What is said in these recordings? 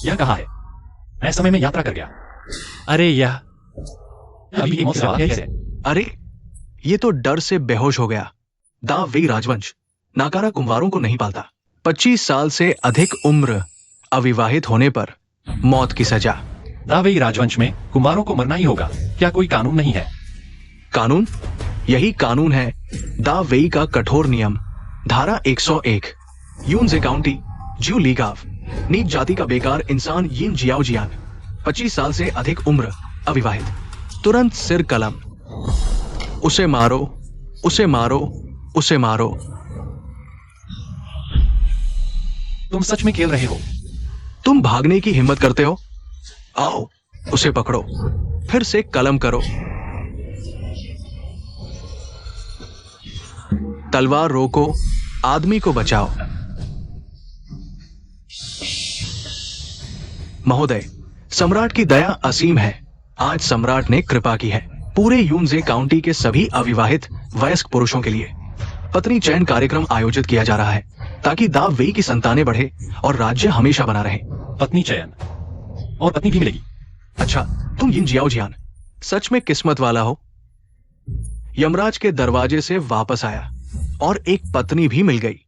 यह कहाँ है? मैं समय में यात्रा कर गया। अरे यह अभी मौत से आवाज कैसे? अरे ये तो डर से बेहोश हो गया। दा वेई राजवंश नाकारा कुंवारों को नहीं पालता। 25 साल से अधिक उम्र अविवाहित होने पर मौत की सजा। दा वेई राजवंश में कुंवारों को मरना ही होगा। क्या कोई कानून नहीं है? कानून? यही कानून है दा वेई का कठोर नियम। धारा 101 यूनजे काउंटी ज्यू लीगाव नीच जाति का बेकार इंसान यिन जियाओ जियान 25 साल से अधिक उम्र अविवाहित, तुरंत सिर कलम। उसे मारो, उसे मारो, उसे मारो। तुम सच में खेल रहे हो? तुम भागने की हिम्मत करते हो? आओ उसे पकड़ो, फिर से कलम करो। तलवार रोको, आदमी को बचाओ। महोदय, सम्राट की दया असीम है। आज सम्राट ने कृपा की है पूरे यूनजे काउंटी के सभी अविवाहित वयस्क पुरुषों के लिए पत्नी चयन कार्यक्रम आयोजित किया जा रहा है ताकि दा वेई की संतानें बढ़े और राज्य हमेशा बना रहे। पत्नी चयन और पत्नी भी मिलेगी? अच्छा, तुम यिन जियाओ जियान सच में किस्मत वाला हो। यमराज के दरवाजे से वापस आया और एक पत्नी भी मिल गई।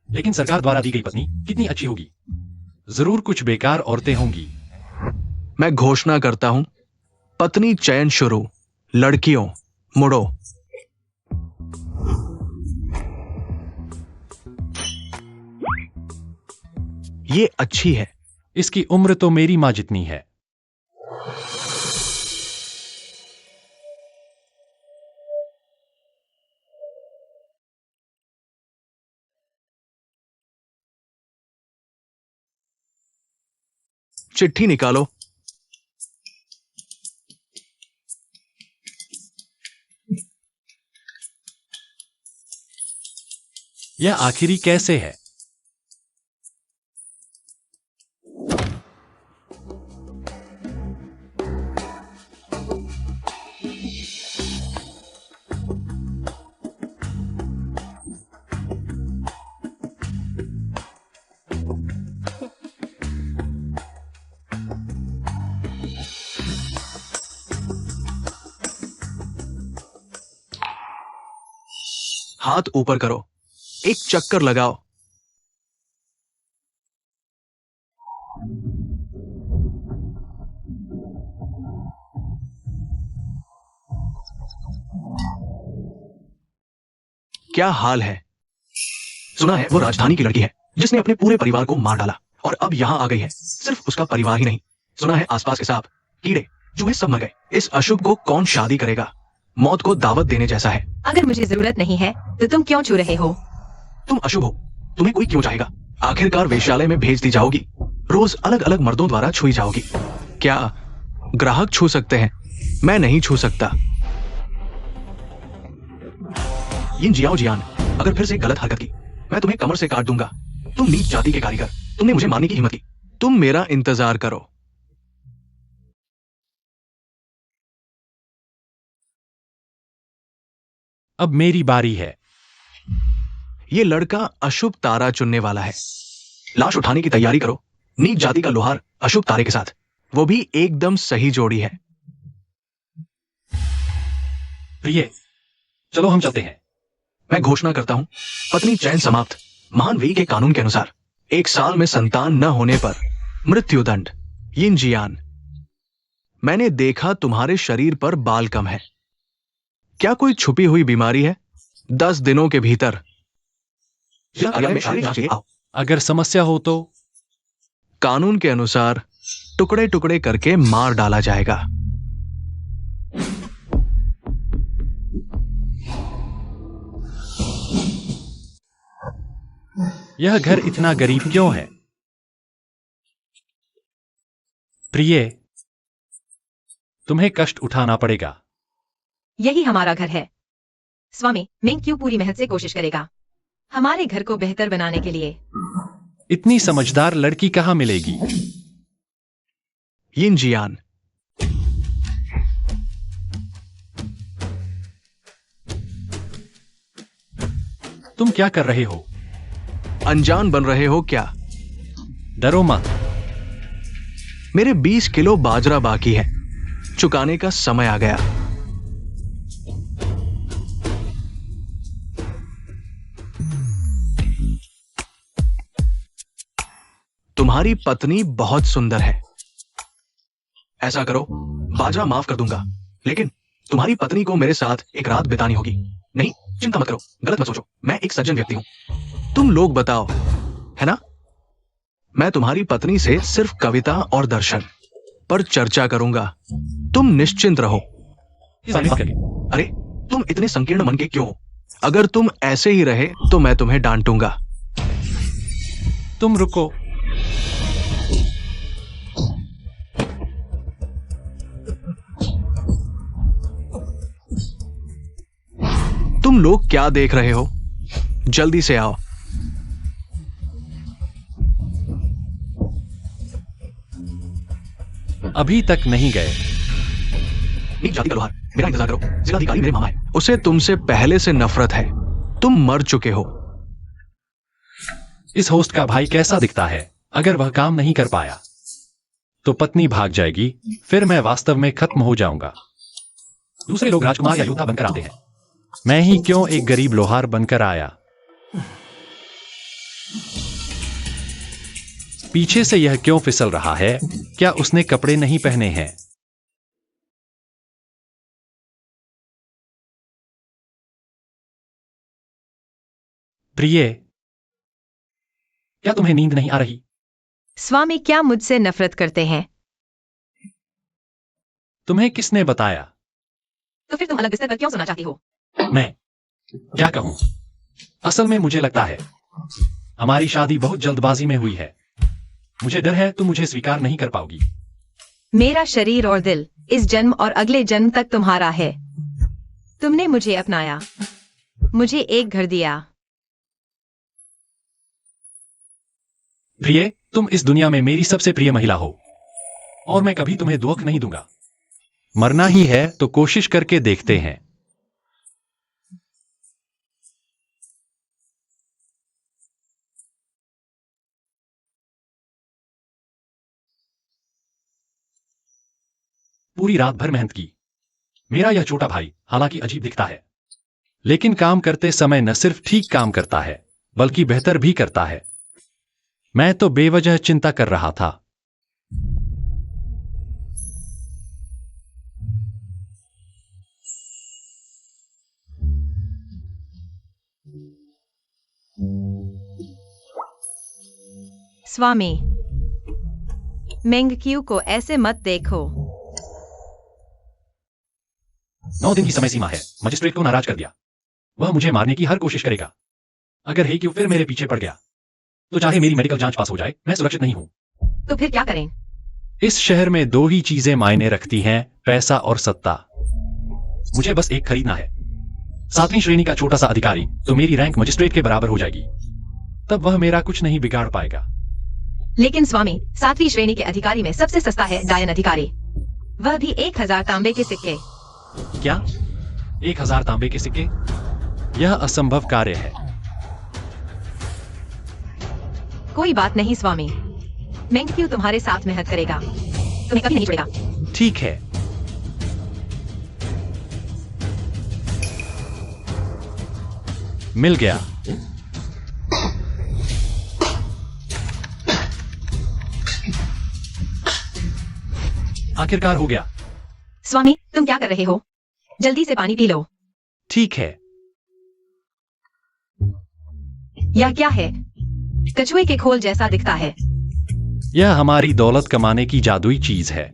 लेकिन सरकार द्वारा दी गई पत्नी कितनी अच्छी होगी। जरूर कुछ बेकार औरतें होंगी। मैं घोषणा करता हूं, पत्नी चयन शुरू। लड़कियों मुड़ो। ये अच्छी है। इसकी उम्र तो मेरी मां जितनी है। चिट्ठी निकालो। यह आखिरी कैसे है? हाथ ऊपर करो, एक चक्कर लगाओ। क्या हाल है? सुना है वो राजधानी की लड़की है जिसने अपने पूरे परिवार को मार डाला और अब यहां आ गई है। सिर्फ उसका परिवार ही नहीं, सुना है आसपास के सांप, कीड़े, चूहे सब मर गए। इस अशुभ को कौन शादी करेगा? मौत को दावत देने जैसा है। अगर मुझे जरूरत नहीं है तो तुम क्यों छू रहे हो? तुम अशुभ हो, तुम्हें कोई क्यों चाहेगा? आखिरकार वेश्यालय में भेज दी जाओगी, रोज अलग अलग मर्दों द्वारा छुई जाओगी। क्या ग्राहक छू सकते हैं? मैं नहीं छू सकता। यिन जियाओ जियान, अगर फिर से गलत हरकत की मैं तुम्हें कमर से काट दूंगा। तुम नीच जाति के कारीगर, तुमने मुझे मारने की हिम्मत की। तुम मेरा इंतजार करो। अब मेरी बारी है। ये लड़का अशुभ तारा चुनने वाला है। लाश उठाने की तैयारी करो। नीच जाति का लोहार अशुभ तारे के साथ, वो भी एकदम सही जोड़ी है। प्रिय, चलो हम चलते हैं। मैं घोषणा करता हूं, पत्नी चयन समाप्त। महान वेई के कानून के अनुसार 1 साल में संतान न होने पर मृत्युदंड। यिन जियान, मैंने देखा तुम्हारे शरीर पर बाल कम है। क्या कोई छुपी हुई बीमारी है? 10 दिनों के भीतर अगर समस्या हो तो कानून के अनुसार टुकड़े टुकड़े करके मार डाला जाएगा। यह घर इतना गरीब क्यों है? प्रिय, तुम्हें कष्ट उठाना पड़ेगा। यही हमारा घर है। स्वामी मिंग क्यों पूरी मेहनत से कोशिश करेगा हमारे घर को बेहतर बनाने के लिए। इतनी समझदार लड़की कहां मिलेगी? यिन जियान, तुम क्या कर रहे हो? अनजान बन रहे हो क्या? डरो मत। मेरे 20 किलो बाजरा बाकी है, चुकाने का समय आ गया। तुम्हारी पत्नी बहुत सुंदर है। ऐसा करो, बाजरा माफ कर दूंगा, लेकिन तुम्हारी पत्नी को मेरे साथ एक रात बितानी होगी। नहीं, चिंता मत करो, गलत मत सोचो, मैं एक सज्जन व्यक्ति हूं। तुम लोग बताओ, है ना? मैं तुम्हारी पत्नी से सिर्फ कविता और दर्शन पर चर्चा करूंगा। तुम निश्चिंत रहो। अरे, तुम इतने संकीर्ण मन के क्यों हो? अगर तुम ऐसे ही रहे तो मैं तुम्हें डांटूंगा। तुम रुको। तुम लोग क्या देख रहे हो? जल्दी से आओ। अभी तक नहीं गए। नीच जाति का लोहार, मेरा इंतजार करो। जिलाधिकारी मेरे मामा है। उसे तुमसे पहले से नफरत है। तुम मर चुके हो। इस होस्ट का भाई कैसा दिखता है? अगर वह काम नहीं कर पाया तो पत्नी भाग जाएगी, फिर मैं वास्तव में खत्म हो जाऊंगा। दूसरे लोग राजकुमार या योद्धा बनकर आते हैं, मैं ही क्यों एक गरीब लोहार बनकर आया? पीछे से यह क्यों फिसल रहा है? क्या उसने कपड़े नहीं पहने हैं? प्रिय, क्या तुम्हें नींद नहीं आ रही? स्वामी क्या मुझसे नफरत करते हैं? तुम्हें किसने बताया? तो फिर तुम अलग बिस्तर पर क्यों सोना चाहती हो? मैं क्या कहूं? असल में मुझे लगता है हमारी शादी बहुत जल्दबाजी में हुई है। मुझे डर है तुम मुझे स्वीकार नहीं कर पाओगी। मेरा शरीर और दिल इस जन्म और अगले जन्म तक तुम्हारा है। तुमने मुझे अपनाया, मुझे एक घर दिया। प्रिय, तुम इस दुनिया में मेरी सबसे प्रिय महिला हो और मैं कभी तुम्हें दुख नहीं दूंगा। मरना ही है तो कोशिश करके देखते हैं। पूरी रात भर मेहनत की। मेरा यह छोटा भाई हालांकि अजीब दिखता है, लेकिन काम करते समय न सिर्फ ठीक काम करता है बल्कि बेहतर भी करता है। मैं तो बेवजह चिंता कर रहा था। स्वामी, मेंगक्यू को ऐसे मत देखो। 9 दिन की समय सीमा है। मजिस्ट्रेट को नाराज कर दिया। वह मुझे मारने की हर कोशिश करेगा। अगर हेक्यू फिर मेरे पीछे पड़ गया तो चाहे मेरी मेडिकल जांच पास हो जाए, मैं सुरक्षित नहीं हूं। तो फिर क्या करें? इस शहर में 2 ही चीजें मायने रखती हैं, पैसा और सत्ता। मुझे बस एक खरीदना है। 7वीं श्रेणी का छोटा सा अधिकारी, तो मेरी रैंक मजिस्ट्रेट के बराबर हो जाएगी। तब वह मेरा कुछ नहीं बिगाड़ पाएगा। लेकिन स्वामी, 7वीं श्रेणी के अधिकारी में सबसे सस्ता है डायन अधिकारी, वह भी 1000 तांबे के सिक्के। क्या? 1000 तांबे के सिक्के? यह असंभव कार्य है। कोई बात नहीं स्वामी, मेंगक्यू तुम्हारे साथ मेहनत करेगा, तुम्हें कभी नहीं छोड़ेगा। ठीक है। मिल गया। आखिरकार हो गया। स्वामी, तुम क्या कर रहे हो? जल्दी से पानी पी लो। ठीक है। यह क्या है? कछुए के खोल जैसा दिखता है। यह हमारी दौलत कमाने की जादुई चीज है।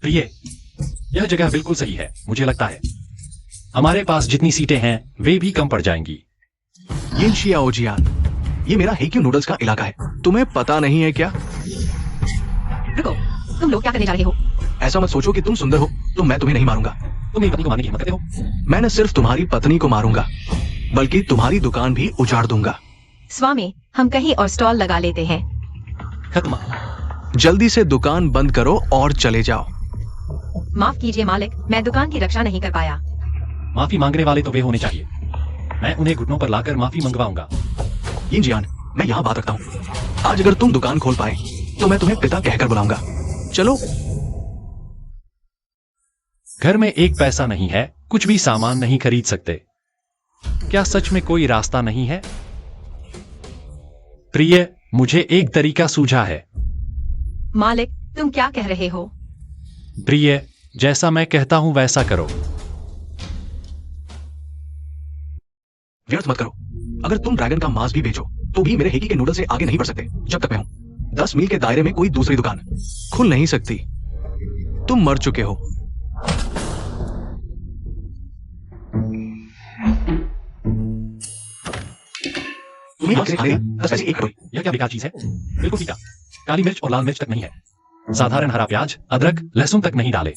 प्रिय, यह जगह बिल्कुल सही है। मुझे लगता है हमारे पास जितनी सीटें हैं वे भी कम पड़ जाएंगी। यिन शियाओजियान, ये मेरा हेक्यू नूडल्स का इलाका है। तुम्हें पता नहीं है क्या? रुको, तुम लोग क्या करने जा रहे हो? ऐसा मत सोचो कि तुम सुंदर हो तो मैं तुम्हें नहीं मारूंगा। तुम मेरी पत्नी को मारने की हिम्मत करते हो? मैं न सिर्फ तुम्हारी पत्नी को मारूंगा बल्कि तुम्हारी दुकान भी उजाड़ दूंगा। स्वामी, हम कहीं और स्टॉल लगा लेते हैं। खत्म। जल्दी से दुकान बंद करो और चले जाओ। माफ कीजिए मालिक, मैं दुकान की रक्षा नहीं कर पाया। माफी मांगने वाले तो वे होने चाहिए। मैं उन्हें घुटनों पर लाकर माफी मंगवाऊंगा। यिन जियान, मैं यहाँ बात रखता हूँ। आज अगर तुम दुकान खोल पाए तो मैं तुम्हें पिता कहकर बुलाऊंगा। चलो। घर में एक पैसा नहीं है, कुछ भी सामान नहीं खरीद सकते। क्या सच में कोई रास्ता नहीं है? प्रिय, मुझे एक तरीका सूझा है। मालिक, तुम क्या कह रहे हो? प्रिय, जैसा मैं कहता हूं वैसा करो। व्यर्थ मत करो। अगर तुम ड्रैगन का मांस भी बेचो तो भी मेरे हेकी के नूडल से आगे नहीं बढ़ सकते जब तक मैं हूं। 10 मील के दायरे में कोई दूसरी दुकान खुल नहीं सकती। तुम मर चुके हो। तुम्हें आंखें खाने 10 पैसे एक कटोरी। यह क्या बेकार चीज है? बिल्कुल फीका। काली मिर्च और लाल मिर्च तक नहीं है। साधारण हरा प्याज, अदरक, लहसुन तक नहीं डाले।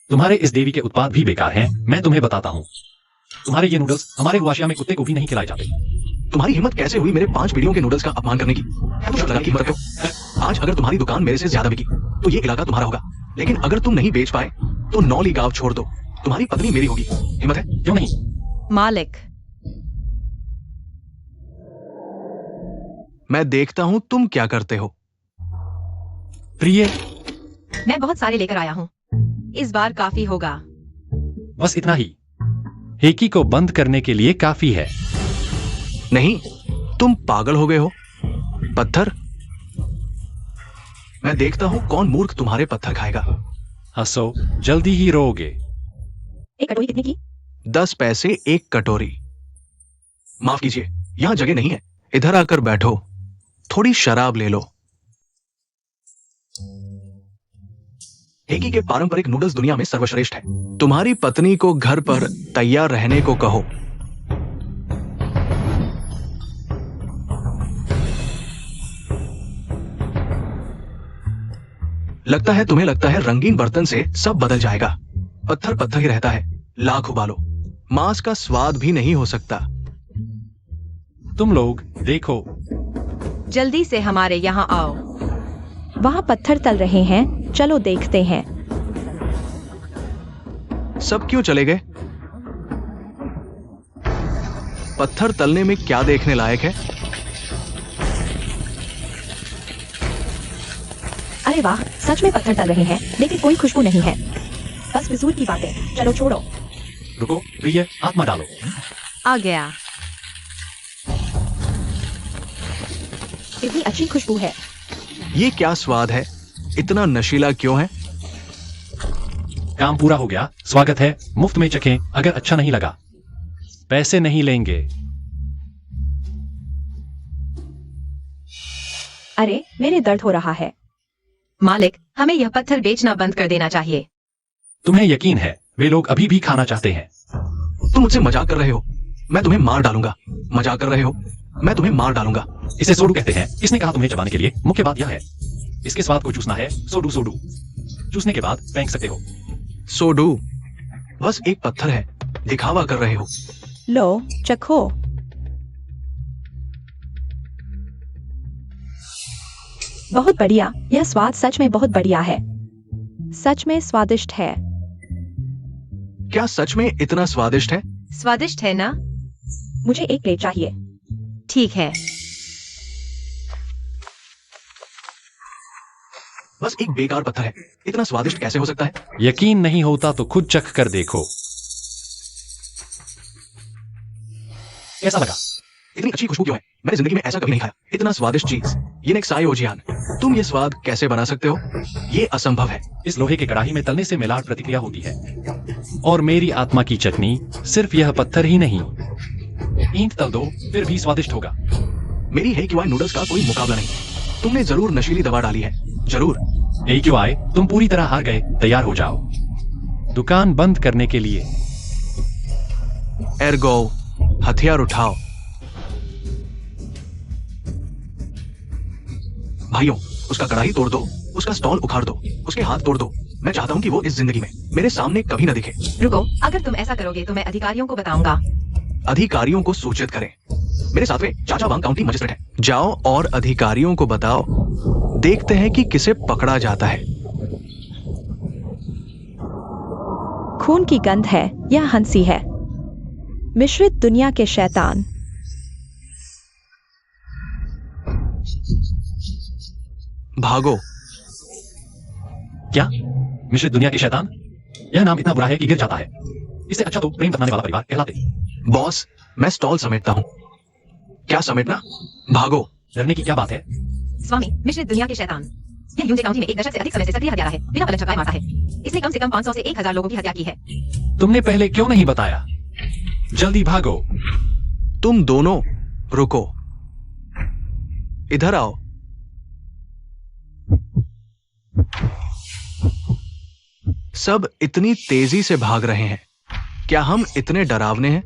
तुम्हारे इस देवी के उत्पाद भी बेकार हैं। मैं तुम्हें बताता हूँ। तुम्हारे ये नूडल्स हमारे वाशिया में कुत्ते को भी नहीं खिलाए जाते। तुम्हारी हिम्मत कैसे हुई मेरे 5 पीढ़ियों के नूडल्स का अपमान करने की? तुम शर्त लगाने की हिम्मत रखते हो। आज अगर तुम्हारी दुकान मेरे से ज्यादा बिकी तो ये इलाका तुम्हारा होगा। लेकिन अगर तुम नहीं बेच पाए तो 9 ली गांव छोड़ दो। तुम्हारी पत्नी मेरी होगी। हिम्मत है? क्यों नहीं? मालिक, मैं देखता हूं तुम क्या करते हो। प्रिय, मैं बहुत सारे लेकर आया हूँ। इस बार काफी होगा। बस इतना ही। हेकी को बंद करने के लिए काफी है। नहीं, तुम पागल हो गए हो। पत्थर? मैं देखता हूं कौन मूर्ख तुम्हारे पत्थर खाएगा। हंसो, जल्दी ही रोओगे। एक कटोरी कितने की? 10 पैसे एक कटोरी। माफ कीजिए, यहां जगह नहीं है। इधर आकर बैठो, थोड़ी शराब ले लो। हेकी के पारंपरिक नूडल्स दुनिया में सर्वश्रेष्ठ है। तुम्हारी पत्नी को घर पर तैयार रहने को कहो। तुम्हें लगता है रंगीन बर्तन से सब बदल जाएगा। पत्थर पत्थर ही रहता है, लाख उबालो। मांस का स्वाद भी नहीं हो सकता। तुम लोग देखो। जल्दी से हमारे यहाँ आओ। वहाँ पत्थर तल रहे हैं, चलो देखते हैं। सब क्यों चले गए? पत्थर तलने में क्या देखने लायक है? अरे वाह, सच में पत्थर तल रहे हैं, लेकिन कोई खुशबू नहीं है। बस फिजूल की बातें, चलो छोड़ो। रुको, प्रिय, आत्मा डालो। आ गया। इतनी अच्छी खुशबू है। ये क्या स्वाद है? इतना नशीला क्यों है? काम पूरा हो गया। स्वागत है। मुफ्त में चखें। अगर अच्छा नहीं लगा पैसे नहीं लेंगे। अरे, मेरे दर्द हो रहा है। मालिक, हमें यह पत्थर बेचना बंद कर देना चाहिए। तुम्हें यकीन है वे लोग अभी भी खाना चाहते हैं? तुम मुझसे मजाक कर रहे हो। मैं तुम्हें मार डालूंगा। मजाक कर रहे हो? मैं तुम्हें मार डालूंगा। इसे सोडू कहते हैं। किसने कहा तुम्हें चबाने के लिए? मुख्य बात यह है, इसके स्वाद को चूसना है। सोडू सोडू। चूसने के बाद फेंक सकते हो। सोडू बस एक पत्थर है, दिखावा कर रहे हो। लो, चखो। बहुत बढ़िया, यह स्वाद सच में बहुत बढ़िया है। सच में स्वादिष्ट है। क्या सच में इतना स्वादिष्ट है? स्वादिष्ट है ना? मुझे एक प्लेट चाहिए। ठीक है। बस एक बेकार पत्थर है, इतना स्वादिष्ट कैसे हो सकता है? यकीन नहीं होता तो खुद चख कर देखो। कैसा लगा? इतनी अच्छी खुशबू क्यों है? मैंने जिंदगी में ऐसा कभी नहीं खाया। इतना स्वादिष्ट चीज। ये नेक्साई ओजियान, तुम ये स्वाद कैसे बना सकते हो? ये असंभव है। इस लोहे के कड़ाही में तलने से मेलाट प्रतिक्रिया होती है। और मेरी आत्मा की चटनी सिर्फ यह पत्थर ही नहीं, ईंट तल दो फिर भी स्वादिष्ट होगा। मेरी हेकीवाई नूडल्स का कोई मुकाबला नहीं। तुमने जरूर नशीली दवा डाली है, जरूर। हेकीवाई, तुम पूरी तरह हार गए। तैयार हो जाओ दुकान बंद करने के लिए। एर्गो, हथियार उठाओ। भाइयों, उसका कड़ाही तोड़ दो, उसका स्टॉल उखाड़ दो, उसके हाथ तोड़ दो। मैं चाहता हूँ कि वो इस जिंदगी में मेरे सामने कभी न दिखे। रुको, अगर तुम ऐसा करोगे तो मैं अधिकारियों को बताऊंगा। अधिकारियों को सूचित करें। मेरे साथ में चाचा वांग काउंटी मजिस्ट्रेट है। जाओ और अधिकारियों को बताओ। देखते हैं कि किसे पकड़ा जाता है। खून की गंध है, यह हंसी है। मिश्रित दुनिया के शैतान। भागो। क्या? मिश्रित दुनिया के शैतान? यह नाम इतना बुरा है कि गिर जाता है। इससे अच्छा तो प्रेम बतलाने वाला परिवार कहलाते। बॉस, मैं स्टॉल समेटता हूँ। क्या समेटना? भागो। डरने की क्या बात है? स्वामी, मिश्रित दुनिया के शैतान। यह यूजे काउंटी में एक दशक से अधिक समय से सक्रिय हत्यारा है। बिना पलक झपकाए मारता है। इसने कम से कम 500 से 1000 लोगों की हत्या की है। तुमने पहले क्यों नहीं बताया? जल्दी भागो। तुम दोनों रुको, इधर आओ। सब इतनी तेजी से भाग रहे हैं। क्या हम इतने डरावने हैं?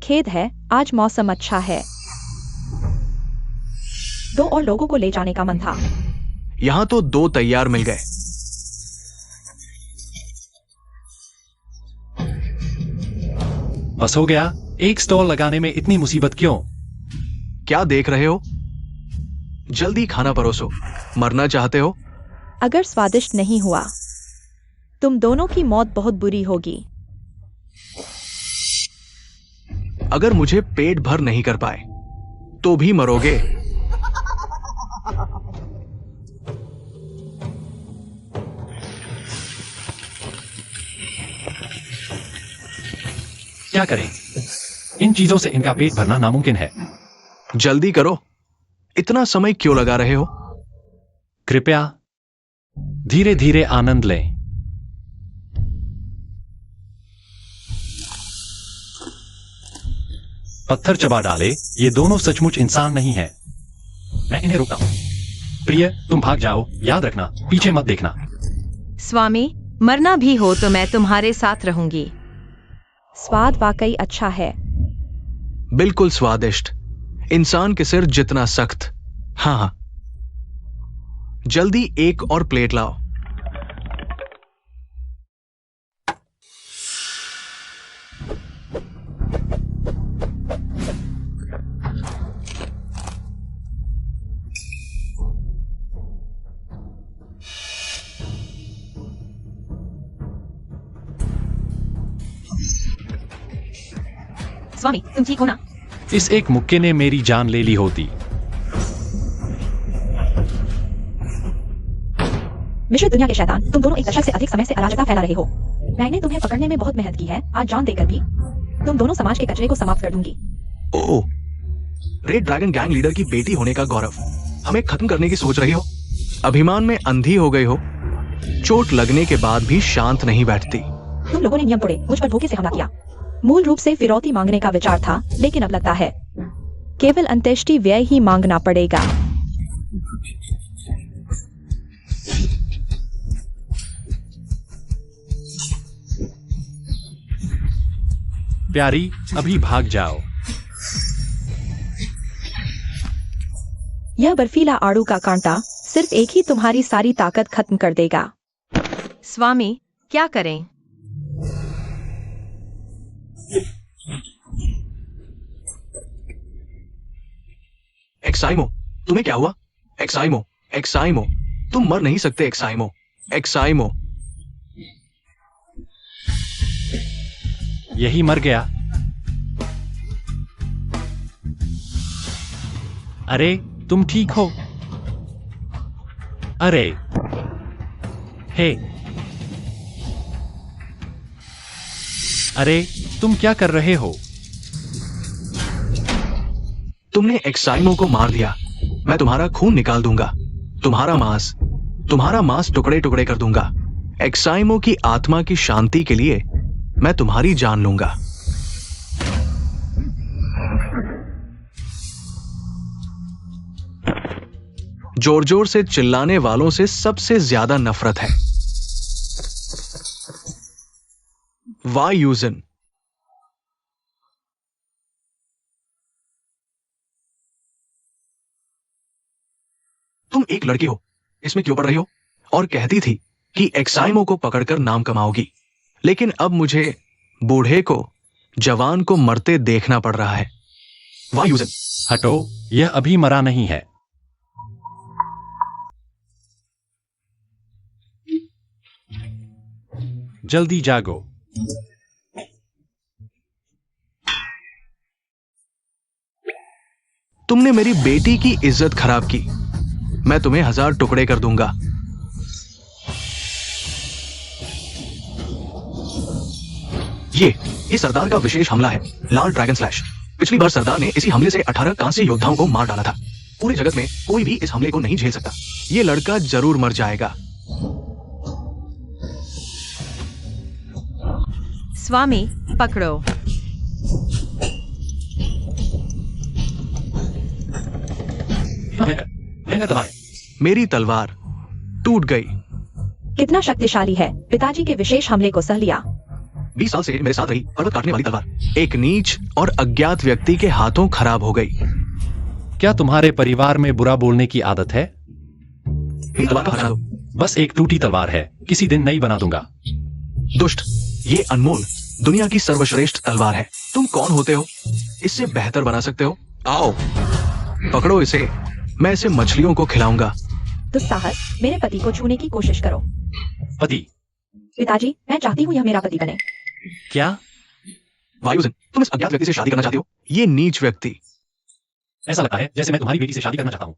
खेद है, आज मौसम अच्छा है। 2 और लोगों को ले जाने का मन था। यहां तो 2 तैयार मिल गए। बस हो गया। एक स्टॉल लगाने में इतनी मुसीबत क्यों? क्या देख रहे हो? जल्दी खाना परोसो। मरना चाहते हो? अगर स्वादिष्ट नहीं हुआ, तुम दोनों की मौत बहुत बुरी होगी। अगर मुझे पेट भर नहीं कर पाए तो भी मरोगे। क्या करें? इन चीजों से इनका पेट भरना नामुमकिन है। जल्दी करो। इतना समय क्यों लगा रहे हो? कृपया धीरे धीरे आनंद लें। पत्थर चबा डाले। ये दोनों सचमुच इंसान नहीं है। मैं इन्हें रोकता हूं। प्रिय, तुम भाग जाओ। याद रखना, पीछे मत देखना। स्वामी, मरना भी हो तो मैं तुम्हारे साथ रहूंगी। स्वाद वाकई अच्छा है। बिल्कुल स्वादिष्ट। इंसान के सिर जितना सख्त। हाँ हाँ, जल्दी एक और प्लेट लाओ। स्वामी, तुम ठीक हो ना? इस एक मुक्के ने मेरी जान ले ली होती। मिश्रित दुनिया के शैतान, तुम दोनों एक दशक से अधिक समय से अराजकता फैला रहे हो। मैंने तुम्हें पकड़ने में बहुत मेहनत की है। आज जान देकर भी तुम दोनों समाज के कचरे को समाप्त कर दूंगी। ओह, रेड ड्रैगन गैंग लीडर की बेटी होने का गौरव हमें खत्म करने की सोच रही हो? अभिमान में अंधी हो गई हो। चोट लगने के बाद भी शांत नहीं बैठती। तुम लोगों ने नियम तोड़े, मुझ पर धोखे से हमला किया। मूल रूप से फिरौती मांगने का विचार था, लेकिन अब लगता है केवल अंत्येष्टि व्यय ही मांगना पड़ेगा। प्यारी, अभी भाग जाओ। यह बर्फीला आड़ू का कांटा सिर्फ एक ही तुम्हारी सारी ताकत खत्म कर देगा। स्वामी, क्या करें? एक्साइमो, तुम्हें क्या हुआ? एक्साइमो, एक्साइमो, तुम मर नहीं सकते। एक्साइमो, एक्साइमो। यही मर गया। अरे, तुम ठीक हो? अरे, हे, अरे, तुम क्या कर रहे हो? तुमने एक्साइमो को मार दिया। मैं तुम्हारा खून निकाल दूंगा। तुम्हारा मांस टुकड़े टुकड़े कर दूंगा। एक्साइमो की आत्मा की शांति के लिए मैं तुम्हारी जान लूंगा। जोर जोर से चिल्लाने वालों से सबसे ज्यादा नफरत है। वायुजन। तुम एक लड़की हो, इसमें क्यों पड़ रही हो? और कहती थी कि एक्साइमो को पकड़कर नाम कमाओगी, लेकिन अब मुझे बूढ़े को, जवान को मरते देखना पड़ रहा है। वायुजन। हटो, यह अभी मरा नहीं है। जल्दी जागो। तुमने मेरी बेटी की इज्जत खराब की। मैं तुम्हें 1000 टुकड़े कर दूंगा। ये सरदार का विशेष हमला है, लाल ड्रैगन स्लैश। पिछली बार सरदार ने इसी हमले से 18 कांस्य योद्धाओं को मार डाला था। पूरे जगत में कोई भी इस हमले को नहीं झेल सकता। ये लड़का जरूर मर जाएगा। स्वामी, पकड़ो। भयंकर तलवार है। मेरी तलवार टूट गई। कितना शक्तिशाली है, पिताजी के विशेष हमले को सह लिया। 20 साल से मेरे साथ रही पर्वत काटने वाली तलवार एक नीच और अज्ञात व्यक्ति के हाथों खराब हो गई। क्या तुम्हारे परिवार में बुरा बोलने की आदत है? मेरी तलवार को हटा दो। बस एक टूटी तलवार है, किसी दिन नई बना दूंगा। दुष्ट, ये अनमोल, दुनिया की सर्वश्रेष्ठ तलवार है। तुम कौन होते हो? इससे बेहतर बना सकते हो? आओ, पकड़ो इसे। मैं इसे मछलियों को खिलाऊंगा। दुस्साहस, मेरे पति को छूने की कोशिश करो। पति? पिताजी, मैं चाहती हूँ यह मेरा पति बने। क्या? वायुजन, तुम इस अज्ञात व्यक्ति से शादी करना चाहते हो? ये नीच व्यक्ति। ऐसा लगता है जैसे मैं तुम्हारी बेटी से शादी करना चाहता हूँ।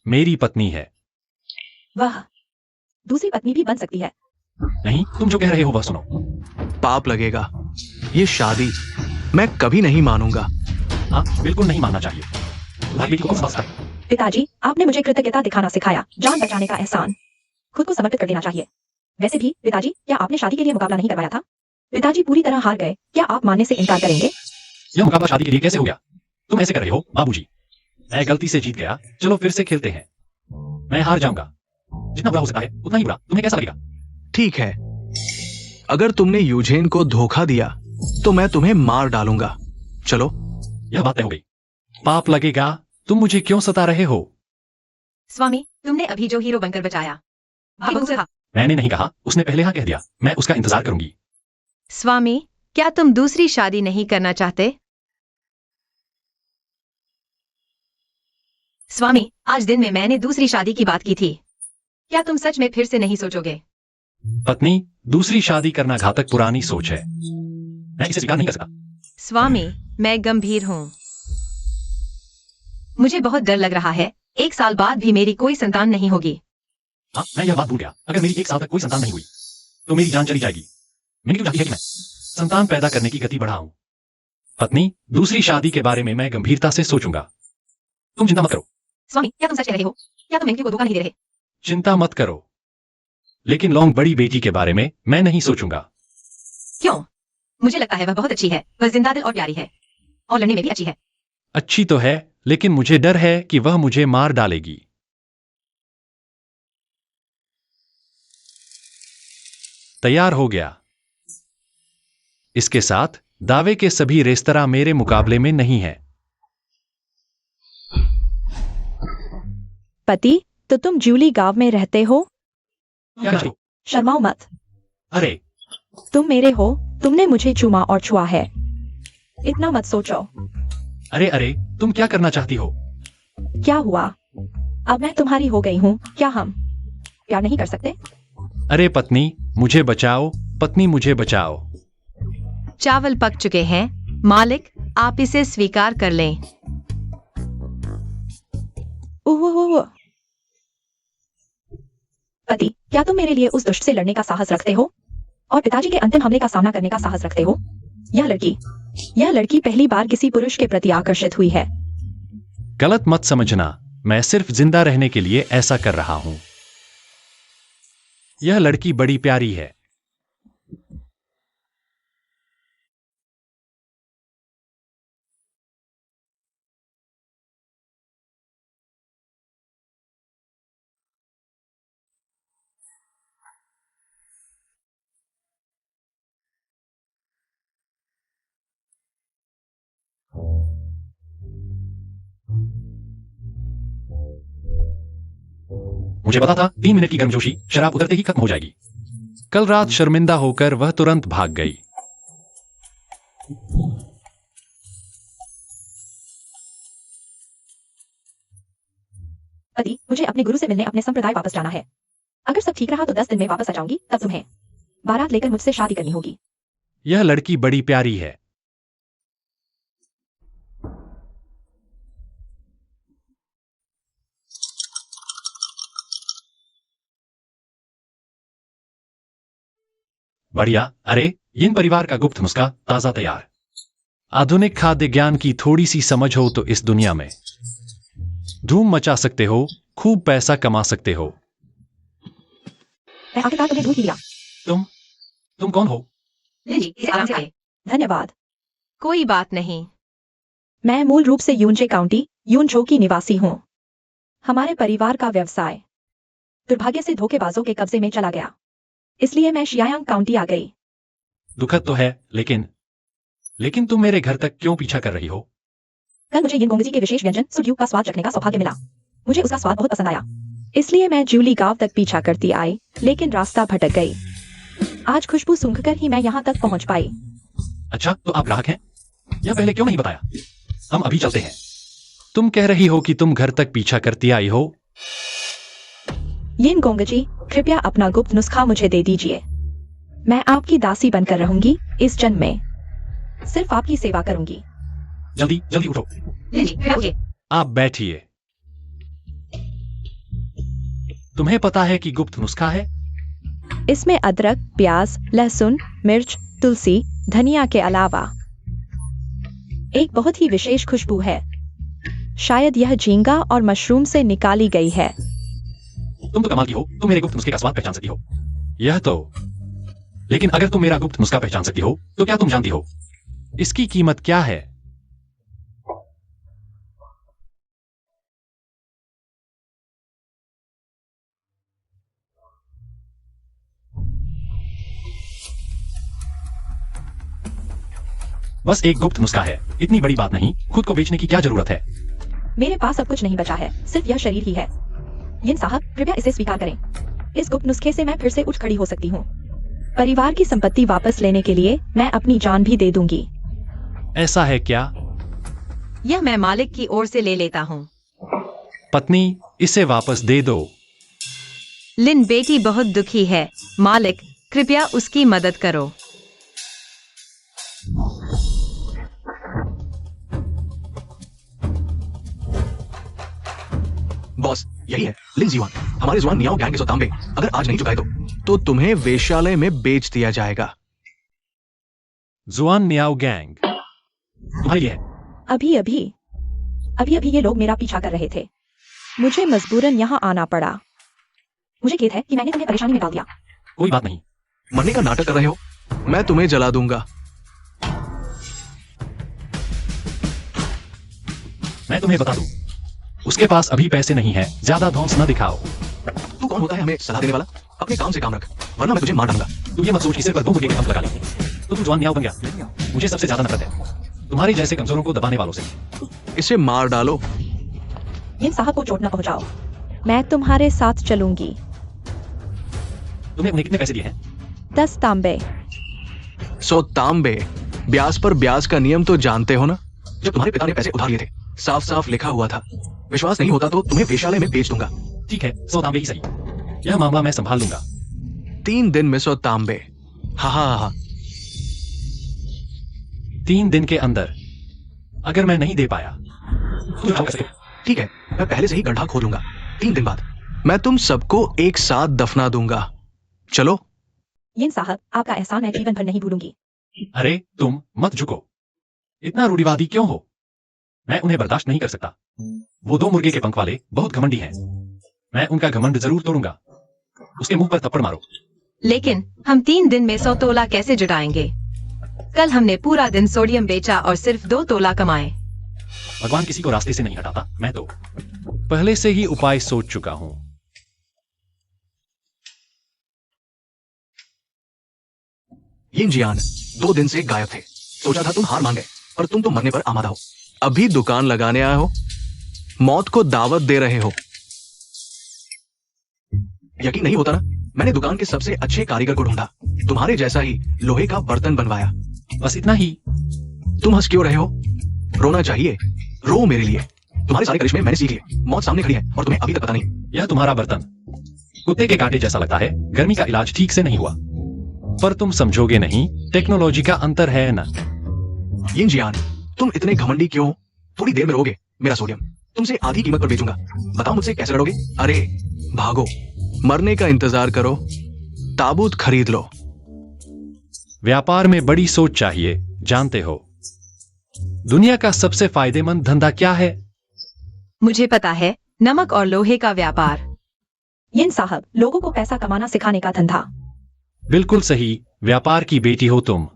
मेरी पत्नी है। वह दूसरी पत्नी भी बन सकती है। नहीं, तुम जो कह रहे हो वह सुनो। पाप लगेगा। ये शादी मैं कभी नहीं मानूंगा। हाँ, बिल्कुल नहीं मानना चाहिए। तुम्हारी बेटी को कौन समझता है? पिताजी, आपने मुझे कृतज्ञता दिखाना सिखाया, जान बचाने का एहसान। खुद को समर्पित कर देना चाहिए। वैसे भी पिताजी, क्या आपने शादी के लिए मुकाबला नहीं करवाया था? पिताजी पूरी तरह हार गए, क्या आप मानने से इनकार करेंगे? यह मुकाबला शादी के लिए कैसे हो गया? तुम ऐसे कर रहे हो बाबूजी। मैं गलती से जीत गया, चलो फिर से खेलते हैं। मैं हार जाऊंगा। जितना बुरा हो सकता है उतना ही बुरा। तुम्हें कैसा लगेगा? ठीक है, अगर तुमने यूजेन को धोखा दिया तो मैं तुम्हें मार डालूंगा। चलो। यह बात तय हो गई। पाप लगेगा। तुम मुझे क्यों सता रहे हो? स्वामी, तुमने अभी जो हीरो बनकर बचाया, भागो से भाग। मैंने नहीं कहा, उसने पहले हाँ कह दिया। मैं उसका इंतजार करूंगी। स्वामी, क्या तुम दूसरी शादी नहीं करना चाहते? स्वामी, आज दिन में मैंने दूसरी शादी की बात की थी। क्या तुम सच में फिर से नहीं सोचोगे? पत्नी, दूसरी शादी करना घातक पुरानी सोच है। मैं इसे स्वीकार नहीं कर सकता। स्वामी, मैं गंभीर हूँ। मुझे बहुत डर लग रहा है। 1 साल बाद भी मेरी कोई संतान नहीं होगी। हाँ, मैं यह बात भूल गया। अगर मेरी 1 साल तक कोई संतान नहीं हुई तो मेरी जान चली जाएगी। मैंने क्यों चाहती है कि मैं संतान पैदा करने की गति बढ़ाऊं? पत्नी, दूसरी शादी के बारे में मैं गंभीरता से सोचूंगा। तुम चिंता मत करो। स्वामी, क्या तुम सच कह रहे हो? क्या तुम इनकी को धोखा नहीं दे रहे? चिंता मत करो। लेकिन लॉन्ग बड़ी बेटी के बारे में मैं नहीं सोचूंगा। क्यों? मुझे लगता है वह बहुत अच्छी है। वह जिंदा दिल और प्यारी है, और लड़ने में भी अच्छी है। अच्छी तो है, लेकिन मुझे डर है कि वह मुझे मार डालेगी। तैयार हो गया। इसके साथ दावे के सभी रेस्तरां मेरे मुकाबले में नहीं है। पति, तो तुम जूली गांव में रहते हो? क्या करो? शर्माओ मत। अरे, तुम मेरे हो, तुमने मुझे चूमा और छुआ है। इतना मत सोचो। अरे अरे, तुम क्या करना चाहती हो? क्या हुआ? अब मैं तुम्हारी हो गई हूँ, क्या हम प्यार नहीं कर सकते? अरे पत्नी, मुझे बचाओ। पत्नी, मुझे बचाओ। चावल पक चुके हैं मालिक, आप इसे स्वीकार कर लें। ओह, पति, क्या तुम मेरे लिए उस दुष्ट से लड़ने का साहस रखते हो और पिताजी के अंतिम हमले का सामना करने का साहस रखते हो? यह लड़की पहली बार किसी पुरुष के प्रति आकर्षित हुई है। गलत मत समझना, मैं सिर्फ जिंदा रहने के लिए ऐसा कर रहा हूं। यह लड़की बड़ी प्यारी है। मुझे पता था 3 मिनट की गर्मजोशी शराब उतरते ही खत्म हो जाएगी। कल रात शर्मिंदा होकर वह तुरंत भाग गई। पति, मुझे अपने गुरु से मिलने अपने संप्रदाय वापस जाना है। अगर सब ठीक रहा तो 10 दिन में वापस आ जाऊंगी, तब तुम्हें बारात लेकर मुझसे शादी करनी होगी। यह लड़की बड़ी प्यारी है। बढ़िया। अरे यिन परिवार का गुप्त नुस्खा ताजा तैयार। आधुनिक खाद्य ज्ञान की थोड़ी सी समझ हो तो इस दुनिया में धूम मचा सकते हो, खूब पैसा कमा सकते हो। मैं आखिरकार तुम्हें ढूंढ ही लिया। तुम कौन हो? लिन जी, इसे आराम से खाएं। धन्यवाद। कोई बात नहीं। मैं मूल रूप से यूनजे काउंटी यूनझो की निवासी हूँ। हमारे परिवार का व्यवसाय दुर्भाग्य से धोखेबाजों के कब्जे में चला गया, इसलिए मैं शियायांग काउंटी आ गई। दुखद तो है, लेकिन तुम मेरे घर तक क्यों पीछा कर रही हो? कल मुझे यिन गोंगजी के विशेष व्यंजन सुड्यू का स्वाद चखने का सौभाग्य मिला। मुझे उसका स्वाद बहुत पसंद आया, इसलिए मैं जूली गांव तक पीछा करती आई, लेकिन रास्ता भटक गई। आज खुशबू सूंघकर ही मैं यहाँ तक पहुँच पाई। अच्छा, तो आप ग्राहक हैं? यह पहले क्यों नहीं बताया? हम अभी चलते हैं। तुम कह रही हो कि तुम घर तक पीछा करती आई हो? यिन गोंगजी, कृपया अपना गुप्त नुस्खा मुझे दे दीजिए। मैं आपकी दासी बनकर रहूंगी इस जन्म में। सिर्फ आपकी सेवा करूंगी। जल्दी जल्दी उठो। लिन जी, कृपया उठिए। आप बैठिए। तुम्हें पता है कि गुप्त नुस्खा है? इसमें अदरक, प्याज, लहसुन, मिर्च, तुलसी, धनिया के अलावा एक बहुत ही विशेष खुशबू है। शायद यह झींगा और मशरूम से निकाली गई है। तुम तो कमाल की हो, तुम मेरे गुप्त नुस्खे का स्वाद पहचान सकती हो। यह तो लेकिन अगर तुम मेरा गुप्त नुस्खा पहचान सकती हो तो क्या तुम जानती हो इसकी कीमत क्या है? बस एक गुप्त नुस्खा है, इतनी बड़ी बात नहीं। खुद को बेचने की क्या जरूरत है? मेरे पास अब कुछ नहीं बचा है, सिर्फ यह शरीर ही है। यिन साहब, कृपया इसे स्वीकार करें। इस गुप्त नुस्खे से मैं फिर से उठ खड़ी हो सकती हूँ। परिवार की संपत्ति वापस लेने के लिए मैं अपनी जान भी दे दूंगी। ऐसा है क्या? यह मैं मालिक की ओर से ले लेता हूँ। पत्नी, इसे वापस दे दो। लिन बेटी बहुत दुखी है। मालिक, कृपया उसकी मदद करो। बॉस, यही है लिन जीवान, हमारे जुआन मियाओ गैंग के सौतांबे। अगर आज नहीं चुकाए तो तुम्हें वेश्यालय में बेच दिया जाएगा। जुआन मियाओ गैंग तुम्हारी है? अभी अभी ये लोग मेरा पीछा कर रहे थे। मुझे मजबूरन यहाँ आना पड़ा। मुझे खेद है कि मैंने तुम्हें परेशानी में डाल दिया। कोई बात नहीं। मरने का नाटक कर रहे हो? मैं तुम्हें जला दूंगा। मैं तुम्हें बता दूं, उसके पास अभी पैसे नहीं है। ज्यादा धौंस न दिखाओ। तू कौन होता है हमें सलाह देने वाला? अपने काम से काम रख, वरना मैं तुझे मार डालूंगा। तू ये मत सोच कि सिर पर 2 मुर्गे के पंख लगा ली तो तू जुआन मियाओ बन गया। मुझे सबसे ज्यादा नफरत है तुम्हारे जैसे कमजोरों को दबाने वालों से। इसे मार डालो। यिन साहब को चोट न पहुंचाओ। मैं तुम्हारे साथ चलूंगी। तुमने उन्हें कितने पैसे दिए हैं? 10 तांबे। 100 तांबे। ब्याज पर ब्याज का नियम तो जानते हो ना? जब तुम्हारे पिता ने पैसे उधार लिए थे, साफ साफ लिखा हुआ था। विश्वास नहीं होता तो तुम्हें वेश्यालय में बेच दूंगा। ठीक है, 100 तांबे ही सही। यह मामला मैं संभाल लूंगा। 3 दिन में 100 तांबे। हा। 3 दिन के अंदर अगर मैं नहीं दे पाया तो क्या कर सकते? ठीक है, मैं पहले से ही गड्ढा खोद लूंगा। 3 दिन बाद मैं तुम सबको एक साथ दफना दूंगा। चलो। यिन साहब, आपका एहसान मैं जीवन भर नहीं भूलूंगी। अरे तुम मत झुको। इतना रूढ़िवादी क्यों हो? मैं उन्हें बर्दाश्त नहीं कर सकता। वो 2 मुर्गे के पंख वाले बहुत घमंडी हैं। मैं उनका घमंड जरूर तोड़ूंगा। उसके मुंह पर थप्पड़ मारो। लेकिन हम 3 दिन में 100 तोला कैसे जुटाएंगे? कल हमने पूरा दिन सोडियम बेचा और सिर्फ 2 तोला कमाए। भगवान किसी को रास्ते से नहीं हटाता। मैं तो पहले से ही उपाय सोच चुका हूं। यिन जियान 2 दिन से गायब थे। सोचा था तुम हार मान गए, पर तुम तो मरने पर आमादा हो। अभी दुकान लगाने आए हो, मौत को दावत दे रहे हो। यकीन नहीं होता ना? मैंने दुकान के सबसे अच्छे कारीगर को ढूंढा, तुम्हारे जैसा ही लोहे का बर्तन बनवाया। बस इतना ही? तुम हंस क्यों रहे हो? रोना चाहिए, रो मेरे लिए। तुम्हारे सारे करिश्मे मैंने सीख लिए। मौत सामने खड़ी है और तुम्हें अभी तक पता नहीं। यह तुम्हारा बर्तन कुत्ते के कांटे जैसा लगता है। गर्मी का इलाज ठीक से नहीं हुआ। पर तुम समझोगे नहीं, टेक्नोलॉजी का अंतर है ना। यिन जियान, तुम इतने घमंडी क्यों? थोड़ी देर में रोगे मेरा सोडियम तुमसे आधी कीमत पर बेचूंगा। बताओ मुझसे कैसे लड़ोगे? अरे भागो, मरने का इंतजार करो, ताबूत खरीद लो। व्यापार में बड़ी सोच चाहिए, जानते हो। दुनिया का सबसे फायदेमंद धंधा क्या है? मुझे पता है, नमक और लोहे का व्यापार। यिन साहब, लोगों को पैसा कमाना सिखाने का धंधा। बिल्कुल सही, व्यापार की बेटी हो तुम।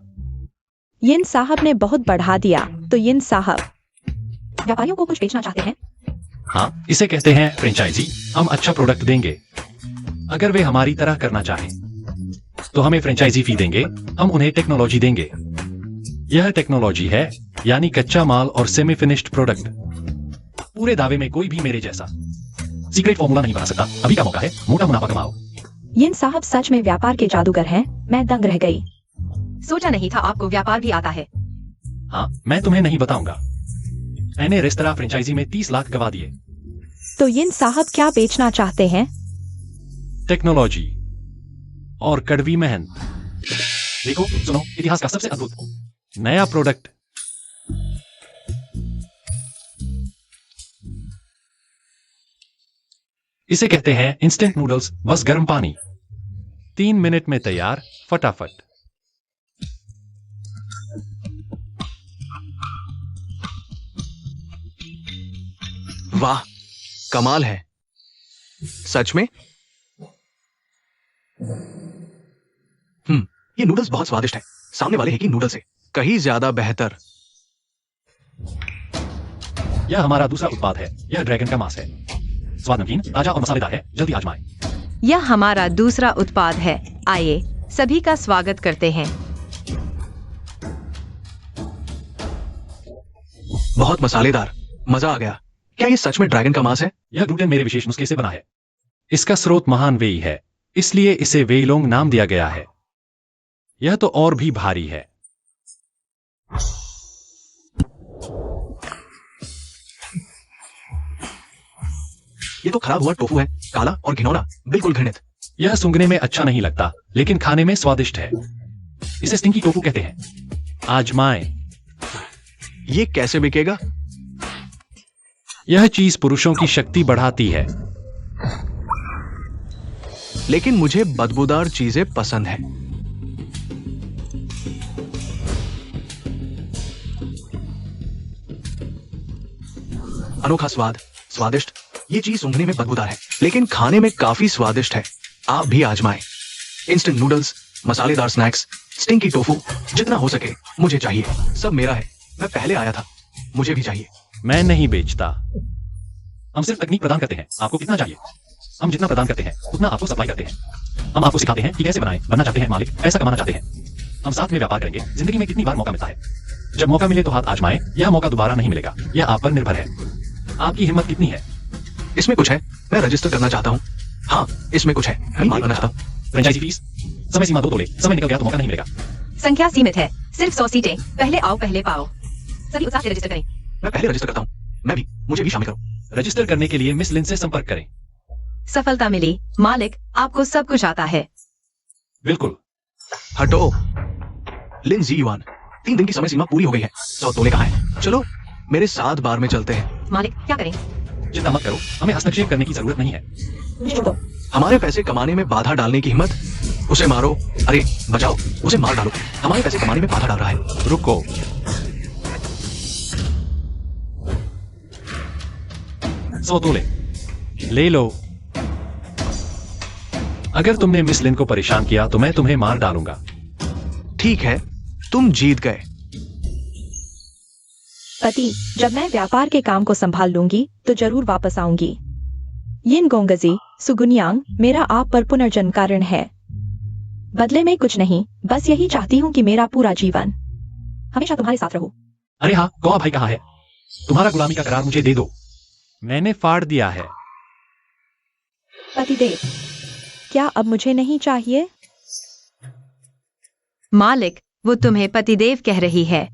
यिन साहब ने बहुत बढ़ा दिया। तो यिन साहब व्यापारियों को कुछ बेचना चाहते हैं। हाँ, इसे कहते हैं फ्रेंचाइजी। हम अच्छा प्रोडक्ट देंगे। अगर वे हमारी तरह करना चाहें तो हमें फ्रेंचाइजी फी देंगे। हम उन्हें टेक्नोलॉजी देंगे। यह टेक्नोलॉजी है, यानी कच्चा माल और सेमी फिनिश्ड प्रोडक्ट। पूरे दावे में कोई भी मेरे जैसा सीक्रेट फॉर्मूला नहीं बना सकता। अभी का मौका है, मोटा मुनाफा कमाओ। यिन साहब सच में व्यापार के जादूगर हैं। मैं दंग रह गई। सोचा नहीं था आपको व्यापार भी आता है। हाँ, मैं तुम्हें नहीं बताऊंगा। मैंने रेस्तरां फ्रेंचाइजी में 30 लाख गवा दिए। तो यिन साहब क्या बेचना चाहते हैं? टेक्नोलॉजी और कड़वी मेहनत। देखो, सुनो, इतिहास का सबसे अद्भुत नया प्रोडक्ट। इसे कहते हैं इंस्टेंट नूडल्स। बस गर्म पानी, 3 मिनट में तैयार, फटाफट। वाह, कमाल है। सच में? ये नूडल्स बहुत स्वादिष्ट है। सामने वाले एक ही नूडल से कहीं ज्यादा बेहतर। यह हमारा दूसरा उत्पाद है। यह ड्रैगन का मांस है। स्वाद नमकीन, ताजा और मसालेदार है। जल्दी आजमाएं। यह हमारा दूसरा उत्पाद है। आइए, सभी का स्वागत करते हैं। बहुत मसालेदार, मजा आ गया। क्या ये सच में ड्रैगन का मांस है? यह ग्लूटेन मेरे विशेष नुस्खे से बना है। इसका स्रोत महान वेई है, इसलिए इसे वेईलोंग नाम दिया गया है। यह तो और भी भारी है। ये तो खराब हुआ टोफू है, काला और घिनौना, बिल्कुल घृणित। यह सूंघने में अच्छा नहीं लगता, लेकिन खाने में स्वादिष्ट है। इसे स्टिंकी टोफू कहते हैं। आजमाएं। ये कैसे बिकेगा? यह चीज पुरुषों की शक्ति बढ़ाती है। लेकिन मुझे बदबूदार चीजें पसंद है। अनोखा स्वाद, स्वादिष्ट। ये चीज सूंघने में बदबूदार है, लेकिन खाने में काफी स्वादिष्ट है। आप भी आजमाएं। इंस्टेंट नूडल्स, मसालेदार स्नैक्स, स्टिंकी टोफू, जितना हो सके मुझे चाहिए। सब मेरा है। मैं पहले आया था, मुझे भी चाहिए। मैं नहीं बेचता। हम सिर्फ तकनीक प्रदान करते हैं। आपको कितना चाहिए? हम जितना प्रदान करते हैं उतना आपको सप्लाई करते हैं। हम आपको सिखाते हैं कि कैसे बनाएं। बनना चाहते हैं मालिक, पैसा कमाना चाहते हैं। हम साथ में व्यापार करेंगे। जिंदगी में कितनी बार मौका मिलता है? जब मौका मिले तो हाथ आजमाएं। यह मौका दोबारा नहीं मिलेगा। यह आप पर निर्भर है। आपकी हिम्मत कितनी है? इसमें कुछ है। मैं रजिस्टर करना चाहता हूँ। हाँ, इसमें कुछ है। मैं माल बनना चाहता हूँ। फ्रेंचाइजी फीस, समय सीमा 2 तोले। समय निकल गया तो मौका नहीं मिलेगा। संख्या सीमित है, सिर्फ 100 सीटें। पहले आओ पहले पाओ। सभी उत्साह से रजिस्टर करें। मैं पहले रजिस्टर करता हूँ। मैं भी, मुझे भी शामिल करो। रजिस्टर करने के लिए मिस लिन से संपर्क करें। सफलता मिली मालिक, आपको सब कुछ आता है। बिल्कुल। हटो। लिन जी युआन, 3 दिन की समय सीमा पूरी हो गई है। 100 तोले कहाँ है? चलो मेरे साथ बार में चलते हैं। मालिक, क्या करें? चिंता मत करो, हमें हस्तक्षेप करने की जरूरत नहीं है। हमारे पैसे कमाने में बाधा डालने की हिम्मत? उसे मारो। अरे बचाओ, उसे मार डालो। हमारे पैसे कमाने में बाधा डाल रहा है। रुको। सौ तोले ले लो। अगर तुमने मिस लिन को परेशान किया तो मैं तुम्हें मार डालूंगा। ठीक है, तुम जीत गए। पति, जब मैं व्यापार के काम को संभाल लूंगी तो जरूर वापस आऊंगी। यिन गोंगजी सुगुनियांग मेरा आप पर पुनर्जन्म कारण है। बदले में कुछ नहीं, बस यही चाहती हूँ कि मेरा पूरा जीवन हमेशा तुम्हारे साथ रहो। अरे हाँ, कौआ भाई कहाँ है? तुम्हारा गुलामी का करार मुझे दे दो। मैंने फाड़ दिया है। पतिदेव, क्या अब मुझे नहीं चाहिए? मालिक, वो तुम्हें पतिदेव कह रही है।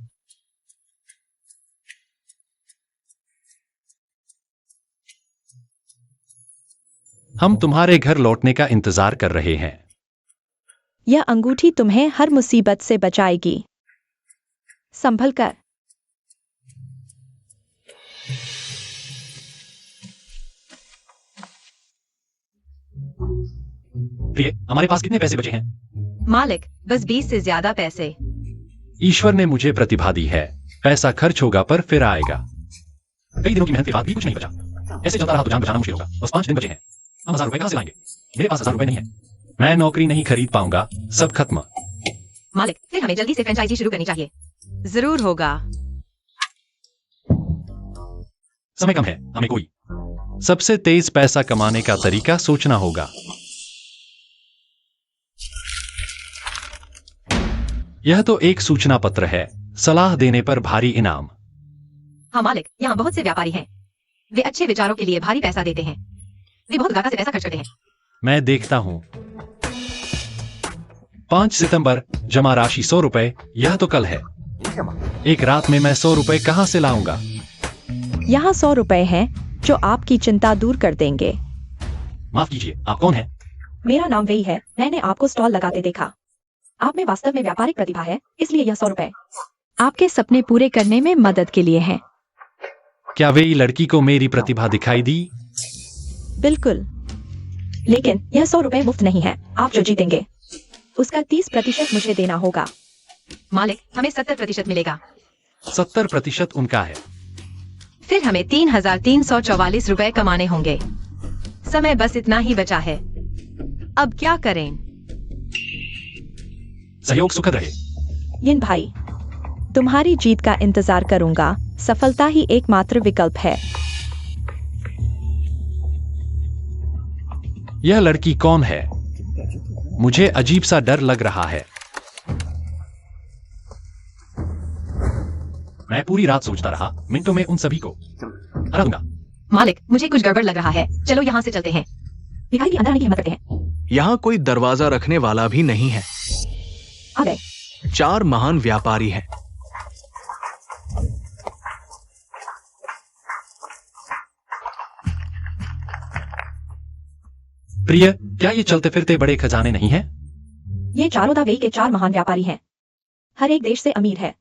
हम तुम्हारे घर लौटने का इंतजार कर रहे हैं। यह अंगूठी तुम्हें हर मुसीबत से बचाएगी। संभल कर। प्रिय, हमारे पास कितने पैसे बचे हैं? मालिक, बस 20 से ज्यादा पैसे। ईश्वर ने मुझे प्रतिभा दी है, पैसा खर्च होगा पर फिर आएगा। कई दिनों की मेहनत के बाद भी कुछ नहीं बचा। ऐसे चलता रहा तो जान बचाना मुश्किल होगा। बस 5 दिन बचे हैं। हम 1000 रुपए कहां से लाएंगे? मेरे पास 1000 रुपए नहीं है। मैं नौकरी नहीं खरीद पाऊंगा, सब खत्म। मालिक, फिर हमें जल्दी से फ्रेंचाइजी शुरू करनी चाहिए। जरूर होगा। समय कम है, हमें कोई सबसे तेज पैसा कमाने का तरीका सोचना होगा। यह तो एक सूचना पत्र है, सलाह देने पर भारी इनाम। हाँ मालिक, यहाँ बहुत से व्यापारी हैं। वे अच्छे विचारों के लिए भारी पैसा देते हैं। वे बहुत गाता से पैसा खर्च करते हैं। मैं देखता हूं। 5 सितंबर, जमा राशि 100 रुपए। यह तो कल है। एक रात में मैं 100 रुपए कहां से लाऊंगा? यहाँ 100 रुपए हैं जो आपकी चिंता दूर कर देंगे। माफ कीजिए, आप कौन हैं? मेरा नाम वही है। मैंने आपको स्टॉल लगाते देखा। आप में वास्तव में व्यापारिक प्रतिभा है, इसलिए यह 100 रुपए आपके सपने पूरे करने में मदद के लिए हैं। क्या वे लड़की को मेरी प्रतिभा दिखाई दी? बिल्कुल, लेकिन यह 100 रुपए मुफ्त नहीं है। आप जो जीतेंगे उसका 30% मुझे देना होगा। मालिक, हमें 70% मिलेगा। 70% उनका है। फिर हमें 3344 रुपए कमाने होंगे। समय बस इतना ही बचा है। अब क्या करें? सहयोग सुखद रहे। यिन भाई, तुम्हारी जीत का इंतजार करूंगा। सफलता ही एकमात्र विकल्प है। यह लड़की कौन है? मुझे अजीब सा डर लग रहा है। मैं पूरी रात सोचता रहा, मिनटों में उन सभी को हरा दूंगा। मालिक, मुझे कुछ गड़बड़ लग रहा है। चलो यहाँ से चलते हैं। भिखारी अंदर आने की हिम्मत करते हैं। यहाँ कोई दरवाजा रखने वाला भी नहीं है। आ गए। 4 महान व्यापारी हैं। प्रिय, क्या ये चलते फिरते बड़े खजाने नहीं हैं? ये चारों दावेई के 4 महान व्यापारी हैं। हर एक देश से अमीर है।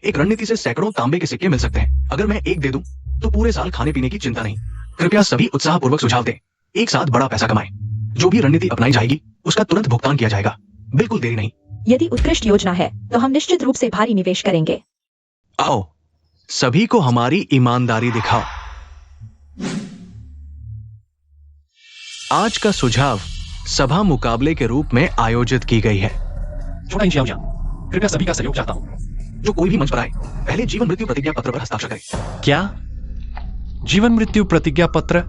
एक रणनीति से सैकड़ों तांबे के सिक्के मिल सकते हैं। अगर मैं एक दे दूं तो पूरे साल खाने पीने की चिंता नहीं। कृपया सभी उत्साहपूर्वक सुझाव दें। एक साथ बड़ा पैसा कमाएं। जो भी रणनीति अपनाई जाएगी उसका तुरंत भुगतान किया जाएगा, बिल्कुल देरी नहीं। यदि उत्कृष्ट योजना है तो हम निश्चित रूप से भारी निवेश करेंगे। आओ, सभी को हमारी ईमानदारी दिखाओ। आज का सुझाव सभा मुकाबले के रूप में आयोजित की गई है। छोटा इंशियाओ जान, कृपया सभी का सहयोग चाहता हूं। जो कोई भी मंच पर आए, पहले जीवन मृत्यु प्रतिज्ञा पत्र पर हस्ताक्षर करें। क्या जीवन मृत्यु प्रतिज्ञा पत्र?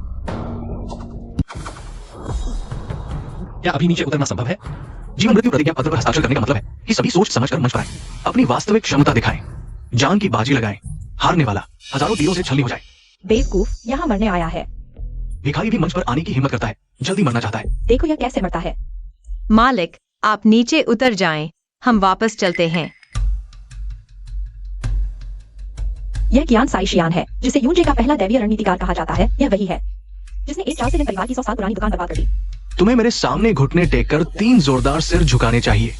क्या अभी नीचे उतरना संभव है? जीवन मृत्यु प्रतिज्ञा पत्र पर हस्ताक्षर करने का मतलब है कि सभी सोच समझकर मंच पर आए, अपनी वास्तविक क्षमता दिखाएं, जान की बाजी लगाएं। हारने वाला हजारों तीरों से छलनी हो जाए। बेवकूफ यहाँ मरने आया है। भिखारी भी मंच पर आने की हिम्मत करता है, जल्दी मरना चाहता है। देखो यह कैसे मरता है। मालिक, आप नीचे उतर जाएं। हम वापस चलते हैं। यह ज्ञान साइशियान है, जिसे यूंजे का पहला दैवीय रणनीतिकार कहा जाता है। यह वही है जिसने एक चाल से लिन परिवार की 100 साल पुरानी दुकान बर्बाद कर दी। तुम्हें मेरे सामने घुटने टेककर 3 जोरदार सिर झुकाने चाहिए।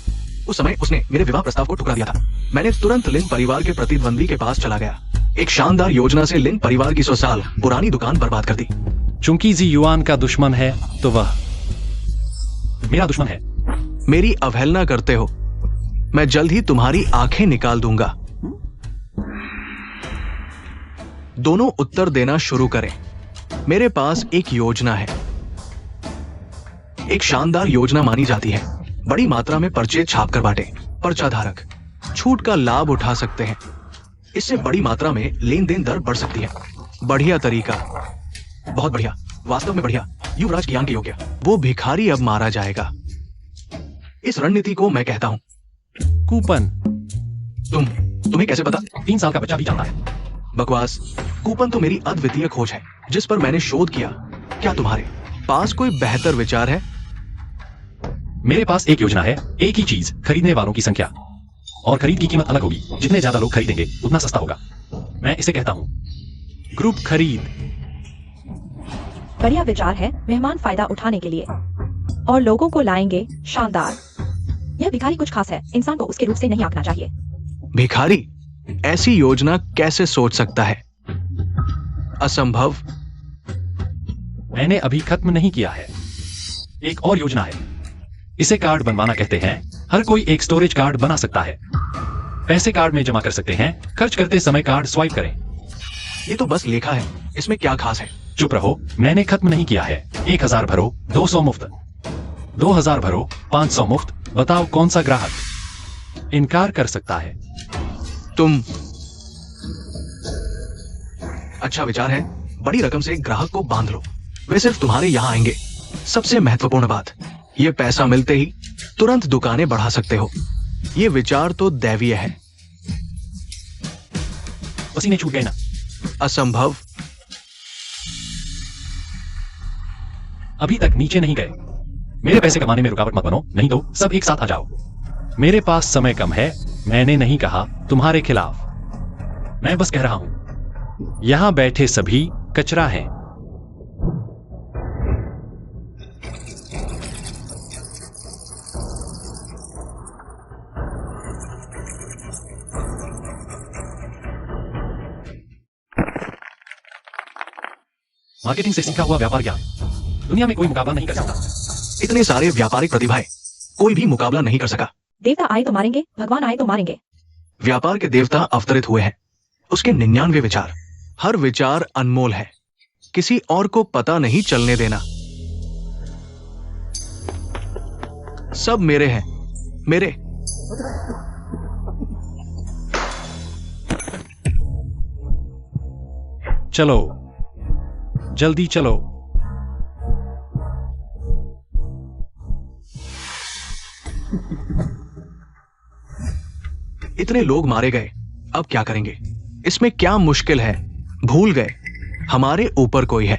उस समय उसने मेरे विवाह प्रस्ताव को ठुकरा दिया था। मैंने तुरंत लिन परिवार के प्रतिद्वंदी के पास चला गया। एक शानदार योजना से लिन परिवार की 100 साल पुरानी दुकान बर्बाद कर दी। चूंकि जी युआन का दुश्मन है तो वह मेरा दुश्मन है। मेरी अवहेलना करते हो। मैं जल्द ही तुम्हारी आंखें निकाल दूंगा। दोनों उत्तर देना शुरू करें। मेरे पास एक योजना है। एक शानदार योजना मानी जाती है। बड़ी मात्रा में पर्चे छाप कर बांटे। पर्चा धारक छूट का लाभ उठा सकते हैं। इससे बड़ी मात्रा में लेन देन दर बढ़ सकती है। बढ़िया तरीका, बहुत बढ़िया, वास्तव में बढ़िया, युवराज ज्ञान के योग्य। वो भिखारी अब मारा जाएगा। इस रणनीति को मैं कहता हूं कूपन। तुम्हें कैसे पता? 3 साल का बच्चा भी जानता है। बकवास। कूपन तो मेरी अद्वितीय खोज है जिस पर मैंने शोध किया। क्या तुम्हारे पास कोई बेहतर विचार है? मेरे पास एक योजना है। एक ही चीज खरीदने वालों की संख्या और खरीद की कीमत अलग होगी। जितने ज्यादा लोग खरीदेंगे उतना सस्ता होगा। मैं इसे कहता हूं ग्रुप खरीद। बढ़िया विचार है। मेहमान फायदा उठाने के लिए और लोगों को लाएंगे। शानदार। यह भिखारी कुछ खास है। इंसान को उसके रूप से नहीं आंकना चाहिए। भिखारी ऐसी योजना कैसे सोच सकता है? असंभव। मैंने अभी खत्म नहीं किया है। एक और योजना है। इसे कार्ड बनवाना कहते हैं। हर कोई एक स्टोरेज कार्ड बना सकता है। पैसे कार्ड में जमा कर सकते हैं। खर्च करते समय कार्ड स्वाइप करें। ये तो बस लेखा है, इसमें क्या खास है? चुप रहो, मैंने खत्म नहीं किया है। 1000 भरो, 200 मुफ्त। 2000 भरो, 500 मुफ्त। बताओ कौन सा ग्राहक इनकार कर सकता है? तुम। अच्छा विचार है, बड़ी रकम से ग्राहक को बांध लो, वे सिर्फ तुम्हारे यहां आएंगे। सबसे महत्वपूर्ण बात, ये पैसा मिलते ही तुरंत दुकानें बढ़ा सकते हो। ये विचार तो दैवीय है। पसीने छूट गए ना? असंभव। अभी तक नीचे नहीं गए। मेरे पैसे कमाने में रुकावट मत बनो, नहीं तो सब एक साथ आ जाओ। मेरे पास समय कम है। मैंने नहीं कहा तुम्हारे खिलाफ, मैं बस कह रहा हूं यहां बैठे सभी कचरा हैं। मार्केटिंग से सीखा हुआ व्यापार ज्ञान दुनिया में कोई मुकाबला नहीं कर सकता। इतने सारे व्यापारिक प्रतिभाएं, कोई भी मुकाबला नहीं कर सका। देवता आए तो मारेंगे, भगवान आए तो मारेंगे। व्यापार के देवता अवतरित हुए हैं, उसके 99 विचार। हर विचार अनमोल है, किसी और को पता नहीं चलने देना। सब मेरे हैं, मेरे। चलो जल्दी चलो। इतने लोग मारे गए, अब क्या करेंगे? इसमें क्या मुश्किल है? भूल गए हमारे ऊपर कोई है।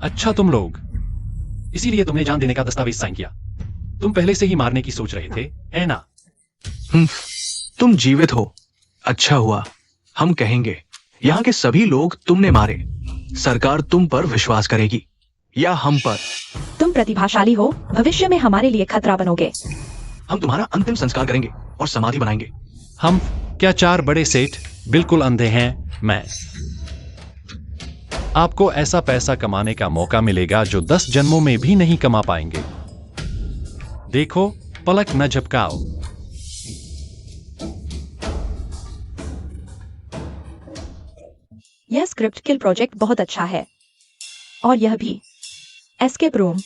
अच्छा तुम लोग, इसीलिए तुमने जान देने का दस्तावेज साइन किया। तुम पहले से ही मारने की सोच रहे थे, है ना? तुम जीवित हो, अच्छा हुआ। हम कहेंगे यहां के सभी लोग तुमने मारे। सरकार तुम पर विश्वास करेगी या हम पर? तुम प्रतिभाशाली हो, भविष्य में हमारे लिए खतरा बनोगे। हम तुम्हारा अंतिम संस्कार करेंगे और समाधि बनाएंगे। हम क्या 4 बड़े सेठ बिल्कुल अंधे हैं? मैं आपको ऐसा पैसा कमाने का मौका मिलेगा जो 10 जन्मों में भी नहीं कमा पाएंगे। देखो, पलक न झपकाओ। यह स्क्रिप्ट किल प्रोजेक्ट बहुत अच्छा है, और यह भी एस्केप रूम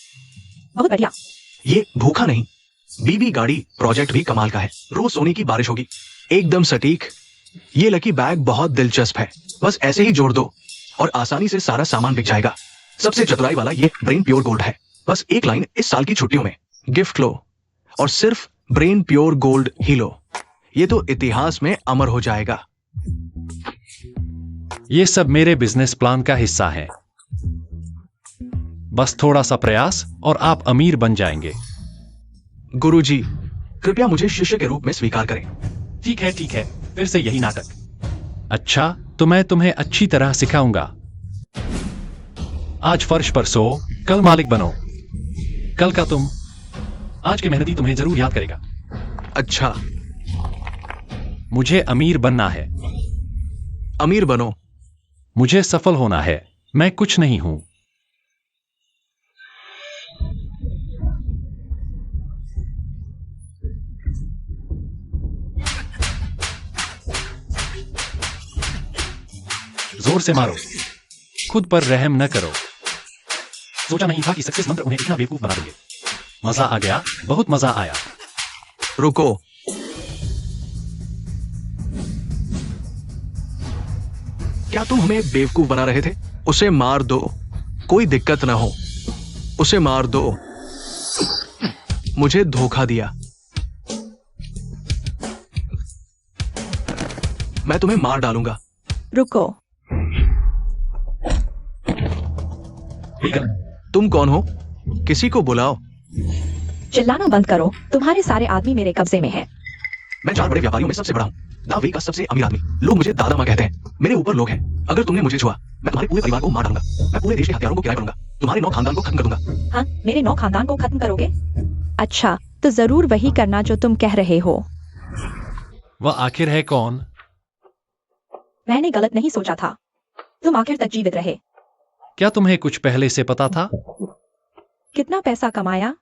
बहुत बढ़िया। ये भूखा नहीं, बीबी गाड़ी प्रोजेक्ट भी कमाल का है। रोज सोने की बारिश होगी, एकदम सटीक। ये लकी बैग बहुत दिलचस्प है, बस ऐसे ही जोड़ दो और आसानी से सारा सामान बिक जाएगा। सबसे चतुराई वाला ये ब्रेन प्योर गोल्ड है। बस एक लाइन इस साल की छुट्टियों में गिफ्ट लो और सिर्फ ब्रेन प्योर गोल्ड ही लो। ये तो इतिहास में अमर हो जाएगा। ये सब मेरे बिजनेस प्लान का हिस्सा है। बस थोड़ा सा प्रयास और आप अमीर बन जाएंगे। गुरुजी, कृपया मुझे शिष्य के रूप में स्वीकार करें। ठीक है, फिर से यही नाटक। अच्छा, तो मैं तुम्हें अच्छी तरह सिखाऊंगा। आज फर्श पर सो, कल मालिक बनो। कल का तुम, आज के मेहनती तुम्हें जरूर याद करेगा। अच्छा, मुझे अमीर बनना है। अमीर बनो। मुझे सफल होना है। मैं कुछ नहीं हूं। जोर से मारो, खुद पर रहम न करो। सोचा नहीं था कि सक्सेस मंत्र उन्हें इतना बेवकूफ बना देंगे। मजा आ गया, बहुत मजा आया। रुको, क्या तुम हमें बेवकूफ बना रहे थे? उसे मार दो, कोई दिक्कत ना हो। उसे मार दो। मुझे धोखा दिया। मैं तुम्हें मार डालूंगा। रुको, तुम कौन हो? किसी को बुलाओ। चिल्लाना बंद करो, तुम्हारे सारे आदमी मेरे कब्जे में हैं। मैं 4 बड़े व्यापारियों में सबसे बड़ा हूँ, दावे का सबसे अमीर आदमी। लोग मुझे दादा माँ कहते हैं। मेरे ऊपर लोग हैं। अगर तुमने मुझे छुआ, मैं तुम्हारे पूरे परिवार को मार डालूंगा। मैं पूरे देश के हथियारों को किराए करूंगा। तुम्हारे 9 खानदान को खत्म कर दूंगा। हाँ, मेरे 9 खानदान को खत्म करोगे? अच्छा, तो जरूर वही करना जो तुम कह रहे हो। वह आखिर है कौन? मैंने गलत नहीं सोचा था। तुम आखिर तक जीवित रहे। क्या तुम्हें कुछ पहले से पता था? कितना पैसा कमाया?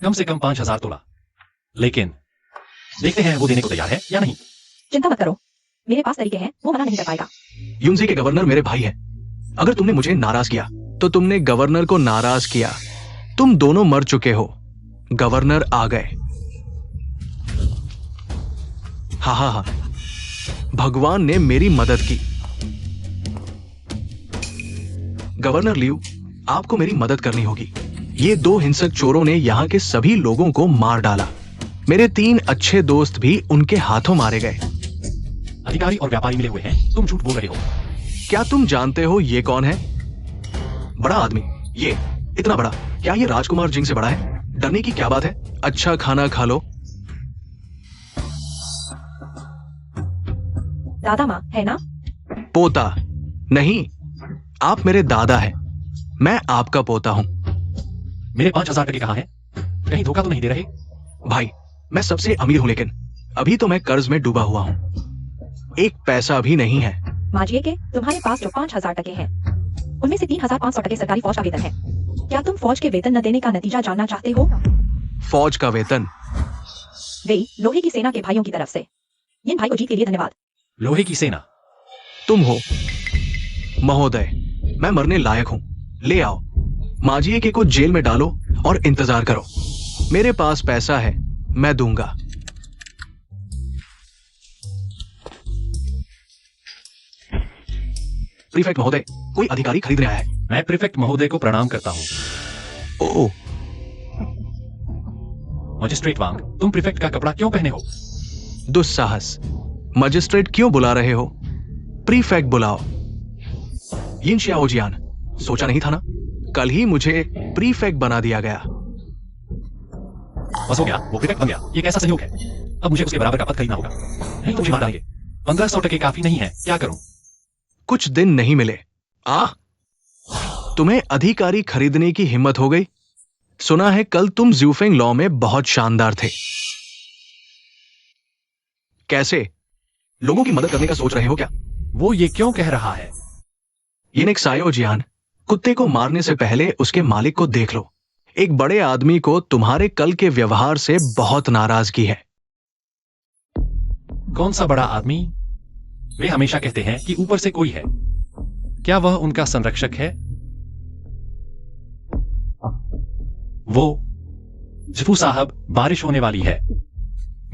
कम से कम 5,000 तोला। लेकिन देखते हैं वो देने को तैयार है या नहीं। चिंता मत करो, मेरे पास तरीके हैं, वो मना नहीं कर पाएगा। यूनजी के गवर्नर मेरे भाई हैं। अगर तुमने मुझे नाराज किया तो तुमने गवर्नर को नाराज किया। तुम दोनों मर चुके हो। गवर्नर आ गए। हा हा हा, भगवान ने मेरी मदद की। गवर्नर लियू, आपको मेरी मदद करनी होगी। ये 2 हिंसक चोरों ने यहाँ के सभी लोगों को मार डाला। मेरे 3 अच्छे दोस्त भी उनके हाथों मारे गए। अधिकारी और व्यापारी मिले हुए हैं, तुम झूठ बोल रहे हो। क्या तुम जानते हो ये कौन है? बड़ा आदमी, ये इतना बड़ा। क्या ये राजकुमार जिंग से बड़ा है? डरने की क्या बात है? अच्छा खाना खा लो। दादा माँ है ना? पोता नहीं, आप मेरे दादा हैं। मैं आपका पोता हूं। मेरे 5,000 टके कहाँ हैं? कहीं धोखा तो नहीं दे रहे? भाई, मैं सबसे अमीर हूं, लेकिन अभी तो मैं कर्ज में डूबा हुआ हूं। एक पैसा भी नहीं है। माजिए के तुम्हारे पास जो 5,000 टके हैं, उनमें से 3,500 टके सरकारी फौज का वेतन है। क्या तुम फौज के वेतन न देने का नतीजा जानना चाहते हो? फौज का वेतन? वे लोहे की सेना के भाइयों की तरफ से। इन भाई को जीत के लिए धन्यवाद। लोहे की सेना? तुम हो? महोदय, मैं मरने लायक हूं। ले आओ माजिए के को जेल में डालो और इंतजार करो। मेरे पास पैसा है, मैं दूंगा। प्रीफेक्ट महोदय, कोई अधिकारी खरीदने आया है। मैं प्रीफेक्ट महोदय को प्रणाम करता हूँ। ओह, मजिस्ट्रेट वांग, तुम प्रीफेक्ट का कपड़ा क्यों पहने हो? दुस्साहस। मजिस्ट्रेट क्यों बुला रहे हो? प्रीफेक्ट बुलाओ। यिन शियाओजियान, सोचा नहीं था ना, कल ही मुझे प्रीफेक्ट बना दिया गया। बस हो गया, वो प्रीफेक्ट बन गया। ये कैसा संयोग है? अब मुझे उसके बराबर का पद खरीदना होगा, नहीं तो मुझे मार डालेंगे। 1,500 टके काफी नहीं है, क्या करूं? कुछ दिन नहीं मिले। तुम्हें अधिकारी खरीदने की हिम्मत हो गई। सुना है कल तुम ज्यूफेंग लॉ में बहुत शानदार थे। कैसे? लोगों की मदद करने का सोच रहे हो क्या? वो ये क्यों कह रहा है? यिनेक सायोजियान, कुत्ते को मारने से पहले उसके मालिक को देख लो। एक बड़े आदमी को तुम्हारे कल के व्यवहार से बहुत नाराजगी है। कौन सा बड़ा आदमी? वे हमेशा कहते हैं कि ऊपर से कोई है। क्या वह उनका संरक्षक है? वो जफू साहब, बारिश होने वाली है।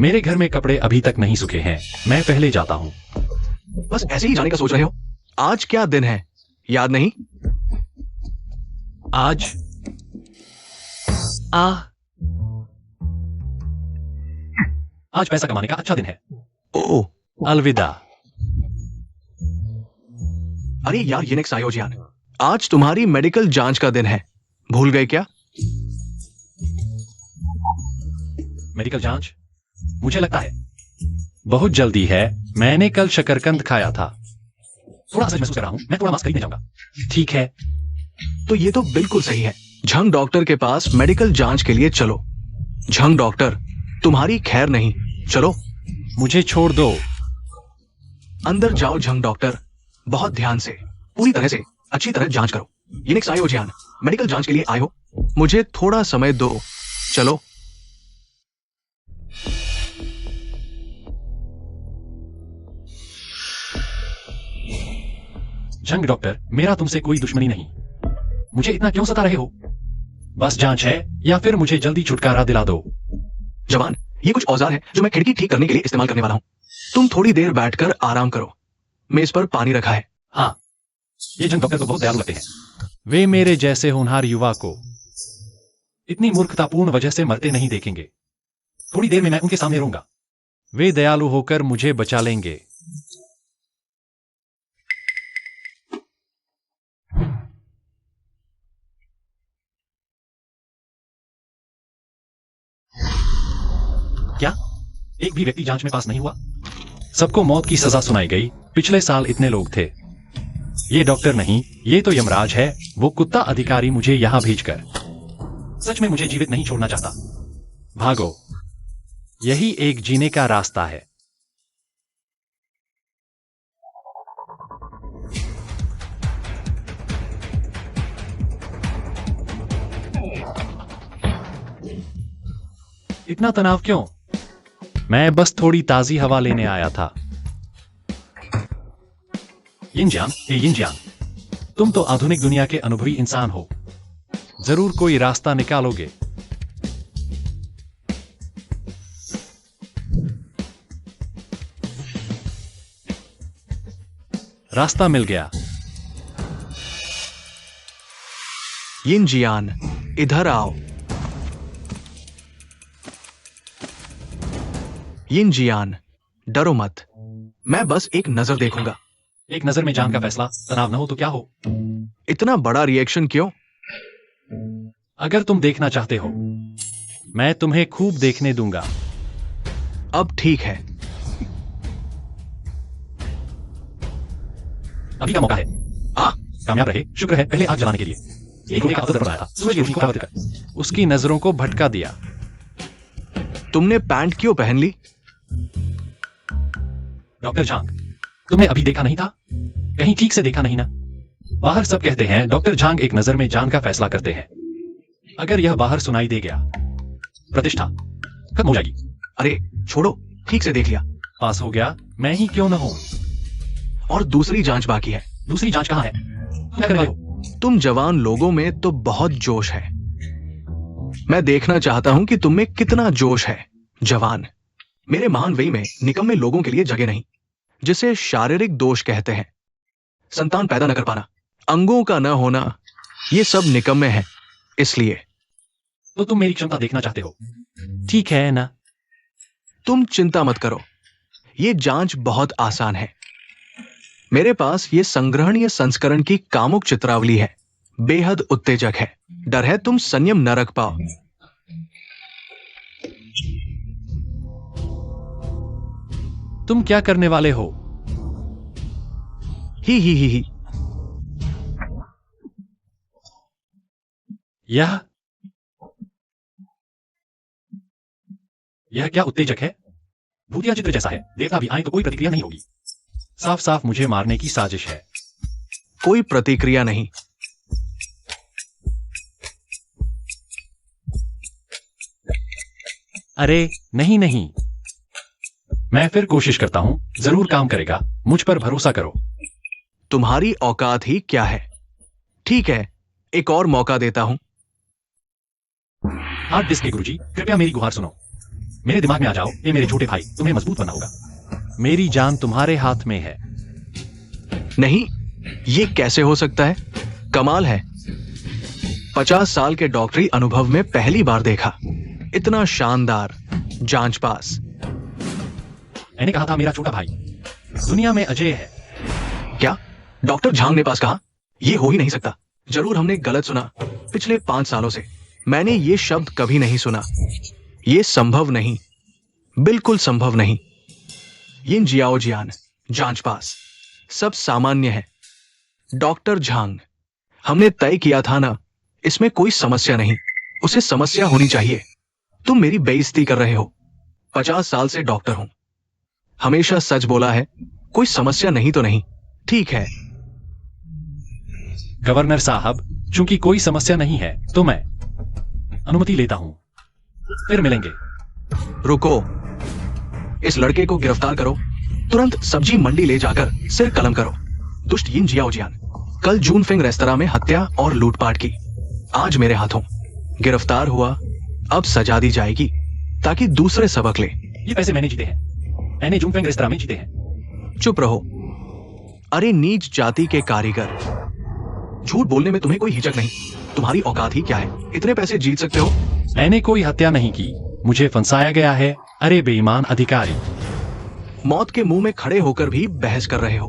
मेरे घर में कपड़े अभी तक नहीं सूखे हैं, मैं पहले जाता हूं। बस ऐसे ही जाने का सोच रहे हो? आज क्या दिन है, याद नहीं? आज आज पैसा कमाने का अच्छा दिन है। ओह, अलविदा। अरे यार यिनेक सायोजियान, आज तुम्हारी मेडिकल जांच का दिन है, भूल गए क्या? मेडिकल जांच? मुझे लगता है बहुत जल्दी है। मैंने कल शकरकंद खाया था। थोड़ा असहज महसूस कर रहा हूं, मैं थोड़ा मास्क खरीदने जाऊंगा। ठीक है। तो ये तो बिल्कुल सही है। झंग डॉक्टर के पास मेडिकल जांच के लिए चलो। झंग डॉक्टर, तुम्हारी खैर नहीं, चलो। मुझे छोड़ दो। अंदर जाओ झंग डॉक्टर, बहुत ध्यान से, पूरी तरह से, अच्छी तरह जांच करो। यिनेक सायोजियान, मेडिकल जांच के लिए आए हो? मुझे थोड़ा समय दो, चलो। झंग डॉक्टर, मेरा तुमसे कोई दुश्मनी नहीं। मुझे इतना क्यों सता रहे हो? बस जांच है या फिर मुझे जल्दी छुटकारा दिला दो। जवान, ये कुछ औजार है जो मैं खिड़की ठीक करने के लिए इस्तेमाल करने वाला हूं। तुम थोड़ी देर बैठकर आराम करो। मेज पर पानी रखा है। हाँ, ये झंग डॉक्टर तो बहुत दयालु लगते हैं। वे मेरे जैसे होनहार युवा को इतनी मूर्खतापूर्ण वजह से मरते नहीं देखेंगे। थोड़ी देर में मैं उनके सामने रहूंगा। वे दयालु होकर मुझे बचा लेंगे। क्या एक भी व्यक्ति जांच में पास नहीं हुआ? सबको मौत की सजा सुनाई गई। पिछले साल इतने लोग थे। ये डॉक्टर नहीं, ये तो यमराज है। वो कुत्ता अधिकारी मुझे यहां भेजकर सच में मुझे जीवित नहीं छोड़ना चाहता। भागो, यही एक जीने का रास्ता है। इतना तनाव क्यों? मैं बस थोड़ी ताजी हवा लेने आया था। यिनजियांग, तुम तो आधुनिक दुनिया के अनुभवी इंसान हो। जरूर कोई रास्ता निकालोगे। रास्ता मिल गया। यिनजियान, इधर आओ। यिनजियान, डरो मत। मैं बस एक नजर देखूंगा। एक नजर में जान का फैसला। तनाव न हो तो क्या हो? इतना बड़ा रिएक्शन क्यों? अगर तुम देखना चाहते हो, मैं तुम्हें खूब देखने दूंगा। अब ठीक है। अभी का मौका है। कामयाब रहे। शुक्र है। पहले आग जलाने के लिए एक लोहे का अवतरण बनाया था। सूरज की रोशनी को प्रभावित कर उसकी नजरों को भटका दिया। तुमने पैंट क्यों पहन ली? डॉक्टर झांग, तुमने अभी देखा नहीं था? कहीं ठीक से देखा नहीं ना? बाहर सब कहते हैं डॉक्टर झांग एक नजर में जान का फैसला करते हैं। अगर यह बाहर सुनाई दे गया, प्रतिष्ठा खत्म हो जाएगी। अरे छोड़ो, ठीक से देख लिया। पास हो गया, मैं ही क्यों न हूं। और दूसरी जांच बाकी है। दूसरी जांच कहां है? तुम क्या कर रहे हो? तुम जवान लोगों में तो बहुत जोश है। मैं देखना चाहता हूं कि तुम में कितना जोश है। जवान, मेरे महान वही में निकम्मे लोगों के लिए जगह नहीं, जिसे शारीरिक दोष कहते हैं। संतान पैदा न कर पाना, अंगों का न होना, ये सब निकम्मे हैं। इसलिए तो तुम मेरी क्षमता देखना चाहते हो, ठीक है ना? तुम चिंता मत करो, ये जांच बहुत आसान है। मेरे पास ये संग्रहणीय संस्करण की कामुक चित्रावली है। बेहद उत्तेजक है। डर है तुम संयम न रख पाओ। तुम क्या करने वाले हो? ही। यह क्या उत्तेजक है? भूतिया चित्र जैसा है। देवता भी आए तो कोई प्रतिक्रिया नहीं होगी। साफ साफ मुझे मारने की साजिश है। कोई प्रतिक्रिया नहीं। अरे नहीं, मैं फिर कोशिश करता हूं, जरूर काम करेगा। मुझ पर भरोसा करो। तुम्हारी औकात ही क्या है। ठीक है, एक और मौका देता हूं। हार्ड डिस्क के गुरुजी, कृपया मेरी गुहार सुनो। मेरे दिमाग में आ जाओ। ये मेरे छोटे भाई, तुम्हें मजबूत बनना होगा। मेरी जान तुम्हारे हाथ में है। नहीं, ये कैसे हो सकता है? कमाल है। 50 साल के डॉक्टरी अनुभव में पहली बार देखा। इतना शानदार जांच पास। मैंने कहा था मेरा छोटा भाई दुनिया में अजय है। क्या? डॉक्टर झांग ने पास कहा? यह हो ही नहीं सकता। जरूर हमने गलत सुना। पिछले 5 सालों से मैंने ये शब्द कभी नहीं सुना। यह संभव नहीं, बिल्कुल संभव नहीं। यिनजियाओजियान, जांच पास, सब सामान्य है। डॉक्टर झांग, हमने तय किया था ना, इसमें कोई समस्या नहीं। उसे समस्या होनी चाहिए। तुम मेरी बेइज्जती कर रहे हो। 50 साल से डॉक्टर हूं, हमेशा सच बोला है। कोई समस्या नहीं तो नहीं। ठीक है गवर्नर साहब, चूंकि कोई समस्या नहीं है तो मैं अनुमति लेता हूं। फिर मिलेंगे। रुको, इस लड़के को गिरफ्तार करो। तुरंत सब्जी मंडी ले जाकर सिर कलम करो। दुष्ट यिनजियाओजियान, कल जूनफेंग रेस्तरां में हत्या और लूटपाट की, आज मेरे हाथों गिरफ्तार हुआ। अब सजा दी जाएगी ताकि दूसरे सबक ले। ये पैसे मैंने जीते हैं। मैंने जूनफेंग रेस्तरां में जीते हैं। चुप रहो। अरे नीच जाति के कारीगर, झूठ बोलने में तुम्हें कोई हिचक नहीं। तुम्हारी औकात ही क्या है? इतने पैसे जीत सकते हो? मैंने कोई हत्या नहीं की, मुझे फंसाया गया है। अरे बेईमान अधिकारी, मौत के मुंह में खड़े होकर भी बहस कर रहे हो।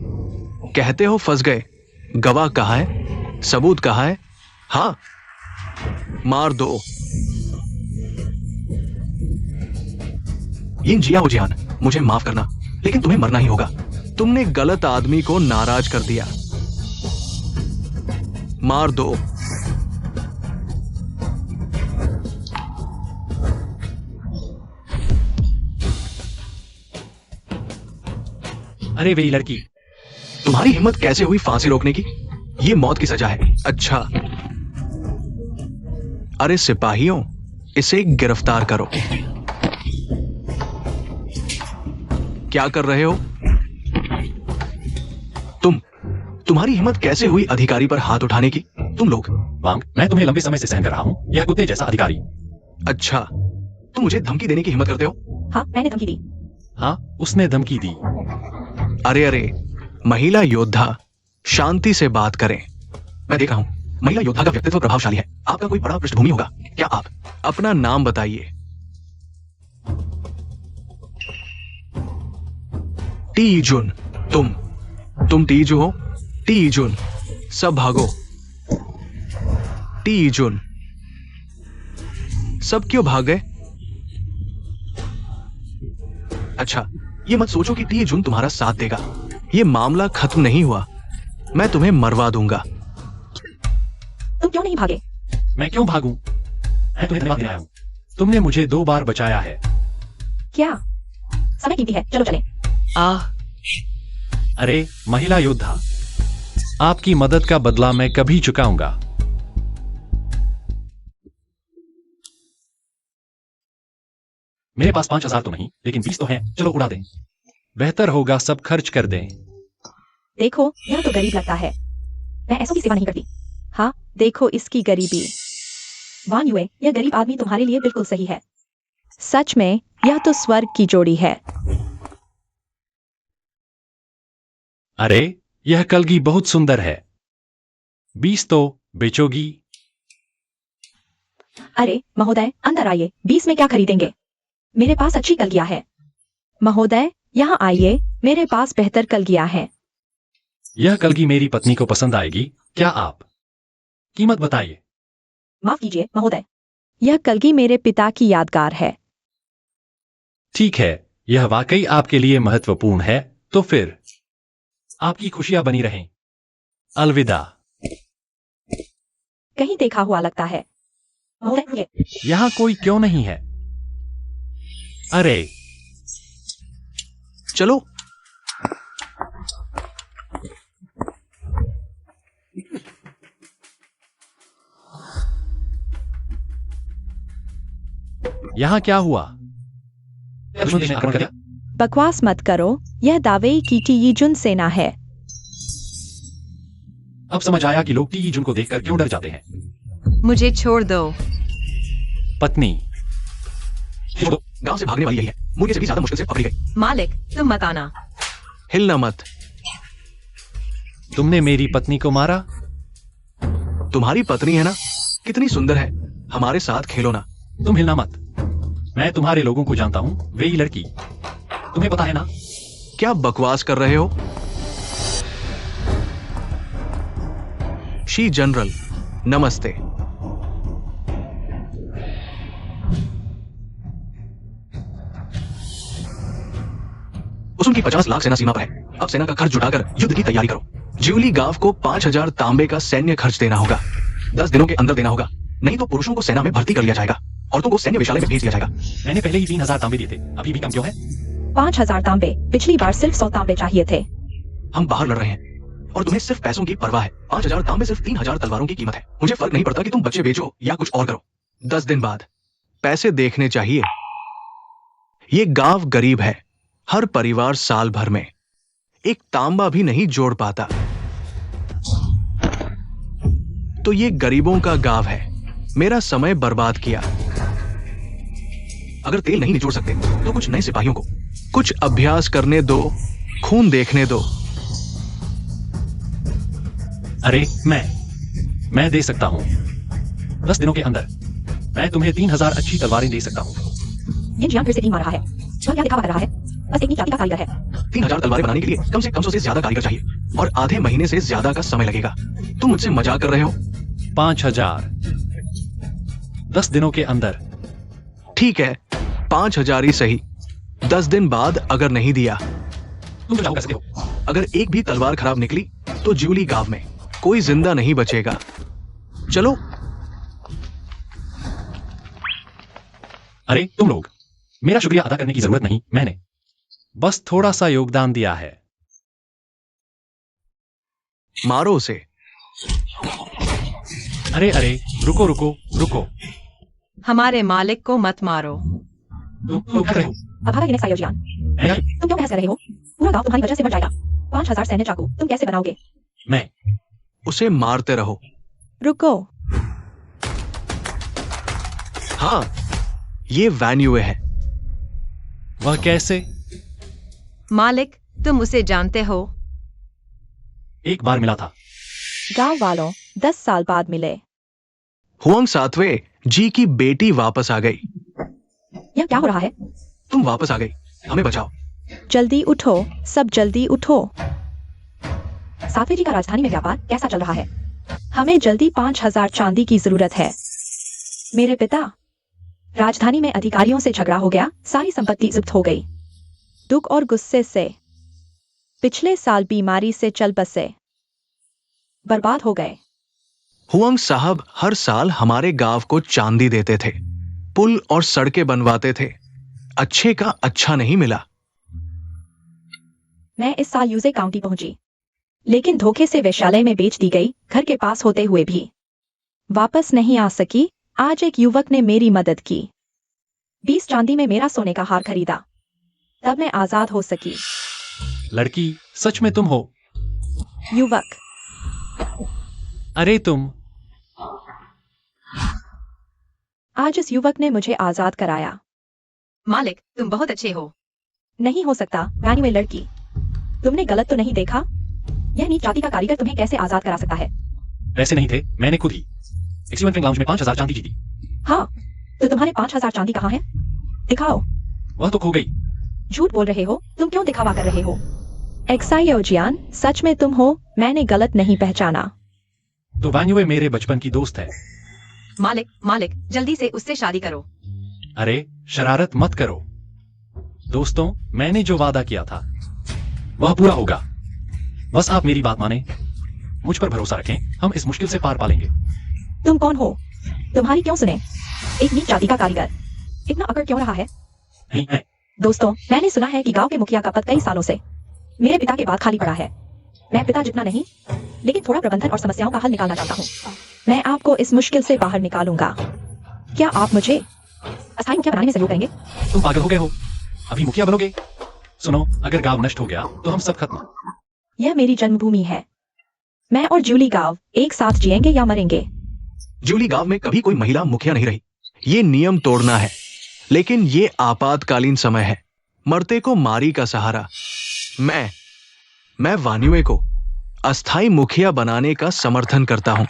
कहते हो फंस गए। गवाह कहाँ है? सबूत कहाँ है? हाँ, मार दो। यिनजियाओजियान, मुझे माफ करना, लेकिन तुम्हें मरना ही होगा। तुमने गलत आदमी को नाराज कर दिया। मार दो। अरे वे लड़की, तुम्हारी हिम्मत कैसे हुई फांसी रोकने की? ये मौत की सजा है। अच्छा, अरे सिपाहियों, इसे गिरफ्तार करो। क्या कर रहे हो? तुम्हारी हिम्मत कैसे हुई अधिकारी पर हाथ उठाने की? तुम लोग। वांग, मैं तुम्हें लंबे समय से सहन कर रहा हूं, यह कुत्ते जैसा अधिकारी। अच्छा, तुम मुझे धमकी देने की हिम्मत करते हो? हाँ, मैंने धमकी दी। हाँ, उसने धमकी दी। अरे, महिला योद्धा, शांति से बात करें। मैं देख रहा हूं, महिला योद्धा का व्यक्तित्व प्रभावशाली है। आपका कोई बड़ा पृष्ठभूमि होगा। क्या आप अपना नाम बताइए? टी जुन। तुम टी जू हो? टी जुन, सब भागो। टी जुन, सब क्यों भाग गए? अच्छा, ये मत सोचो कि टी जुन तुम्हारा साथ देगा। ये मामला खत्म नहीं हुआ। मैं तुम्हें मरवा दूंगा। तुम क्यों नहीं भागे? मैं क्यों भागूं? मैं तुम्हें धन्यवाद देने आया हूं। तुमने मुझे 2 बार बचाया है। क्या? समय कीमती है, चलो चलें। अरे महिला योद्धा, आपकी मदद का बदला मैं कभी चुकाऊंगा। मेरे पास 5000 तो नहीं, लेकिन 20 तो हैं। चलो उड़ा दें। बेहतर होगा सब खर्च कर दें। देखो, यह तो गरीब लगता है। मैं ऐसों की सेवा नहीं करती। हाँ, देखो इसकी गरीबी। वान युए, यह गरीब आदमी तुम्हारे लिए बिल्कुल सही है। सच में, यह तो स्वर्ग की जोड़ी है। अरे, यह कलगी बहुत सुंदर है। 20 तो बेचोगी? अरे महोदय, अंदर आइए। 20 में क्या खरीदेंगे? मेरे पास अच्छी कलगियां है। महोदय, यहाँ आइए, मेरे पास बेहतर कलगियां है। यह कलगी मेरी पत्नी को पसंद आएगी। क्या आप कीमत बताइए? माफ कीजिए महोदय, यह कलगी मेरे पिता की यादगार है। ठीक है, यह वाकई आपके लिए महत्वपूर्ण है। तो फिर आपकी खुशियां बनी रहें। अलविदा। कहीं देखा हुआ लगता है। महोदय, यहां कोई क्यों नहीं है? अरे, चलो। यहां क्या हुआ? दुश्मन देश ने आक्रमण कर दिया? बकवास मत करो, यह दावेई की टीयीजुन सेना है। अब समझ आया कि लोग टी जुन को देखकर क्यों डर जाते हैं। मुझे छोड़ दो। पत्नी, छोड़ दो, गांव से भागने वाली यही है। मुर्गे से भी ज्यादा मुश्किल से पकड़ी गई। मालिक, तुम मत आना। हिलना मत। तुमने मेरी पत्नी को मारा? तुम्हारी पत्नी है ना, कितनी सुंदर है। हमारे साथ खेलो ना। तुम हिलना मत। मैं तुम्हारे लोगों को जानता हूं, वे ही लड़की। तुम्हें पता है ना? क्या बकवास कर रहे हो? शी जनरल, नमस्ते। उसकी 50 लाख सेना सीमा पर है। अब सेना का खर्च जुटाकर युद्ध की तैयारी करो। ज्यूली गांव को 5000 तांबे का सैन्य खर्च देना होगा। 10 दिनों के अंदर देना होगा, नहीं तो पुरुषों को सेना में भर्ती कर लिया जाएगा। औरतों को सैन्य विशालय में भेज दिया जाएगा। मैंने पहले ही 3000 तांबे दिए थे। अभी भी कम क्यों है? 5000 तांबे। पिछली बार सिर्फ 100 तांबे चाहिए थे। हम बाहर लड़ रहे हैं और तुम्हें सिर्फ पैसों की परवाह है। 5000 तांबे सिर्फ 3000 तलवारों की कीमत है। मुझे फर्क नहीं पड़ता कि तुम बच्चे बेचो या कुछ और करो। 10 दिन बाद पैसे देखने चाहिए। ये गांव गरीब है। हर परिवार साल भर में एक तांबा भी नहीं जोड़ पाता। तो ये गरीबों का गांव है। मेरा समय बर्बाद किया। अगर तेल नहीं निचोड़ सकते तो कुछ नए सिपाहियों को कुछ अभ्यास करने दो, खून देखने दो। अरे, मैं दे सकता हूं। 10 दिनों के अंदर मैं तुम्हें 3000 अच्छी तलवारें दे सकता हूं। ये जियान फिर से नहीं मार रहा है। वह क्या दिखावा कर रहा है? बस एक जाति का कारीगर है। 3000 तलवारें बनाने के लिए कम से कम 100 से ज्यादा कारीगर चाहिए और आधे महीने से ज्यादा का समय लगेगा। तुम मुझसे मजाक कर रहे हो? 5000 10 दिनों के अंदर। ठीक है, 5000 ही सही। 10 दिन बाद अगर नहीं दिया, तुम तो कर सकते हो। अगर एक भी तलवार खराब निकली तो ज्यूली गांव में कोई जिंदा नहीं बचेगा। चलो। अरे तुम लोग, मेरा शुक्रिया अदा करने की जरूरत नहीं। मैंने बस थोड़ा सा योगदान दिया है। मारो उसे। अरे अरे, रुको रुको रुको। हमारे मालिक को मत मारो। तुम क्या कर रहे हो? अभागा यूनिक्स आयोजियान। है? तुम क्यों बहस कर रहे हो? पूरा गांव तुम्हारी वजह से मर जाएगा। 5000 सैन्य चाकू तुम कैसे बनाओगे? मैं उसे मारते रहो। रुको। हाँ, ये वैन युए है। वह कैसे? मालिक, तुम उसे जानते हो? एक बार मिला था। गांव वालों 10 साल बाद मिले। हुआंग सातवें जी की बेटी वापस आ गई। यह क्या हो रहा है? तुम वापस आ गई, हमें बचाओ। जल्दी उठो, सब जल्दी उठो। सातवें जी का राजधानी में व्यापार कैसा चल रहा है? हमें जल्दी 5000 चांदी की जरूरत है। मेरे पिता, राजधानी में अधिकारियों से झगड़ा हो गया, सारी संपत्ति जब्त हो गई। दुख और गुस्से से पिछले साल बीमारी से चल बसे, बर्बाद हो गए। हुआंग साहब हर साल हमारे गांव को चांदी देते थे, पुल और सड़कें बनवाते थे। अच्छे का अच्छा नहीं मिला। मैं इस साल यूजे काउंटी पहुंची, लेकिन धोखे से वेश्यालय में बेच दी गई, घर के पास होते हुए भी वापस नहीं आ सकी। आज एक युवक ने मेरी मदद की, 20 चांदी में मेरा सोने का हार खरीदा, तब मैं आजाद हो सकी। लड़की, सच में तुम हो? युवक, अरे तुम। आज इस युवक ने मुझे आजाद कराया। मालिक, तुम बहुत अच्छे हो। नहीं हो सकता, रानी में लड़की। तुमने गलत तो नहीं देखा? यह नीच जाति का कारीगर तुम्हें कैसे आजाद करा सकता है? पैसे नहीं थे, मैंने खुद ही एक्सीलेंट लाउंज में 5000 चांदी जीती। हाँ, तो तुम्हारे 5000 चांदी कहाँ है? दिखाओ। वह तो खो गई। झूठ बोल रहे हो, तुम क्यों दिखावा कर रहे हो? एक्साइयोजियान, सच में तुम हो? मैंने गलत नहीं पहचाना। तो वान्युए मेरे बचपन की दोस्त है। मालिक, मालिक, जल्दी से उससे शादी करो। अरे शरारत मत करो दोस्तों, मैंने जो वादा किया था वह पूरा होगा। बस आप मेरी बात माने, मुझ पर भरोसा रखें, हम इस मुश्किल से पार पालेंगे। तुम कौन हो? तुम्हारी क्यों सुने? एक नीच जाति का कारीगर इतना अकड़ क्यों रहा है? नहीं है। दोस्तों, मैंने सुना है कि गांव के मुखिया का पद कई सालों से मेरे पिता के बाद खाली पड़ा है। मैं पिता जितना नहीं, लेकिन थोड़ा प्रबंधन और समस्याओं का हल निकालना चाहता हूँ। मैं आपको इस मुश्किल से बाहर निकालूंगा। क्या आप मुझे अस्थायी मुखिया बनाने में सहयोग करेंगे? तुम पागल हो गए हो? अभी मुखिया बनोगे? सुनो, अगर गांव नष्ट हो गया तो हम सब खत्म। यह मेरी जन्मभूमि है। मैं और जूली गांव एक साथ जिएंगे या मरेंगे। जूली गांव में कभी कोई महिला मुखिया नहीं रही। ये नियम तोड़ना है, लेकिन ये आपातकालीन समय है। मरते को मारी का सहारा। मैं वान्युए को अस्थाई मुखिया बनाने का समर्थन करता हूं।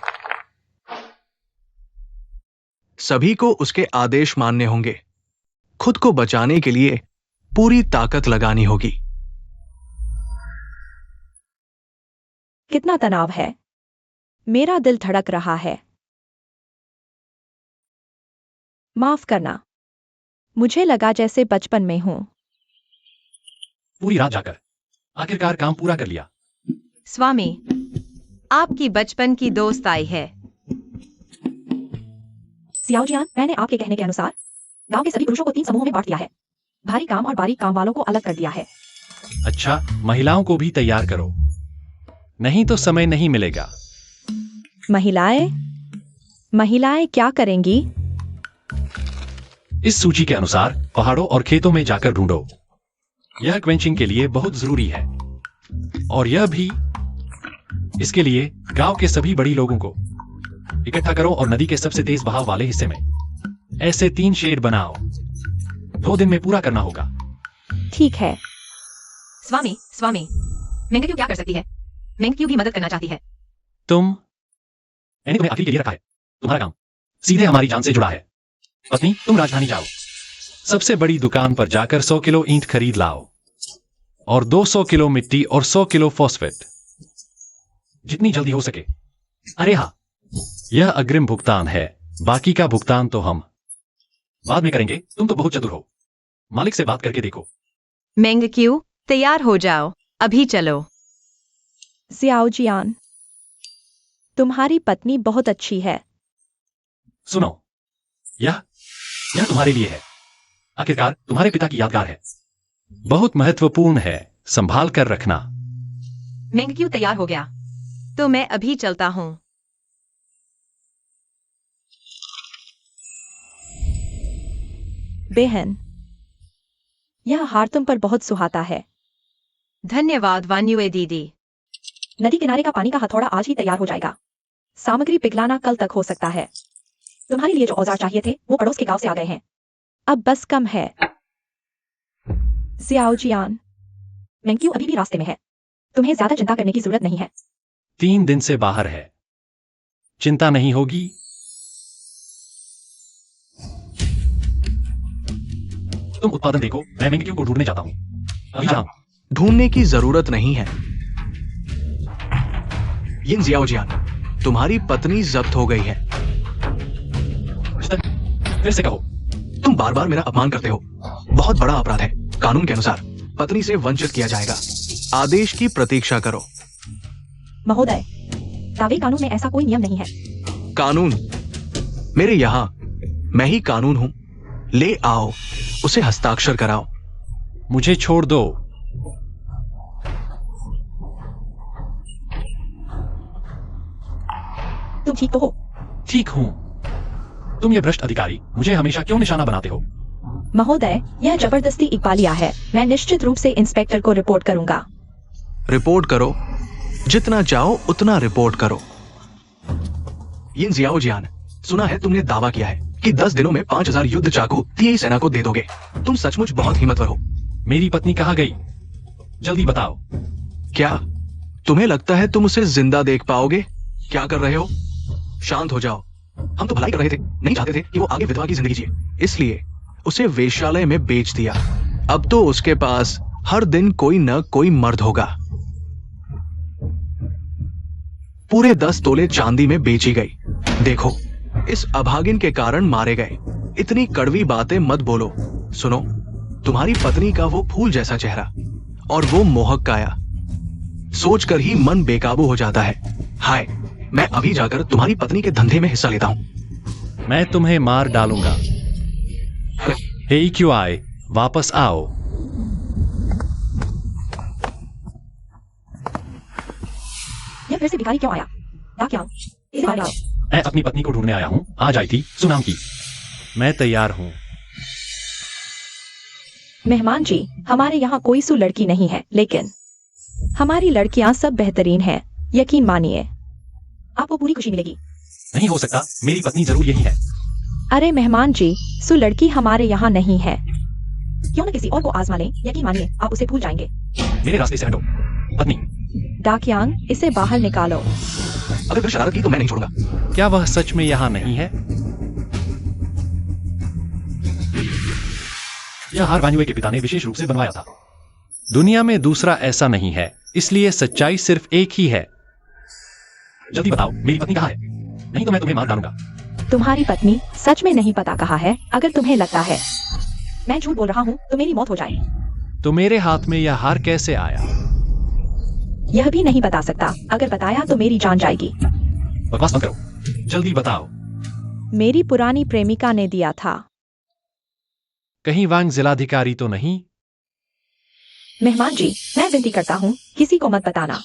सभी को उसके आदेश मानने होंगे। खुद को बचाने के लिए पूरी ताकत लगानी होगी। कितना तनाव है। मेरा दिल धड़क रहा है। माफ करना, मुझे लगा जैसे बचपन में हूं। पूरी रात जाकर आखिरकार काम पूरा कर लिया। स्वामी, आपकी बचपन की दोस्त आई है। सियाओजियान, मैंने आपके कहने के अनुसार गांव के सभी पुरुषों को 3 समूहों में बांट दिया है। भारी काम और बारीक काम वालों को अलग कर दिया है। अच्छा, महिलाओं को भी तैयार करो, नहीं तो समय नहीं मिलेगा। महिलाएं क्या करेंगी? इस सूची के अनुसार पहाड़ों और खेतों में जाकर ढूंढो। यह क्वेंचिंग के लिए बहुत जरूरी है, और यह भी। इसके लिए गांव के सभी बड़ी लोगों को इकट्ठा करो और नदी के सबसे तेज बहाव वाले हिस्से में ऐसे 3 शेड बनाओ। 2 दिन में पूरा करना होगा। ठीक है। स्वामी, स्वामी, मेंगक्यू क्या कर सकती है? मेंगक्यू भी मदद करना चाहती है। मैंने तुम्हें आखिरी के लिए रखा है। तुम्हारा काम सीधे हमारी जान से जुड़ा है। पत्नी, तुम राजधानी जाओ, सबसे बड़ी दुकान पर जाकर 100 किलो ईंट खरीद लाओ और 200 किलो मिट्टी और 100 किलो फॉस्फेट, जितनी जल्दी हो सके। अरे हाँ, यह अग्रिम भुगतान है, बाकी का भुगतान तो हम बाद में करेंगे। तुम तो बहुत चतुर हो, मालिक से बात करके देखो। मेंगक्यू, तैयार हो जाओ, अभी चलो। सियाओजियान, तुम्हारी पत्नी बहुत अच्छी है। सुनो, यह तुम्हारे लिए है। आखिरकार तुम्हारे पिता की यादगार है, बहुत महत्वपूर्ण है, संभाल कर रखना। मेंगक्यू तैयार हो गया, तो मैं अभी चलता हूं। बहन, यह हार तुम पर बहुत सुहाता है। धन्यवाद वान्युए दीदी। नदी किनारे का पानी का हथौड़ा आज ही तैयार हो जाएगा। सामग्री पिघलाना कल तक हो सकता है। तुम्हारे लिए जो औजार चाहिए थे वो पड़ोस के गांव से आ गए हैं। अब बस कम है। जियाओजियान, मेंग्क्यू अभी भी रास्ते में है। तुम्हें ज्यादा चिंता करने की जरूरत नहीं है। 3 दिन से बाहर है, चिंता नहीं होगी। तुम उत्पादन देखो, मैं मेंग्क्यू को ढूंढने जाता हूं। अभी जाओ। ढूंढने की जरूरत नहीं है। यिन जियाओजियान, तुम्हारी पत्नी जब्त हो गई है। फिर से कहो। तुम बार बार मेरा अपमान करते हो। बहुत बड़ा अपराध है। कानून के अनुसार पत्नी से वंचित किया जाएगा। आदेश की प्रतीक्षा करो। महोदय, दावे कानून में ऐसा कोई नियम नहीं है। कानून मेरे यहां, मैं ही कानून हूं। ले आओ, उसे हस्ताक्षर कराओ। मुझे छोड़ दो। तुम ठीक तो हो? ठीक हूं। तुम ये भ्रष्ट अधिकारी मुझे हमेशा क्यों निशाना बनाते हो? महोदय, यह जबरदस्ती इकबालिया है। मैं निश्चित रूप से इंस्पेक्टर को रिपोर्ट करूंगा। रिपोर्ट करो, जितना चाहो उतना रिपोर्ट करो। यिन जियाओजियान, सुना है तुमने दावा किया है कि 10 दिनों में 5000 युद्ध चाकू तिये सेना को दे दोगे। तुम सचमुच बहुत हिम्मतवर हो। मेरी पत्नी कहाँ गई? जल्दी बताओ। क्या तुम्हें लगता है तुम उसे जिंदा देख पाओगे? क्या कर रहे हो? शांत हो जाओ। हम तो भलाई कर रहे थे, नहीं चाहते थे कि वो आगे विधवा की जिंदगी जिए, इसलिए उसे वेश्यालय में बेच दिया। अब तो उसके पास हर दिन कोई न कोई मर्द होगा। पूरे 10 तोले चांदी में बेची गई। देखो, इस अभागिन के कारण मारे गए। इतनी कड़वी बातें मत बोलो। सुनो, तुम्हारी पत्नी का वो फूल जैसा चेहरा और वो मोहक काया, सोचकर ही मन बेकाबू हो जाता है। हाय, मैं अभी जाकर तुम्हारी पत्नी के धंधे में हिस्सा लेता हूं। मैं तुम्हें मार डालूंगा। हे क्यूआई, वापस आओ। यह फिर से भिखारी क्यों आया? क्या इसे बाहर लाओ। मैं अपनी पत्नी को ढूंढने आया हूं। आज आई थी सुनाम की। मैं तैयार हूं। मेहमान जी, हमारे यहाँ कोई सू लड़की नहीं है, लेकिन हमारी लड़कियां सब बेहतरीन हैं। यकीन मानिए, आपको पूरी खुशी मिलेगी। नहीं हो सकता, मेरी पत्नी जरूर यही है। अरे मेहमान जी, सू लड़की हमारे यहाँ नहीं है। क्यों न किसी और को आजमा लें। यकीन मानिए, आप उसे भूल जाएंगे। मेरे रास्ते से हटो। पत्नी, डाकियांग, इसे बाहर निकालो। अगर फिर शरारत की तो मैं नहीं छोड़ूंगा। क्या वह सच में यहाँ नहीं है? यह हार वान्युए के पिता ने विशेष रूप से बनवाया था। दुनिया में दूसरा ऐसा नहीं है, इसलिए सच्चाई सिर्फ एक ही है। जल्दी बताओ, मेरी पत्नी कहाँ है? नहीं तो मैं तुम्हें मार डालूंगा। तुम्हारी पत्नी सच में नहीं पता कहाँ है। अगर तुम्हें लगता है मैं झूठ बोल रहा हूँ तो मेरी मौत हो जाए। तो मेरे हाथ में यह हार कैसे आया? यह भी नहीं बता सकता। अगर बताया तो मेरी जान जाएगी। बकवास मत करो, जल्दी बताओ। मेरी पुरानी प्रेमिका ने दिया था। कहीं वांग जिलाधिकारी तो नहीं? मेहमान जी, मैं विनती करता हूँ, किसी को मत बताना।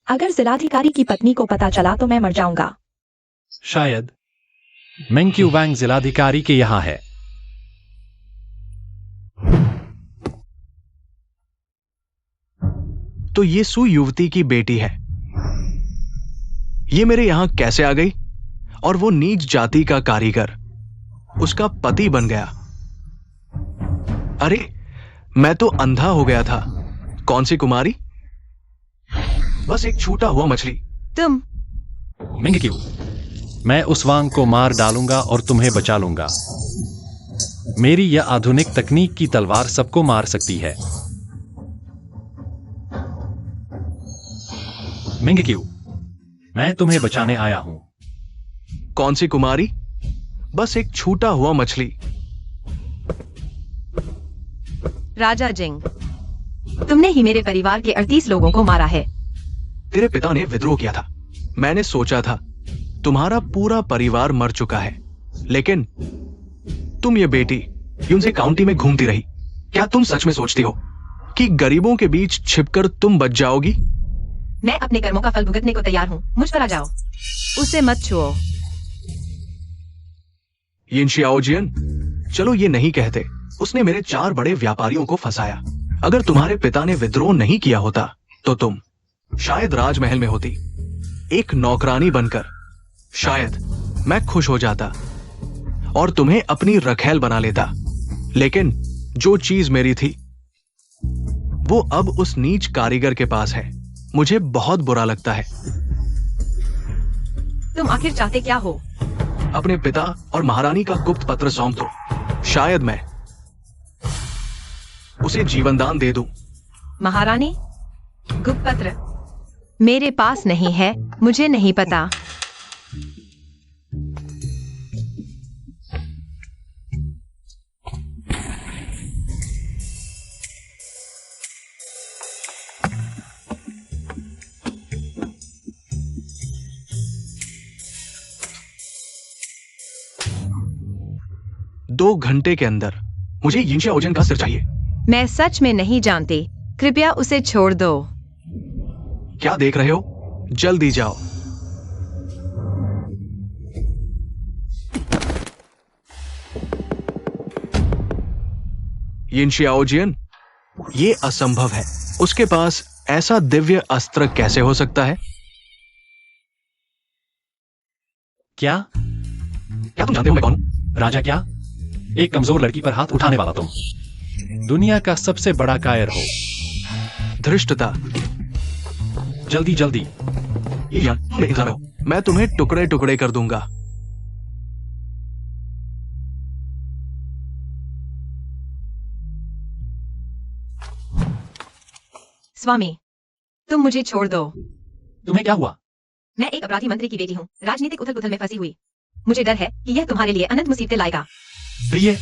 अगर जिलाधिकारी की पत्नी को पता चला तो मैं मर जाऊंगा। शायद। मेंग्क्यू वांग जिलाधिकारी के यहाँ है। तो ये सु युवती की बेटी है। ये मेरे यहां कैसे आ गई? और वो नीच जाति का कारीगर उसका पति बन गया। अरे, मैं तो अंधा हो गया था। कौन सी कुमारी? बस एक छूटा हुआ मछली। तुम मेंग्क्यू, मैं उस वांग को मार डालूंगा और तुम्हें बचा लूंगा। मेरी यह आधुनिक तकनीक की तलवार सबको मार सकती है। मेंग्क्यू, मैं तुम्हें बचाने आया हूं। कौन सी कुमारी? बस एक छूटा हुआ मछली। राजा जिंग, तुमने ही मेरे परिवार के 38 लोगों को मारा है। तेरे पिता ने विद्रोह किया था। मैंने सोचा था तुम्हारा पूरा परिवार मर चुका है, लेकिन तुम ये बेटी यूनजे काउंटी में घूमती रही। क्या तुम सच में सोचती हो कि गरीबों के बीच छिपकर तुम बच जाओगी? मैं अपने कर्मों का फल भुगतने को तैयार हूँ। मुझ पर आ जाओ। उसे मत छुओ। यिन शियाओजियन, चलो ये नहीं कहते, उसने मेरे 4 बड़े व्यापारियों को फंसाया। अगर तुम्हारे पिता ने विद्रोह नहीं किया होता तो तुम शायद राजमहल में होती, एक नौकरानी बनकर। शायद मैं खुश हो जाता और तुम्हें अपनी रखैल बना लेता। लेकिन जो चीज मेरी थी वो अब उस नीच कारीगर के पास है। मुझे बहुत बुरा लगता है। तुम आखिर चाहते क्या हो? अपने पिता और महारानी का गुप्त पत्र सौंप दो। शायद मैं उसे जीवनदान दे दूं। महारानी? गुप्त पत्र मेरे पास नहीं है, मुझे नहीं पता। दो घंटे के अंदर मुझे यिंशिया ओजन का सिर चाहिए। मैं सच में नहीं जानती, कृपया उसे छोड़ दो। क्या देख रहे हो? जल्दी जाओ। यिंशिया ओजियन, ये असंभव है। उसके पास ऐसा दिव्य अस्त्र कैसे हो सकता है? क्या? क्या तुम जानते हो मैं कौन हूं? राजा क्या? एक कमजोर लड़की पर हाथ उठाने वाला तुम। दुनिया का सबसे बड़ा कायर हो। धृष्टता। जल्दी जल्दी। ये यार, तुम इंतजार रहो। मैं तुम्हें टुकड़े टुकड़े कर दूंगा। स्वामी, तुम मुझे छोड़ दो। तुम्हें क्या हुआ? मैं एक अपराधी मंत्री की बेटी हूँ, राजनीतिक उथल पुथल में फंसी हुई। मुझे डर है कि यह तुम्हारे लिए अनंत मुसीबतें लाएगा। प्रिय,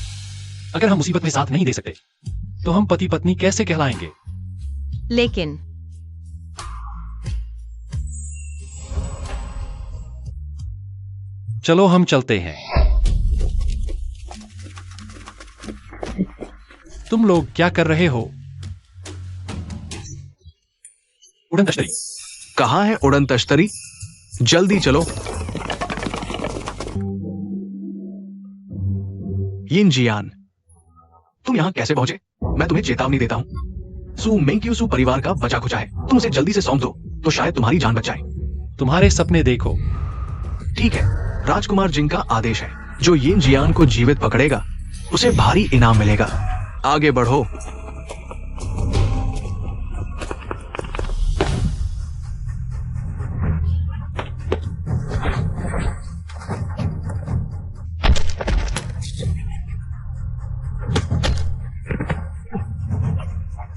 अगर हम मुसीबत में साथ नहीं दे सकते तो हम पति पत्नी कैसे कहलाएंगे? लेकिन चलो हम चलते हैं। तुम लोग क्या कर रहे हो? उड़न तश्तरी। कहाँ है उड़न तश्तरी? जल्दी चलो। यिनजियान, तुम यहां कैसे पहुंचे? मैं तुम्हें चेतावनी देता हूं। सू मेंग्क्यू परिवार का बचा खुचा है। तुम उसे जल्दी से सौंप दो तो शायद तुम्हारी जान बच जाए। तुम्हारे सपने देखो। ठीक है, राजकुमार जिंग का आदेश है। जो यिनजियान को जीवित पकड़ेगा उसे भारी इनाम मिलेगा। आगे बढ़ो।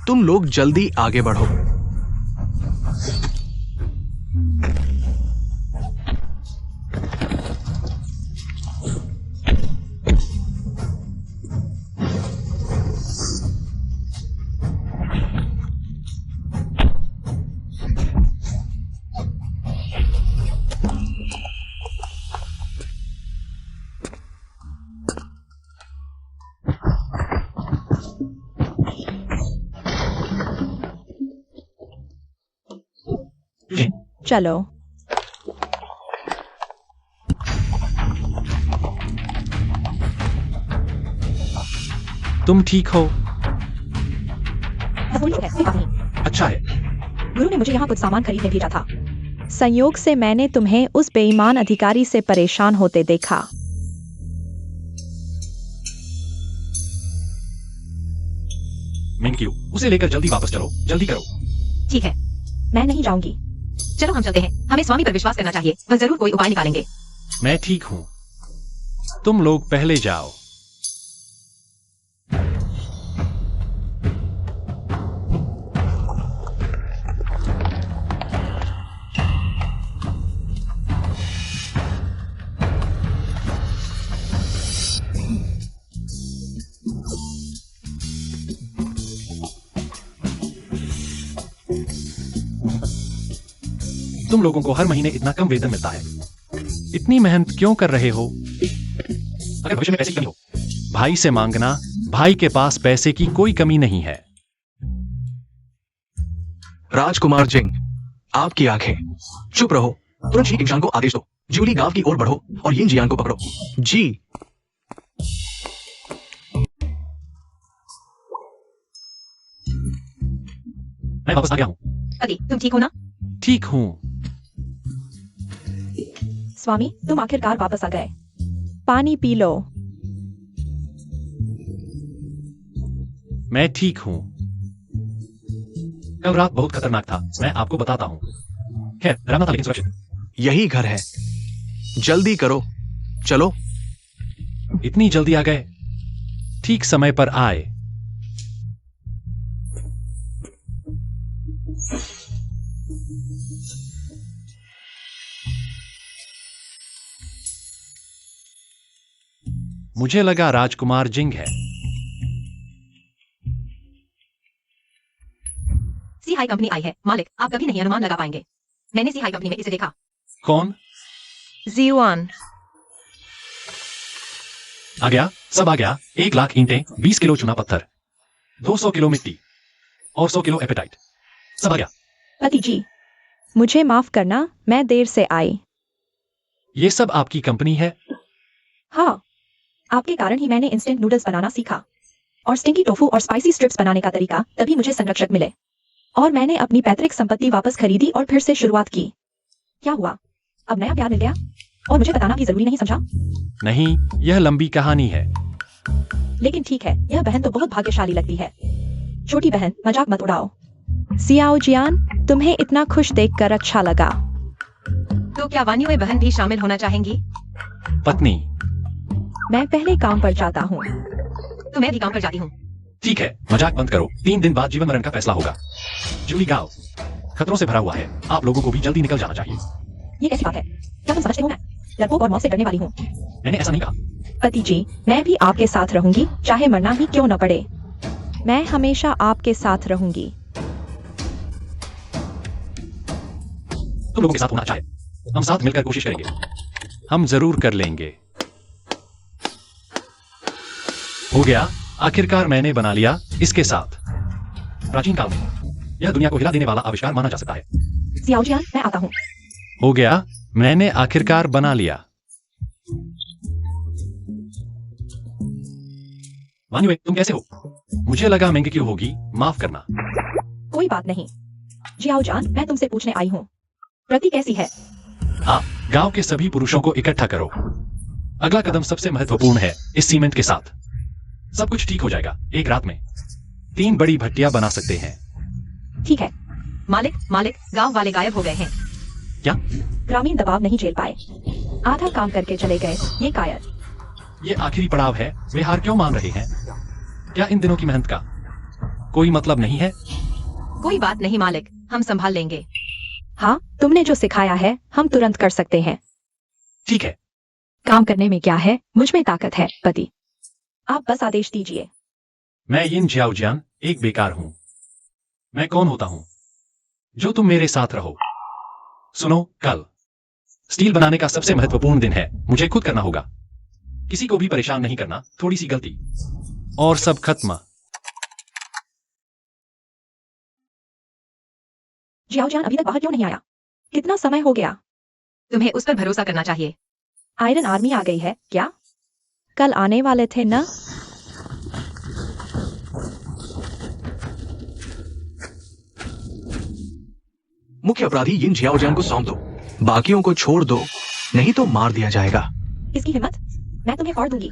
तुम लोग जल्दी आगे बढ़ो। चलो। तुम ठीक हो? अच्छा है। गुरु ने मुझे यहाँ कुछ सामान खरीदने भेजा था। संयोग से मैंने तुम्हें उस बेईमान अधिकारी से परेशान होते देखा। मिंक्यू, उसे लेकर जल्दी वापस चलो। जल्दी करो। ठीक है, मैं नहीं जाऊंगी। चलो हम चलते हैं। हमें स्वामी पर विश्वास करना चाहिए, वह जरूर कोई उपाय निकालेंगे। मैं ठीक हूं, तुम लोग पहले जाओ। तुम लोगों को हर महीने इतना कम वेतन मिलता है। इतनी मेहनत क्यों कर रहे हो? अगर भविष्य में पैसे की कमी हो, भाई से मांगना। भाई के पास पैसे की कोई कमी नहीं है। राजकुमार जिंग, आपकी आंखें। चुप रहो। तुरंत शी किंगशान को आदेश दो। जूली गांव की ओर बढ़ो और यिनजियान को पकड़ो। जी। मैं वापस आ गया हूँ। पति, तुम ठीक हो ना? ठीक हूँ। स्वामी, तुम आखिरकार वापस आ गए। पानी पी लो। मैं ठीक हूँ। कल रात बहुत खतरनाक था, मैं आपको बताता हूँ। खैर, डरावना था लेकिन सुरक्षित। यही घर है। जल्दी करो, चलो। इतनी जल्दी आ गए? ठीक समय पर आए। मुझे लगा राजकुमार जिंग है। सी हाई कंपनी आई है। मालिक, आप कभी नहीं अनुमान लगा पाएंगे। मैंने सी हाई कंपनी में इसे देखा। कौन? जीवान। आ गया, सब आ गया। 1,00,000 ईंटें, 20 किलो चुना पत्थर, 200 किलो मिट्टी और 100 किलो एपेटाइट। सब आ गया। पति जी, मुझे माफ करना, मैं देर से आई। ये सब आपकी कंपनी है? हाँ, आपके कारण ही मैंने इंस्टेंट नूडल्स बनाना सीखा और स्टिंकी टोफू और स्पाइसी स्ट्रिप्स बनाने का तरीका, तभी मुझे संरक्षक मिले और मैंने अपनी पैतृक संपत्ति वापस खरीदी और फिर से शुरुआत की। क्या हुआ? अब नया प्यार मिल गया और मुझे बताना भी जरूरी नहीं समझा? नहीं, यह लंबी कहानी है। लेकिन ठीक है, यह बहन तो बहुत भाग्यशाली लगती है। छोटी बहन, मजाक मत उड़ाओ। सियाओ जियान, तुम्हें इतना खुश देखकर अच्छा लगा। तो क्या वानियों बहन भी शामिल होना चाहेंगी? पत्नी, मैं पहले काम पर जाता हूँ। तो मैं भी काम पर जाती हूँ। ठीक है, मजाक बंद करो। 3 दिन बाद जीवन मरण का फैसला होगा। जूली गाओ, खतरों से भरा हुआ है। आप लोगों को भी जल्दी निकल जाना चाहिए। ये कैसी बात है? क्या तुम समझते हो मैं डरपोक और मौत से डरने वाली हूँ? मैंने ऐसा नहीं कहा। पति जी, मैं भी आपके साथ रहूंगी, चाहे मरना ही क्यों न पड़े। मैं हमेशा आपके साथ रहूंगी। तुम लोगों के साथ होना अच्छा है। हम साथ मिलकर कोशिश करेंगे। हम जरूर कर लेंगे। हो गया, आखिरकार मैंने बना लिया इसके साथ। प्राचीन काल में यह दुनिया को हिला देने वाला आविष्कार माना जा सकता है। सियाओ जियान, मैं आता हूँ। हो गया, मैंने आखिरकार बना लिया। वानियों, तुम कैसे हो? मुझे लगा महंगी क्यों होगी, माफ करना। कोई बात नहीं। जियाओ जान, मैं तुमसे पूछने आई हूँ, प्रति कैसी है? हाँ, गांव के सभी पुरुषों को इकट्ठा करो। अगला कदम सबसे महत्वपूर्ण है। इस सीमेंट के साथ सब कुछ ठीक हो जाएगा। एक रात में 3 बड़ी भट्टियां बना सकते हैं। ठीक है। मालिक, गांव वाले गायब हो गए हैं। क्या? ग्रामीण दबाव नहीं झेल पाए, आधा काम करके चले गए। ये कायर। ये आखिरी पड़ाव है। वे हार क्यों मान रहे हैं? क्या इन दिनों की मेहनत का कोई मतलब नहीं है? कोई बात नहीं मालिक, हम संभाल लेंगे। हाँ, तुमने जो सिखाया है हम तुरंत कर सकते हैं। ठीक है। काम करने में क्या है, मुझ में ताकत है। पति, आप बस आदेश दीजिए। मैं यिन जियाओजियान एक बेकार हूं। मैं कौन होता हूं जो तुम मेरे साथ रहो? सुनो, कल स्टील बनाने का सबसे महत्वपूर्ण दिन है। मुझे खुद करना होगा। किसी को भी परेशान नहीं करना। थोड़ी सी गलती और सब खत्म। जियाओ जान अभी तक बाहर क्यों नहीं आया? कितना समय हो गया? तुम्हें उस पर भरोसा करना चाहिए। आयरन आर्मी आ गई है क्या? कल आने वाले थे ना? मुख्य अपराधी यिन जियाओजियान को सौंप दो, बाकियों को छोड़ दो, नहीं तो मार दिया जाएगा। इसकी हिम्मत? मैं तुम्हें और दूंगी।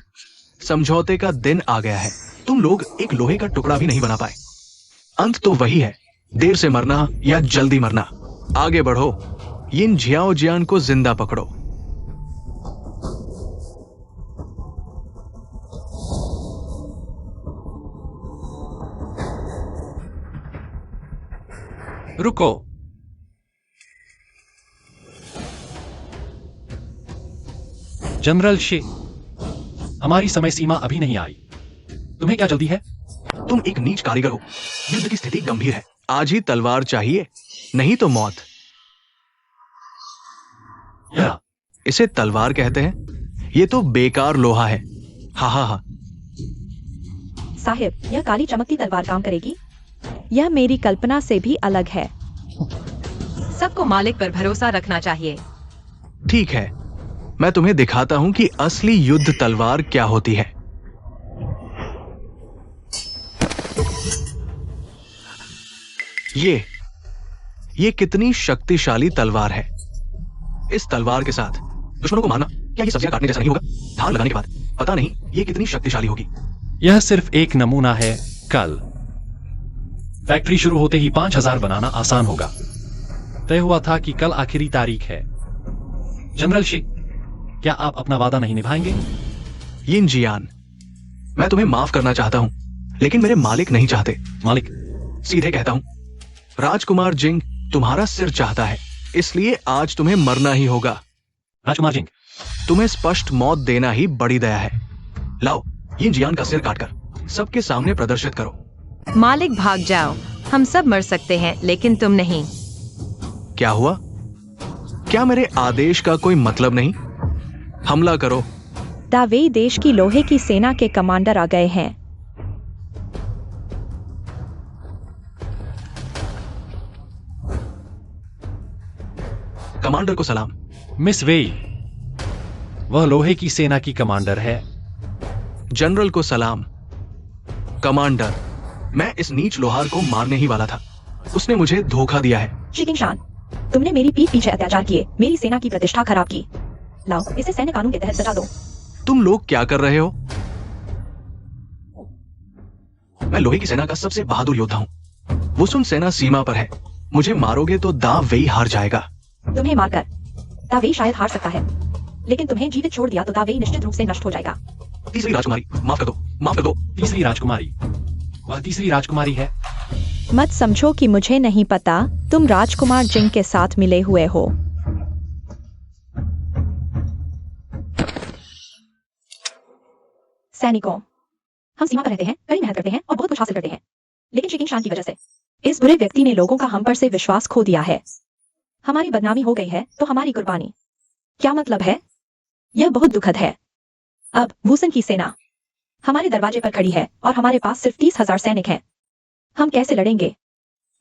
समझौते का दिन आ गया है। तुम लोग एक लोहे का टुकड़ा भी नहीं बना पाए। अंत तो वही है, देर से मरना या जल्दी मरना। आगे बढ़ो, यिन जियाओजियान को जिंदा पकड़ो। रुको। जनरल शे, हमारी समय सीमा अभी नहीं आई। तुम्हें क्या जल्दी है? तुम एक नीच कारीगर हो। युद्ध की स्थिति गंभीर है। आज ही तलवार चाहिए, नहीं तो मौत। या, इसे तलवार कहते हैं? ये तो बेकार लोहा है। हा हा हा। साहिब, यह काली चमकती तलवार काम करेगी? यह मेरी कल्पना से भी अलग है। सबको मालिक पर भरोसा रखना चाहिए। ठीक है, मैं तुम्हें दिखाता हूं कि असली युद्ध तलवार क्या होती है। ये कितनी शक्तिशाली तलवार है। इस तलवार के साथ दुश्मनों को मारना क्या ये सब्जियां काटने जैसा नहीं होगा? धार लगाने के बाद पता नहीं ये कितनी शक्तिशाली होगी। यह सिर्फ एक नमूना है। कल फैक्ट्री शुरू होते ही 5000 बनाना आसान होगा। तय हुआ था कि कल आखिरी तारीख है। जनरल शी, क्या आप अपना वादा नहीं निभाएंगे? यिन जियान, मैं तुम्हें माफ करना चाहता हूं, लेकिन मेरे मालिक नहीं चाहते। मालिक? सीधे कहता हूं, राजकुमार जिंग तुम्हारा सिर चाहता है, इसलिए आज तुम्हें मरना ही होगा। राजकुमार जिंग? तुम्हें स्पष्ट मौत देना ही बड़ी दया है। लाओ, यिन जियान का सिर काटकर सबके सामने प्रदर्शित करो। मालिक भाग जाओ, हम सब मर सकते हैं लेकिन तुम नहीं। क्या हुआ? क्या मेरे आदेश का कोई मतलब नहीं? हमला करो। दावेई देश की लोहे की सेना के कमांडर आ गए हैं। कमांडर को सलाम। मिस वेई, वह लोहे की सेना की कमांडर है। जनरल को सलाम। कमांडर, मैं इस नीच लोहार को मारने ही वाला था, उसने मुझे धोखा दिया है। शिकिंग शान, तुमने मेरी पीठ पीछे अत्याचार किए, मेरी सेना की प्रतिष्ठा खराब की। लाओ, इसे सैन्य कानून के तहत सजा दो। तुम लोग क्या कर रहे हो? मैं लोहे की सेना का सबसे बहादुर योद्धा हूँ। वुसुन सेना सीमा पर है, मुझे मारोगे तो दा वेई हार जाएगा। तुम्हें मारकर दावेई शायद हार सकता है, लेकिन तुम्हें जीवित छोड़ दिया तो दावेई निश्चित रूप से नष्ट हो जाएगा। तीसरी राजकुमारी, माफ कर दो, माफ कर दो। तीसरी राजकुमारी? वह तीसरी राजकुमारी है? मत समझो कि मुझे नहीं पता तुम राजकुमार जिंग के साथ मिले हुए हो। सैनिकों, हम सीमा पर रहते हैं, कड़ी मेहनत करते हैं और बहुत कुछ हासिल करते हैं, लेकिन शिकिंग शान की वजह से इस बुरे व्यक्ति ने लोगों का हम पर से विश्वास खो दिया है। हमारी बदनामी हो गई है तो हमारी कुर्बानी। क्या मतलब है? यह बहुत दुखद है। अब वुसन की सेना हमारे दरवाजे पर खड़ी है और हमारे पास सिर्फ 30,000 सैनिक हैं। हम कैसे लड़ेंगे?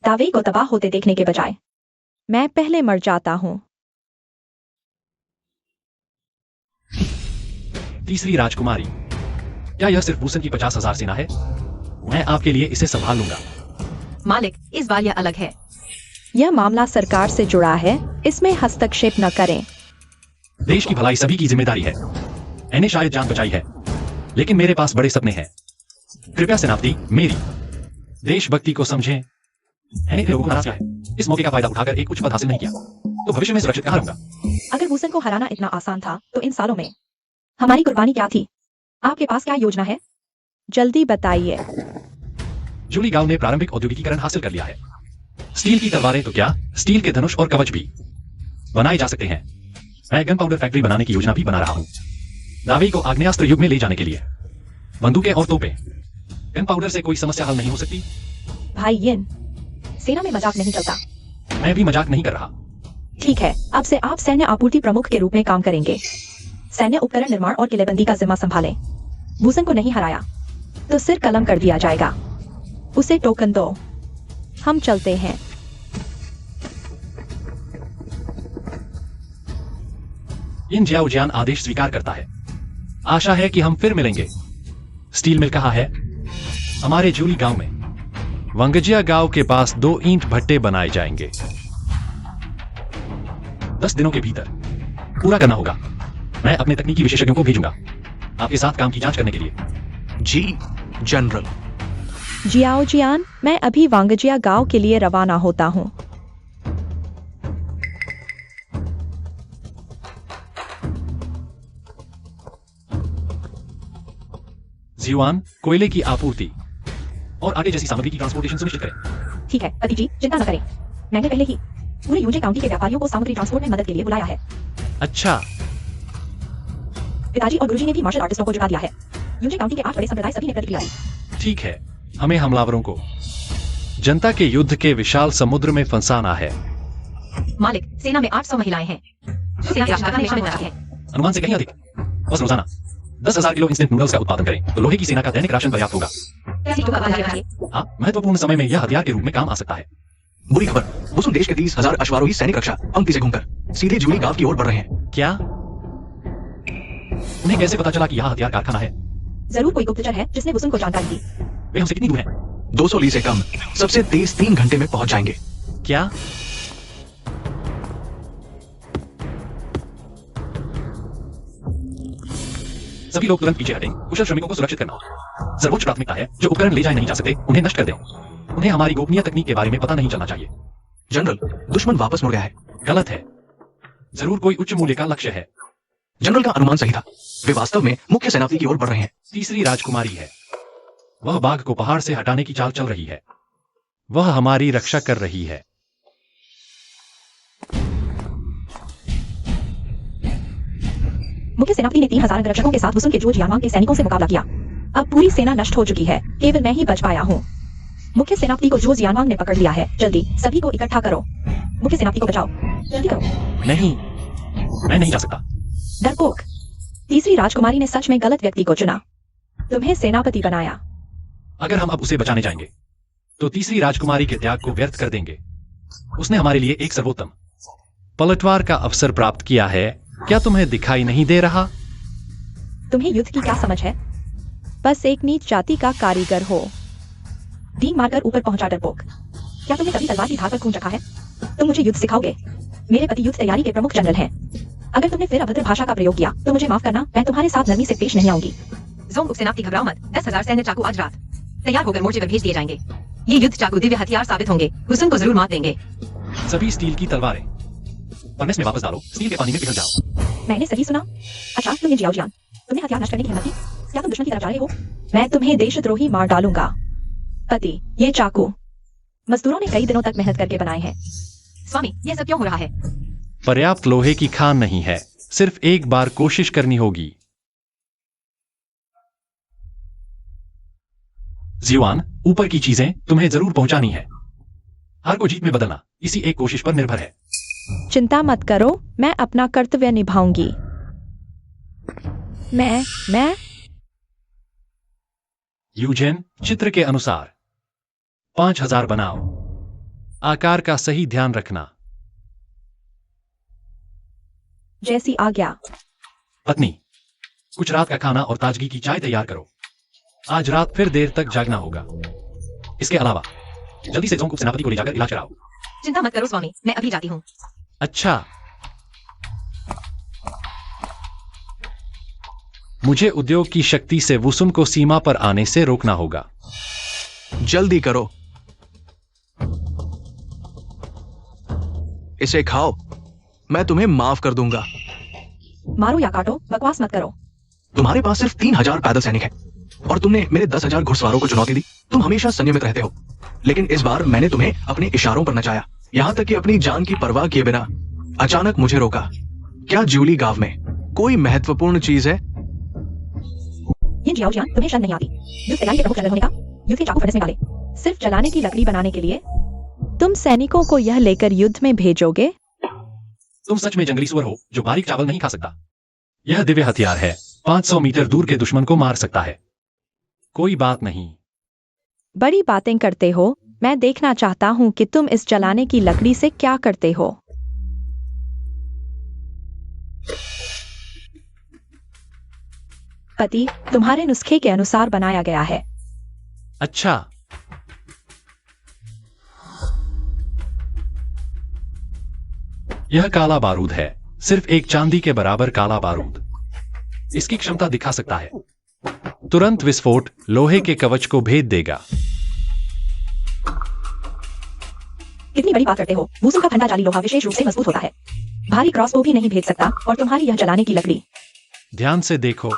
दावेई को तबाह होते देखने के बजाय मैं पहले मर जाता हूं। तीसरी राजकुमारी, क्या यह सिर्फ वुसन की 50,000 सेना है? मैं आपके लिए इसे संभाल लूंगा। मालिक, इस बार यह अलग है। यह मामला सरकार से जुड़ा है, इसमें हस्तक्षेप न करें। देश की भलाई सभी की जिम्मेदारी है। मैंने शायद जान बचाई है, लेकिन मेरे पास बड़े सपने हैं। कृपया सेनापति मेरी देशभक्ति को समझें। मैंने लोगों को नाराज किया है, इस मौके का फायदा उठाकर एक उच्च पद हासिल नहीं किया, तो भविष्य में सुरक्षित कहां रहूंगा? अगर वुसन को हराना इतना आसान था तो इन सालों में हमारी कुर्बानी क्या थी? आपके पास क्या योजना है? जल्दी बताइए। जूली गांव ने प्रारंभिक औद्योगिकीकरण हासिल कर लिया है। स्टील की तलवारें तो क्या, स्टील के धनुष और कवच भी बनाए जा सकते हैं। मैं गन पाउडर फैक्ट्री बनाने की योजना भी बना रहा हूं, दावेई को आग्नेयास्त्र युग में ले जाने के लिए। बंदूकें और तोपें, गन पाउडर से कोई समस्या हल नहीं हो सकती। भाई यिन, सेना में मजाक नहीं चलता। मैं भी मजाक नहीं कर रहा। ठीक है, अब से आप सैन्य आपूर्ति प्रमुख के रूप में काम करेंगे। सैन्य उपकरण निर्माण और किलेबंदी का जिम्मा संभालें। वुसन को नहीं हराया तो सिर कलम कर दिया जाएगा। उसे टोकन दो। हम चलते हैं। इन जियाओजियान आदेश स्वीकार करता है। आशा है कि हम फिर मिलेंगे। स्टील मिल कहाँ है? हमारे जूली गांव में। वंगजिया गांव के पास 2 ईंट भट्टे बनाए जाएंगे। 10 दिनों के भीतर पूरा करना होगा। मैं अपने तकनीकी विशेषज्ञों को भेजूंगा आपके साथ काम की जांच करने के लिए। जी जनरल। जियाओजियान, मैं अभी वांगजिया गांव के लिए रवाना होता हूं। जियुआन, कोयले की आपूर्ति और आगे जैसी सामग्री की ट्रांसपोर्टेशन सुनिश्चित करें। ठीक है पति जी, चिंता न करें। मैंने पहले ही पूरे यूजे काउंटी के व्यापारियों को सामग्री ट्रांसपोर्ट में मदद के लिए बुलाया है। अच्छा, पिताजी और गुरुजी ने भी मार्शल आर्टिस्टों को जुटा दिया है। यूजे काउंटी के 8 बड़े संप्रदाय सभी ने प्रतिक्रिया दी। ठीक है। हमें हमलावरों को जनता के युद्ध के विशाल समुद्र में फंसाना है। मालिक, सेना में 800 महिलाएं हैं जो सेना की आवश्यकता में शामिल हैं। अनुमान से कहीं अधिक। बस रोजाना 10,000 किलो इंस्टेंट नूडल्स का उत्पादन करें तो लोहे की सेना का दैनिक राशन पर्याप्त होगा। हाँ, महत्वपूर्ण समय में यह हथियार के रूप में काम आ सकता है। बुरी खबर, वुसन देश के 30,000 अश्वारोही सैनिक रक्षा पंक्ति से घूमकर सीधे जूली गांव की ओर बढ़ रहे हैं। क्या? उन्हें कैसे पता चला कि यहाँ हथियार कारखाना है? जरूर कोई गुप्तचर है जिसने वुसन को जानकारी दी। वे हमसे कितनी दूर हैं? 200 ली से कम, सबसे तेज 3 घंटे में पहुंच जाएंगे। क्या? सभी लोग तुरंत पीछे हटें। कुशल श्रमिकों को सुरक्षित करना सर्वोच्च प्राथमिकता है। जो उपकरण ले जाए नहीं जा सकते उन्हें नष्ट कर दें। उन्हें हमारी गोपनीय तकनीक के बारे में पता नहीं चलना चाहिए। जनरल, दुश्मन वापस मुड़ गया है। गलत है। जरूर कोई उच्च मूल्य का लक्ष्य है। जनरल का अनुमान सही था। वे वास्तव में मुख्य सेनापति की ओर बढ़ रहे हैं। तीसरी राजकुमारी है। वह बाघ को पहाड़ से हटाने की चाल चल रही है। वह हमारी रक्षा कर रही है। मुख्य सेनापति ने 3000 अंगरक्षकों के साथ वसुन के जोज यामांग के सैनिकों से मुकाबला किया। अब पूरी सेना नष्ट हो चुकी है, केवल मैं ही बच पाया हूँ। मुख्य सेनापति को जोज यामांग ने पकड़ लिया है। जल्दी सभी को इकट्ठा करो। मुख्य सेनापति को बचाओ, जल्दी करो। नहीं, मैं नहीं जा सकता। डरपोक, तीसरी राजकुमारी ने सच में गलत व्यक्ति को चुना। तुम्हें सेनापति बनाया। अगर हम अब उसे बचाने जाएंगे तो तीसरी राजकुमारी के त्याग को व्यर्थ कर देंगे। उसने हमारे लिए एक सर्वोत्तम पलटवार का अवसर प्राप्त किया है। क्या तुम्हें दिखाई नहीं दे रहा? तुम्हें युद्ध की क्या समझ है? बस एक नीच जाति का कारीगर हो। डींग मारकर ऊपर पहुंचा डरपोक। क्या तुमने कभी तलवार की धार पर खून चखा है? तुम मुझे युद्ध सिखाओगे? मेरे पति युद्ध तैयारी के प्रमुख जनरल हैं। अगर तुमने फिर अभद्र भाषा का प्रयोग किया तो मुझे माफ करना, मैं तुम्हारे साथ नरमी से पेश नहीं आऊंगी। जोंग उपसेनापति घबराओ मत। 10,000 सैन्य चाकू आज रात तैयार होकर मोर्चे पर भेज दिए जाएंगे। ये युद्ध चाकू दिव्य हथियार साबित होंगे। हुसन को जरूर मात देंगे। सभी स्टील की तलवारें फर्नेस में वापस डालो। स्टील के पानी में पिघल जाओ। मैंने सही सुना? अच्छा, तुम ये जियाओजियान, तुमने हथियार नष्ट करने की हिम्मत की? क्या तुम दुश्मन की तरफ जा रहे हो? मैं तुम्हें देशद्रोही मार डालूंगा। पति, ये चाकू मजदूरों ने कई दिनों तक मेहनत करके बनाए हैं। स्वामी, ये सब क्यों हो रहा है? पर्याप्त लोहे की खान नहीं है। सिर्फ एक बार कोशिश करनी होगी। जिवान, ऊपर की चीजें तुम्हें जरूर पहुंचानी है। हार को जीत में बदलना इसी एक कोशिश पर निर्भर है। चिंता मत करो, मैं अपना कर्तव्य निभाऊंगी। मैं यूजेन, चित्र के अनुसार 5000 बनाओ। आकार का सही ध्यान रखना। जैसी आज्ञा। पत्नी, कुछ रात का खाना और ताजगी की चाय तैयार करो। आज रात फिर देर तक जागना होगा। इसके अलावा जल्दी से जोंग सेनापति को ले जाकर इलाज कराओ। चिंता मत करो स्वामी, मैं अभी जाती हूँ। अच्छा, मुझे उद्योग की शक्ति से वुसुन को सीमा पर आने से रोकना होगा। जल्दी करो। इसे खाओ, मैं तुम्हें माफ कर दूंगा। मारो या काटो, बकवास मत करो। तुम्हारे पास सिर्फ 3000 पैदल सैनिक है और तुमने मेरे 10,000 घुड़सवारों को चुनौती दी। तुम हमेशा संयमित रहते हो, लेकिन इस बार मैंने तुम्हें अपने इशारों पर नचाया, यहाँ तक कि अपनी जान की परवाह किए बिना। अचानक मुझे रोका। क्या जूली गांव में कोई महत्वपूर्ण चीज है? ये जियाओजियान, तुम्हें शर्म नहीं आती? युद्ध तैयारी के प्रमुख जनरल होने का युद्ध के चाकू फर्नेस में डाले, सिर्फ जलाने की लकड़ी बनाने के लिए। तुम सैनिकों को यह लेकर युद्ध में भेजोगे? तुम सच में जंगली सुअर हो जो बारीक चावल नहीं खा सकता। यह दिव्य हथियार है, 500 मीटर दूर के दुश्मन को मार सकता है। कोई बात नहीं। बड़ी बातें करते हो। मैं देखना चाहता हूँ कि तुम इस जलाने की लकड़ी से क्या करते हो। पति, तुम्हारे नुस्खे के अनुसार बनाया गया है। अच्छा, यह काला बारूद है, सिर्फ एक चांदी के बराबर काला बारूद। इसकी क्षमता दिखा सकता है। तुरंत विस्फोट लोहे के कवच को भेद देगा। कितनी बड़ी बात करते हो? वुसुन का ठंडा जाली लोहा विशेष रूप से मजबूत होता है। भारी क्रॉसबो भी नहीं भेद सकता, और तुम्हारी यह जलाने की लकड़ी। ध्यान से देखो।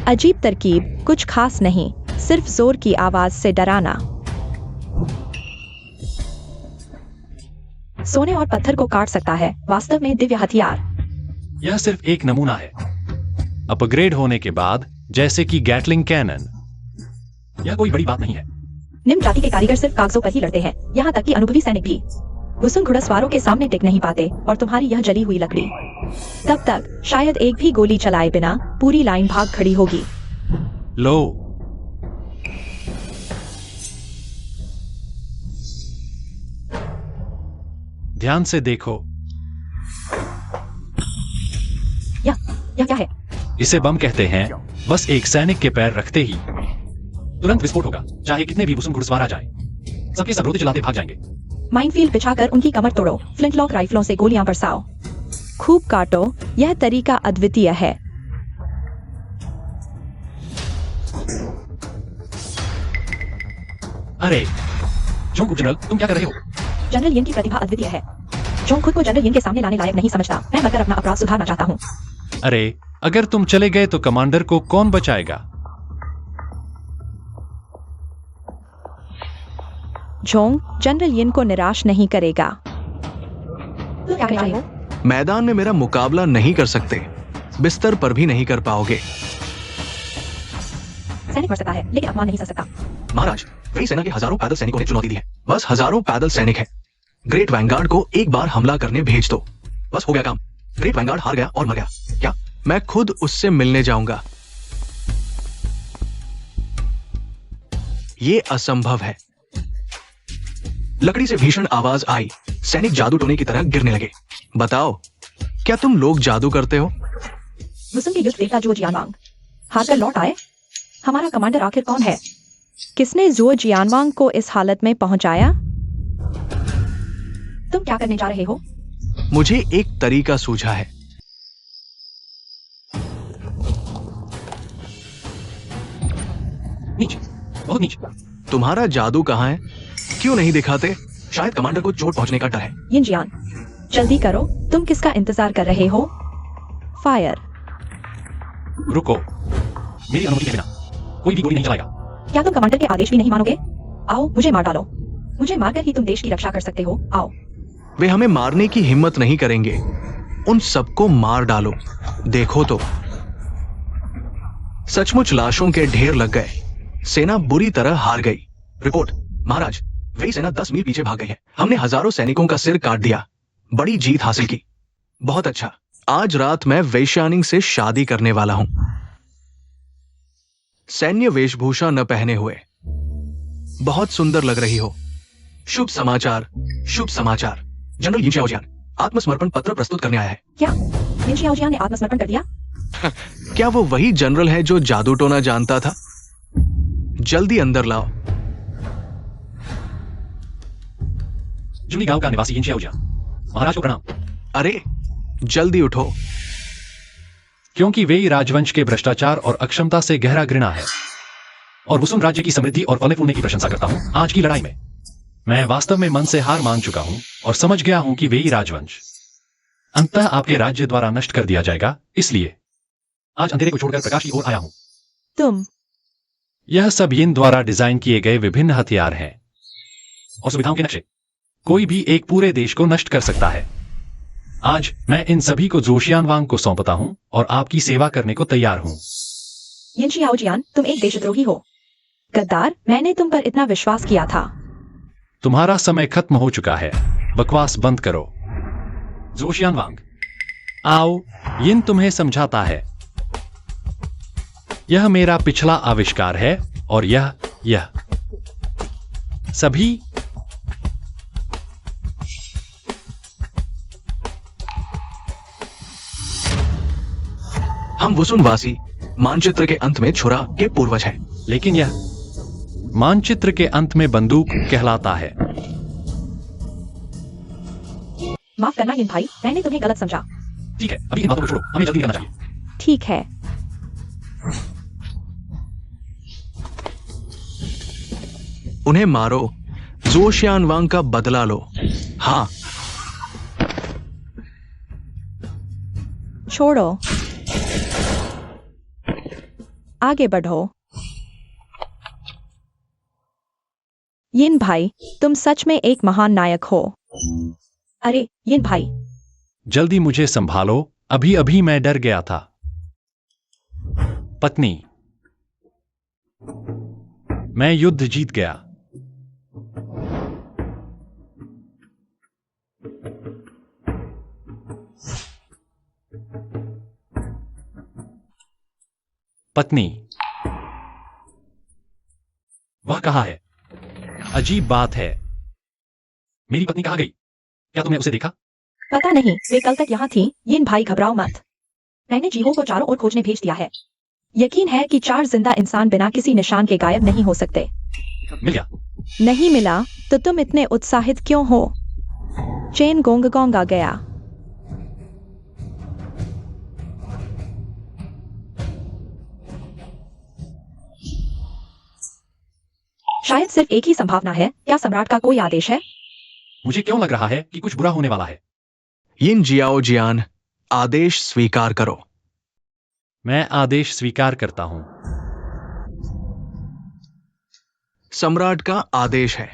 अजीब तरकीब, कुछ खास नहीं, सिर्फ जोर की आवाज से डराना। सोने और पत्थर को काट सकता है, वास्तव में दिव्य हथियार। यह सिर्फ एक नमूना है। अपग्रेड होने के बाद, जैसे कि गैटलिंग कैनन, यह कोई बड़ी बात नहीं है। निम्न जाति के कारीगर सिर्फ कागजों पर ही लड़ते हैं, यहाँ तक कि अनुभवी सैनिक भी। वुसुन घुड़सवारों के सामने टिक नहीं पाते, और तुम्हारी यह जली हुई लकड़ी। तब तक शायद एक भी गोली चलाए बिना पूरी लाइन भाग खड़ी होगी। लो, ध्यान से देखो। यह क्या है? इसे बम कहते हैं। बस एक सैनिक के पैर रखते ही तुरंत विस्फोट होगा, चाहे कितने भी वुसुम घुड़सवार आ जाए। सबके सब रोते चलाते भाग जाएंगे। माइनफील्ड बिछाकर उनकी कमर तोड़ो, फ्लिंटलॉक राइफलों से गोलियां बरसाओ, खूब काटो। यह तरीका अद्वितीय है। अरे जोंग जनरल, तुम क्या कर रहे हो? जनरल यिन की प्रतिभा अद्वितीय है। जो खुद को जनरल यिन के सामने लाने लायक नहीं समझता, मैं मरकर अपना अपराध सुधारना चाहता हूँ। अरे अगर तुम चले गए तो कमांडर को कौन बचाएगा? जोंग जनरल यिन को निराश नहीं करेगा। तुम क्या कर रहे हो? मैदान में मेरा मुकाबला नहीं कर सकते, बिस्तर पर भी नहीं कर पाओगे। सैनिक मर सकता है लेकिन अपमान नहीं सह सकता। महाराज, वही सेना के हजारों पैदल सैनिकों ने चुनौती दी है। बस हजारों पैदल सैनिक हैं। ग्रेट वैंगार्ड को एक बार हमला करने भेज दो, बस हो गया काम। ग्रेट वैंगार्ड हार गया और मर गया क्या? मैं खुद उससे मिलने जाऊंगा। ये असंभव है। लकड़ी से भीषण आवाज आई। सैनिक जादू टोने की तरह गिरने लगे। बताओ, क्या तुम लोग जादू करते हो? वुसुम के युद्ध देवता जुओ जियानवांग हारकर लौट आए। हमारा कमांडर आखिर कौन है? किसने जुओ जियानवांग को इस हालत में पहुंचाया? तुम क्या करने जा रहे हो? मुझे एक तरीका सूझा है। नीचे, बहुत नीचे। तुम्हारा जादू कहाँ है? क्यों नहीं दिखाते? शायद कमांडर को चोट पहुंचने का डर है। यिन जियान, जल्दी करो। तुम किसका इंतजार कर रहे हो? फायर। रुको, मेरी अनुमति के बिना कोई भी गोली नहीं चलाएगा। क्या तुम कमांडर के आदेश भी नहीं मानोगे? आओ, मुझे मार डालो। मुझे मारकर ही तुम देश की रक्षा कर सकते हो। आओ। वे हमें मारने की हिम्मत नहीं करेंगे। उन सबको मार डालो। देखो तो, सचमुच लाशों के ढेर लग गए। सेना बुरी तरह हार गई। रिपोर्ट महाराज, वही सेना 10 मील पीछे भाग गई है। हमने हजारों सैनिकों का सिर काट दिया। बड़ी जीत हासिल की। बहुत अच्छा। आज रात मैं वैश्यानिंग से शादी करने वाला हूं। सैन्य वेशभूषा न पहने हुए बहुत सुंदर लग रही हो। शुभ समाचार, शुभ समाचार। जनरल यिन शाओजियान आत्मसमर्पण पत्र प्रस्तुत करने आया है। क्या यिन शाओजियान ने आत्मसमर्पण कर दिया? क्या वो वही जनरल है जो जादू टोना जानता था? जल्दी अंदर लाओ। जुली गांव का निवासी यिन शाओजियान, महाराज को प्रणाम। अरे जल्दी उठो। क्योंकि वेई राजवंश के भ्रष्टाचार और अक्षमता से गहरा घृणा है और वुसुम राज्य की समृद्धि और फले फूलने की प्रशंसा करता हूं। आज की लड़ाई में मैं वास्तव में मन से हार मान चुका हूं और समझ गया हूं कि वेई राजवंश अंततः आपके राज्य द्वारा नष्ट कर दिया जाएगा। इसलिए आज अंधेरे को छोड़कर प्रकाश की ओर आया हूं। तुम यह सब यिन द्वारा डिजाइन किए गए विभिन्न हथियार हैं और सुविधाओं के नक्शे। कोई भी एक पूरे देश को नष्ट कर सकता है। आज मैं इन सभी को जोशियानवांग को सौंपता हूं और आपकी सेवा करने को तैयार हूं। यिन शाओजियान, तुम एक देशद्रोही हो। गद्दार, मैंने तुम पर इतना विश्वास किया था। तुम्हारा समय खत्म हो चुका है। बकवास बंद करो। जोशियानवांग, आओ, यिन तुम्हें समझाता है। यह मेरा पिछला आविष्कार है और यह सभी हम वसुनवासी मानचित्र के अंत में छुरा के पूर्वज हैं। लेकिन यह मानचित्र के अंत में बंदूक कहलाता है। माफ करना यिन भाई, मैंने तुम्हें गलत समझा। ठीक है, अभी इन बातों को छोड़ो, हमें जल्दी करना चाहिए। ठीक है। उन्हें मारो। जोशियानवांग का बदला लो। हाँ, छोड़ो। आगे बढ़ो। यिन भाई, तुम सच में एक महान नायक हो। अरे यिन भाई, जल्दी मुझे संभालो, अभी अभी मैं डर गया था। पत्नी, मैं युद्ध जीत गया। पत्नी, वह कहाँ है? अजीब बात है। मेरी पत्नी कहाँ गई? क्या तुमने उसे देखा? पता नहीं, वे कल तक यहाँ थी। यिन भाई, घबराओ मत। मैंने जीहो को चारों ओर खोजने भेज दिया है। यकीन है कि 4 जिंदा इंसान बिना किसी निशान के गायब नहीं हो सकते। मिल गया। नहीं मिला तो तुम इतने उत्साहित क्यों हो? चेन गोंग गोंग आ गया। शायद सिर्फ एक ही संभावना है। क्या सम्राट का कोई आदेश है? मुझे क्यों लग रहा है कि कुछ बुरा होने वाला है। यिन जियाओ जियान, आदेश स्वीकार करो। मैं आदेश स्वीकार करता हूं। सम्राट का आदेश है।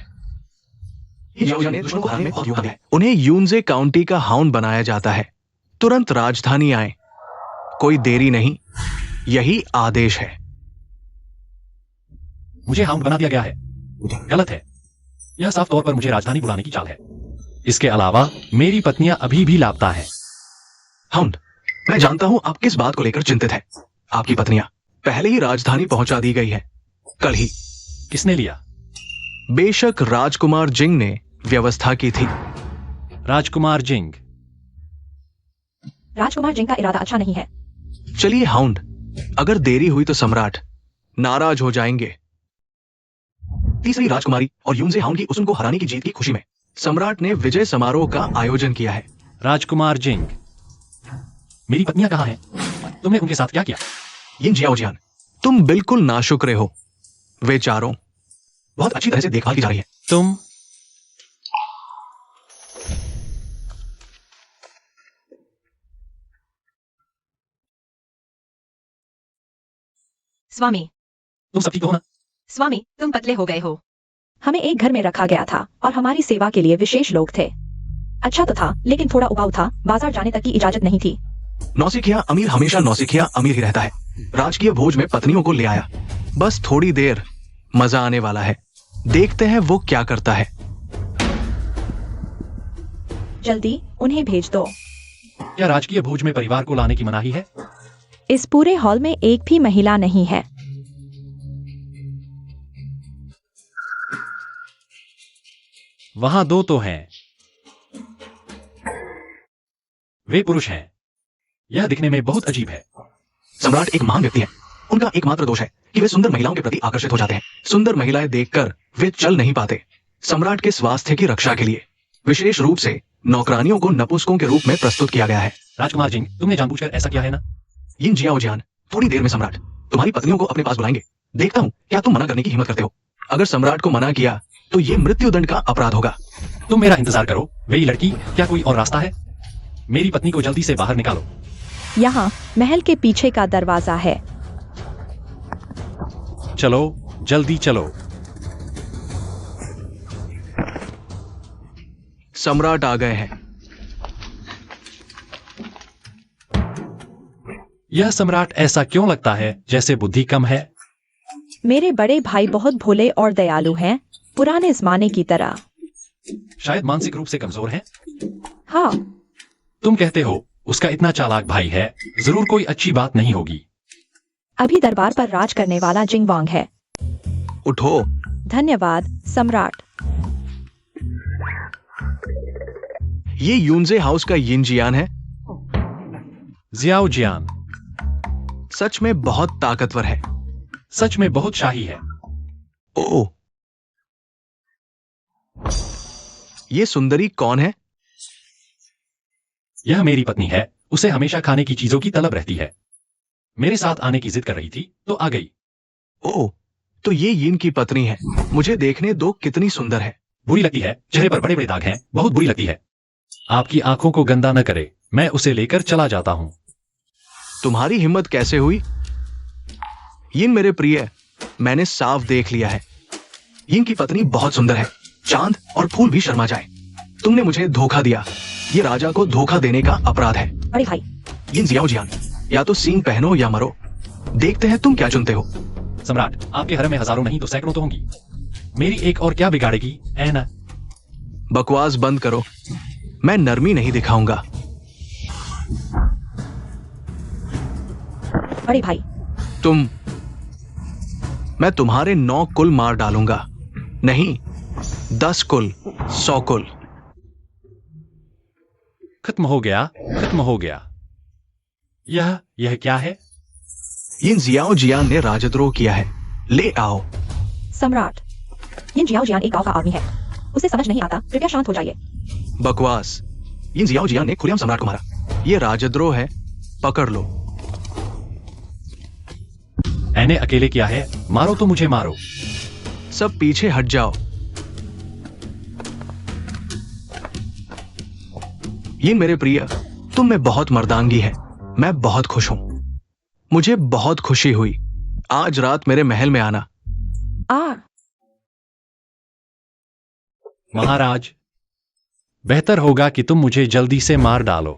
जियाओ जियान ने दुश्मन को हराने में बहुत योगदान दिया है। उन्हें यूनजे काउंटी का हाउंड बनाया जाता है। तुरंत राजधानी आए, कोई देरी नहीं, यही आदेश है। मुझे हाउंड बना दिया गया है। गलत है। यह साफ तौर पर मुझे राजधानी बुलाने की चाल है। इसके अलावा मेरी पत्नियां अभी भी लापता हैं। हाउंड, मैं जानता हूं आप किस बात को लेकर चिंतित हैं। आपकी पत्नियां पहले ही राजधानी पहुंचा दी गई है, कल ही। किसने लिया? बेशक राजकुमार जिंग ने व्यवस्था की थी। राजकुमार जिंग। राजकुमार जिंग का इरादा अच्छा नहीं है। चलिए हाउंड, अगर देरी हुई तो सम्राट नाराज हो जाएंगे। तीसरी राजकुमारी और यूनजे हाउंड की उसुन को हराने की जीत की खुशी में सम्राट ने विजय समारोह का आयोजन किया है। राजकुमार जिंग, मेरी पत्नियां कहाँ हैं? तुमने उनके साथ क्या किया? यिन जियाओ जियान, तुम बिल्कुल नाशुक्रे हो। वे चारों बहुत अच्छी तरह से देखभाल की जा रही है। तुम स्वामी, तुम सब ठीक हो ना? स्वामी, तुम पतले हो गए हो। हमें एक घर में रखा गया था और हमारी सेवा के लिए विशेष लोग थे। अच्छा तो था, लेकिन थोड़ा उबाऊ था। बाजार जाने तक की इजाजत नहीं थी। नौसिखिया अमीर हमेशा नौसिखिया अमीर ही रहता है। राजकीय भोज में पत्नियों को ले आया। बस थोड़ी देर, मजा आने वाला है। देखते हैं वो क्या करता है। जल्दी उन्हें भेज दो। क्या राजकीय भोज में परिवार को लाने की मनाही है? इस पूरे हॉल में एक भी महिला नहीं है। वहां 2 तो हैं। वे पुरुष हैं। यह दिखने में बहुत अजीब है। सम्राट एक महान व्यक्ति है। उनका एकमात्र दोष है कि वे सुंदर महिलाओं के प्रति आकर्षित हो जाते हैं। सुंदर महिलाएं देखकर वे चल नहीं पाते। सम्राट के स्वास्थ्य की रक्षा के लिए विशेष रूप से नौकरानियों को नपुंसकों के रूप में प्रस्तुत किया गया है। राजकुमार जिंग, तुमने जानबूझकर ऐसा किया है ना? यिन जियाओ जियान, थोड़ी देर में सम्राट तुम्हारी पत्नियों को अपने पास बुलाएंगे। देखता हूं क्या तुम मना करने की हिम्मत करते हो। अगर सम्राट को मना किया तो ये मृत्युदंड का अपराध होगा। तुम मेरा इंतजार करो। वही लड़की, क्या कोई और रास्ता है? मेरी पत्नी को जल्दी से बाहर निकालो। यहाँ महल के पीछे का दरवाजा है। चलो, जल्दी चलो। सम्राट आ गए हैं। यह सम्राट ऐसा क्यों लगता है जैसे बुद्धि कम है? मेरे बड़े भाई बहुत भोले और दयालु हैं, पुराने जमाने की तरह। शायद मानसिक रूप से कमजोर है। हाँ, तुम कहते हो उसका इतना चालाक भाई है, जरूर कोई अच्छी बात नहीं होगी। अभी दरबार पर राज करने वाला जिंग वांग है। उठो। धन्यवाद सम्राट। ये यूनजे हाउस का यिन जियान है। जियाओ जियान सच में बहुत ताकतवर है। सच में बहुत शाही है। ओ, ये सुंदरी कौन है? यह मेरी पत्नी है। उसे हमेशा खाने की चीजों की तलब रहती है। मेरे साथ आने की जिद कर रही थी तो आ गई। ओ, तो ये यिन की पत्नी है। मुझे देखने दो कितनी सुंदर है। बुरी लगती है, चेहरे पर बड़े बड़े दाग हैं, बहुत बुरी लगती है। आपकी आंखों को गंदा न करे, मैं उसे लेकर चला जाता हूं। तुम्हारी हिम्मत कैसे हुई? यिन मेरे प्रिय, मैंने साफ देख लिया है। यिन की पत्नी बहुत सुंदर है। चांद और फूल भी शर्मा जाए। तुमने मुझे धोखा दिया। ये राजा को धोखा देने का अपराध है। अरे भाई, यिन जियाओ जियान, या तो सींग पहनो या मरो। देखते हैं तुम क्या चुनते हो। सम्राट, आपके हरम में हजारों नहीं तो सैकड़ों तो होंगी। मेरी एक और क्या बिगाड़ेगी, है ना? बकवास बंद करो। मैं नरमी नहीं दिखाऊंगा। अरे भाई, मैं तुम्हारे 9 कुल मार डालूंगा। नहीं, 10 कुल, 100 कुल। खत्म हो गया, खत्म हो गया। यह क्या है? यिन जियाओ जियान ने राजद्रोह किया है, ले आओ। सम्राट, यिन जियाओ जियान एक गांव का आदमी है, उसे समझ नहीं आता, कृपया शांत हो जाइए। बकवास। यिन जियाओ जियान ने खुलेआम सम्राट को मारा, ये राजद्रोह है, पकड़ लो। मैंने अकेले किया है, मारो तो मुझे मारो। सब पीछे हट जाओ। ये मेरे प्रिय, तुम में बहुत मर्दानगी है, मैं बहुत खुश हूं। मुझे बहुत खुशी हुई। आज रात मेरे महल में आना। महाराज, बेहतर होगा कि तुम मुझे जल्दी से मार डालो।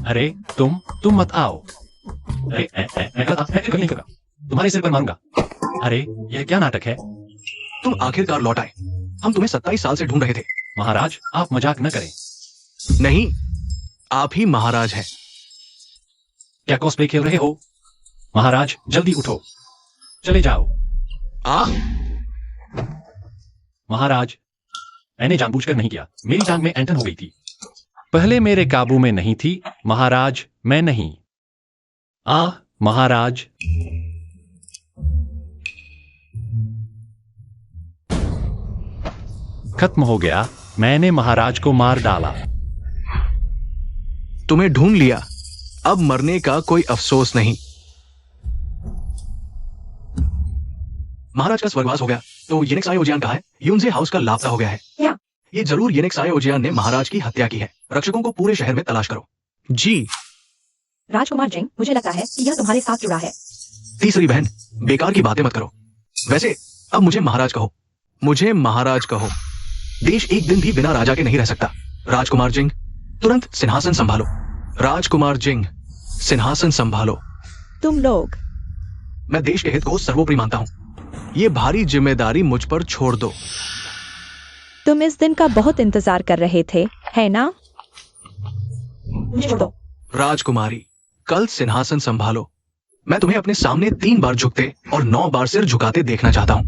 अरे तुम मत आओ। अरे मैं नहीं करूंगा, तुम्हारे सिर पर मारूंगा। अरे यह क्या नाटक है? तुम आखिरकार लौट आए, हम तुम्हें 27 साल से ढूंढ रहे थे। महाराज, आप मजाक न करें। नहीं, आप ही महाराज हैं। क्या कॉस्प्ले खेल रहे हो? महाराज जल्दी उठो, चले जाओ। महाराज, मैंने जानबूझकर नहीं किया, मेरी जान में एंटन हो गई थी। पहले मेरे काबू में नहीं थी महाराज, मैं नहीं। महाराज। खत्म हो गया, मैंने महाराज को मार डाला। तुम्हें ढूंढ लिया, अब मरने का कोई अफसोस नहीं। महाराज का स्वर्गवास हो गया, तो येनेक्साई ओजियान कहाँ है? यूनजे हाउस का लापता हो गया है। क्या? ये जरूर येनेक्साई ओजियान ने महाराज की हत्या की है। रक्षकों को पूरे शहर में तलाश करो। जी। राजकुमार जिंग, मुझे लगता है कि यह तुम्हारे साथ जुड़ा है। तीसरी बहन, बेकार की बातें मत करो। वैसे अब मुझे महाराज कहो, मुझे महाराज कहो। देश एक दिन भी बिना राजा के नहीं रह सकता। राजकुमार जिंग, तुरंत सिंहासन संभालो। राजकुमार जिंग, सिंहासन संभालो। तुम लोग। मैं देश के हित को सर्वोपरि मानता हूं। ये भारी जिम्मेदारी मुझ पर छोड़ दो। तुम इस दिन का बहुत इंतजार कर रहे थे, है ना? मुझे छोड़ दो। राजकुमारी, कल सिंहासन संभालो। मैं तुम्हें अपने सामने 3 बार झुकते और 9 बार सिर झुकाते देखना चाहता हूं।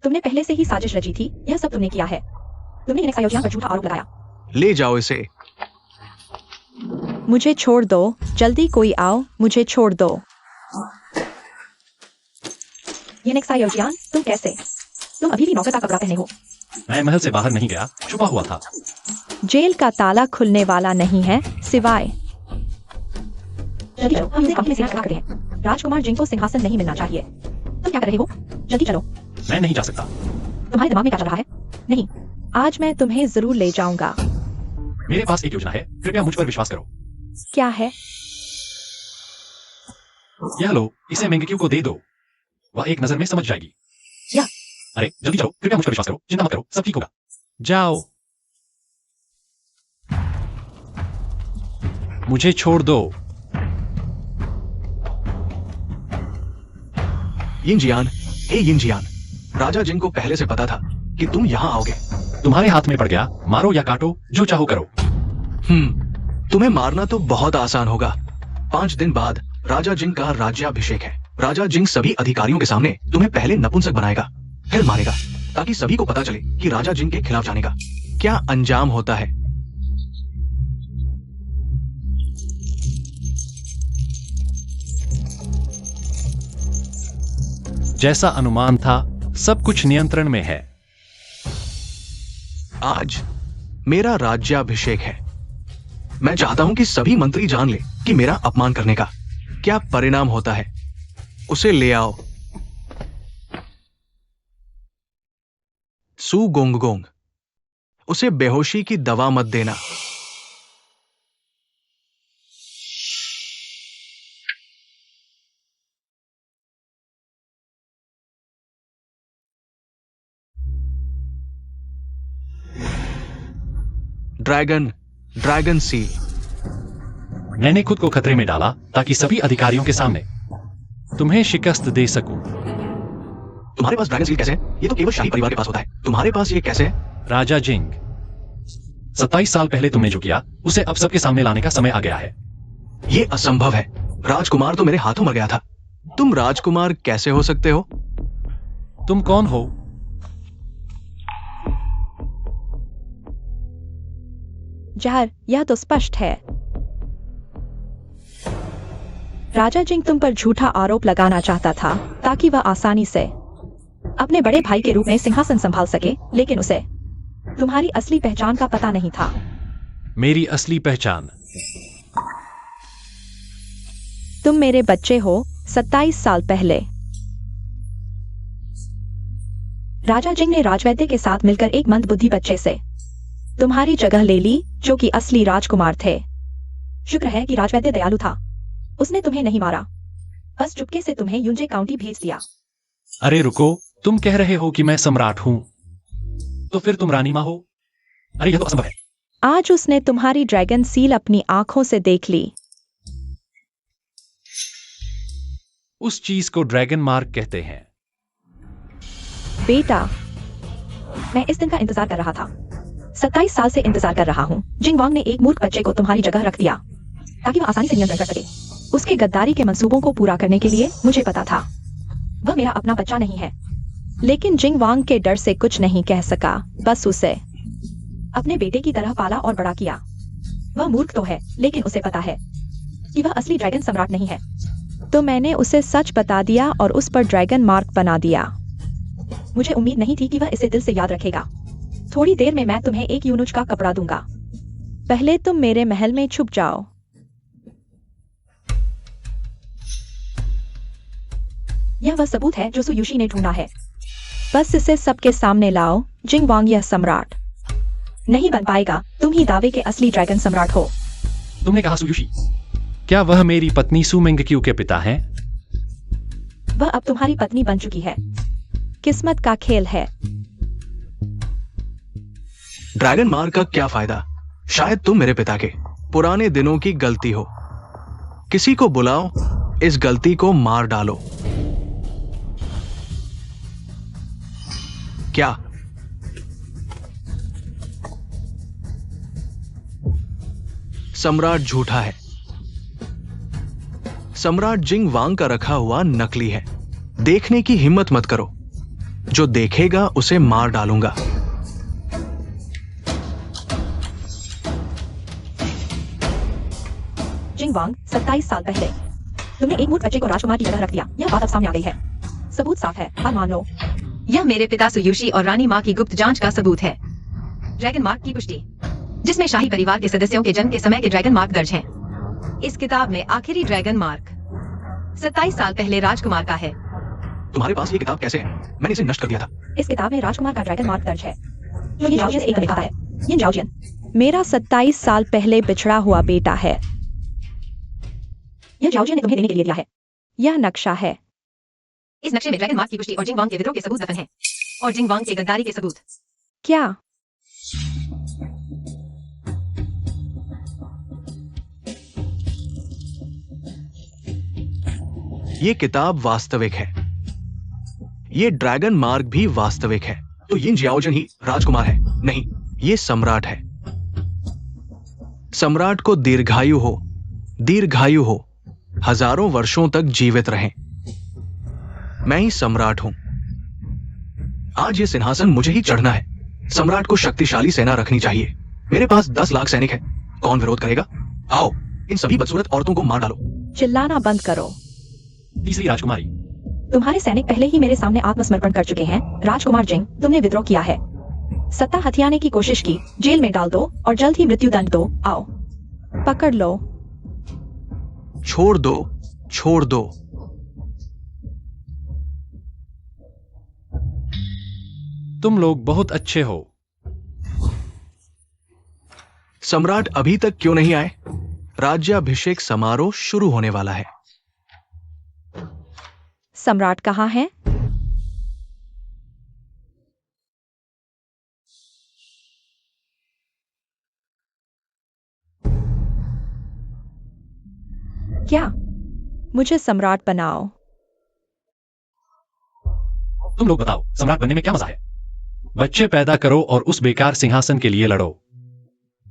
तुमने पहले से ही साजिश रची थी, यह सब तुमने किया है। तुमने येनेक्साई ओजियान पर झूठा आरोप लगाया। ले जाओ इसे। मुझे छोड़ दो, जल्दी कोई आओ, मुझे छोड़ दो। येनेक्साई ओजियान, तुम कैसे? तुम अभी भी नौकर का कपड़ा पहने हो। मैं महल से बाहर नहीं गया, छुपा हुआ था। जेल का ताला खुलने वाला नहीं है, सिवाय। जल्दी चलो, हम इसे कंपनी से निकाल रहे हैं। राजकुमार जिंग को सिंहासन नहीं मिलना चाहिए। तुम क्या कर रहे हो? जल्दी चलो। मैं नहीं जा सकता। तुम्हारे दिमाग में क्या चल रहा है? नहीं, आज मैं तुम्हें जरूर ले जाऊंगा। मेरे पास एक योजना है, कृपया मुझ पर विश्वास करो। क्या है? यह लो, इसे मेंगक्यू को दे दो, वह एक नजर में समझ जाएगी। या। अरे जल्दी चलो, कृपया मुझ पर विश्वास करो, चिंता मत करो, सब ठीक होगा। जाओ। मुझे छोड़ दो। यिनजियान, हे यिनजियान, राजा जिंग को पहले से पता था कि तुम यहाँ आओगे। तुम्हारे हाथ में पड़ गया, मारो या काटो, जो चाहो करो। तुम्हें मारना तो बहुत आसान होगा। 5 दिन बाद राजा जिंग का राज्याभिषेक है। राजा जिंग सभी अधिकारियों के सामने तुम्हें पहले नपुंसक बनाएगा, फिर मारेगा, ताकि सभी को पता चले कि राजा जिंग के खिलाफ जाने का क्या अंजाम होता है। जैसा अनुमान था, सब कुछ नियंत्रण में है। आज मेरा राज्याभिषेक है। मैं चाहता हूं कि सभी मंत्री जान ले कि मेरा अपमान करने का क्या परिणाम होता है। उसे ले आओ। सू गोंगगोंग, उसे बेहोशी की दवा मत देना। Dragon seal. मैंने खुद को खतरे में डाला ताकि सभी अधिकारियों के सामने तुम्हें शिकस्त दे सकूं। तुम्हारे पास ड्रैगन सील कैसे है? ये तो केवल शाही परिवार के पास होता है। तुम्हारे पास ये कैसे है? राजा जिंग, 27 साल पहले तुमने जो किया उसे अब सबके सामने लाने का समय आ गया है। ये असंभव है। राजकुमार तो मेरे हाथों मर गया था। तुम राजकुमार कैसे हो सकते हो? तुम कौन हो? जहर, यह तो स्पष्ट है। राजा जिंग तुम पर झूठा आरोप लगाना चाहता था ताकि वह आसानी से अपने बड़े भाई के रूप में सिंहासन संभाल सके, लेकिन उसे तुम्हारी असली पहचान का पता नहीं था। मेरी असली पहचान? तुम मेरे बच्चे हो 27 साल पहले। राजा जिंग ने राजवैद्य के साथ मिलकर एक मंदबुद्धि बच्चे से तुम्हारी जगह ले ली, जो कि असली राजकुमार थे। शुक्र है कि राजवैद्य दयालु था, उसने तुम्हें नहीं मारा, बस चुपके से तुम्हें यूंजे काउंटी भेज दिया। अरे रुको, तुम कह रहे हो कि मैं सम्राट हूं, तो फिर तुम रानी मां हो? अरे यह तो असंभव है। आज उसने तुम्हारी ड्रैगन सील अपनी आंखों से देख ली। उस चीज को ड्रैगन मार्क कहते हैं। बेटा, मैं इस दिन का इंतजार कर रहा था। 27 साल से इंतजार कर रहा हूँ। जिंग वांग ने एक मूर्ख बच्चे को तुम्हारी जगह रख दिया ताकि वह आसानी से नियंत्रण कर सके। उसके गद्दारी के मंसूबों को पूरा करने के लिए मुझे पता था वह मेरा अपना बच्चा नहीं है, लेकिन जिंग वांग के डर से कुछ नहीं कह सका, बस उसे अपने बेटे की तरह पाला और बड़ा किया। वह मूर्ख तो है, लेकिन उसे पता है कि वह असली ड्रैगन सम्राट नहीं है। तो मैंने उसे सच बता दिया और उस पर ड्रैगन मार्क बना दिया। मुझे उम्मीद नहीं थी कि वह इसे दिल से याद रखेगा। थोड़ी देर में मैं तुम्हें एक यूनुज का कपड़ा दूंगा। पहले तुम मेरे महल में छुप जाओ। यह वह सबूत है जो सुयुशी ने ढूंढा है। बस इसे सबके सामने लाओ। जिंग वांग यह सम्राट नहीं बन पाएगा। तुम ही दावे के असली ड्रैगन सम्राट हो। तुमने कहा सुयुशी? क्या वह मेरी पत्नी सु मिंगक्यू के पिता हैं? वह अब तुम्हारी पत्नी बन चुकी है। किस्मत का खेल है। ड्रैगन मार्क का क्या फायदा? शायद तुम मेरे पिता के पुराने दिनों की गलती हो। किसी को बुलाओ, इस गलती को मार डालो। क्या? सम्राट झूठा है। सम्राट जिंग वांग का रखा हुआ नकली है। देखने की हिम्मत मत करो। जो देखेगा उसे मार डालूंगा। जिंग वांग 27 साल पहले तुमने एक मूर्ख बच्चे को राजकुमार की जगह रख दिया। यह बात अब सामने आ गई है। सबूत साफ है, हार मान लो। यह मेरे पिता सुयुशी और रानी माँ की गुप्त जांच का सबूत है। ड्रैगन मार्क की पुष्टि, जिसमें शाही परिवार के सदस्यों के जन्म के समय के ड्रैगन मार्क दर्ज हैं। इस किताब में आखिरी ड्रैगन मार्क 27 साल पहले राजकुमार का है। तुम्हारे पास ये किताब कैसे है? मैंने इसे नष्ट कर दिया था। इस किताब में राजकुमार का ड्रैगन मार्क दर्ज है, जो ये जाओजियन से एक लिखा है। ये जाओजियन मेरा 27 साल पहले बिछड़ा हुआ बेटा है। यह जाओजियन ने तुम्हें देने के लिए दिया है। यह नक्शा है। इस नक्शे में ड्रैगन मार्क की पुष्टि और जिंग वांग के विद्रोह के सबूत दफन हैं, और जिंग वांग के गद्दारी के सबूत। क्या? ये किताब वास्तविक है। ये ड्रैगन मार्क भी वास्तविक है। तो यिन जियाओजन ही राजकुमार है? नहीं, ये सम्राट है। सम्राट को दीर्घायु हो, दीर्घायु हो, हजारों वर्षों तक जीवित रहें। मैं ही सम्राट हूं। आज ये सिंहासन मुझे ही चढ़ना है। सम्राट को शक्तिशाली सेना रखनी चाहिए। मेरे पास 10 लाख सैनिक हैं। कौन विरोध करेगा? आओ, इन सभी बदसूरत औरतों को मार डालो। चिल्लाना बंद करो। तीसरी राजकुमारी। तुम्हारे सैनिक पहले ही मेरे सामने आत्मसमर्पण कर चुके हैं। राजकुमार जिंग, तुमने विद्रोह किया है, सत्ता हथियाने की कोशिश की, जेल में डाल दो और जल्द ही मृत्यु दंड दो। आओ, पकड़ लो। छोड़ दो, छोड़ दो। तुम लोग बहुत अच्छे हो। सम्राट अभी तक क्यों नहीं आए? राज्याभिषेक समारोह शुरू होने वाला है। सम्राट कहाँ है? क्या? मुझे सम्राट बनाओ। तुम लोग बताओ, सम्राट बनने में क्या मजा है? बच्चे पैदा करो और उस बेकार सिंहासन के लिए लड़ो।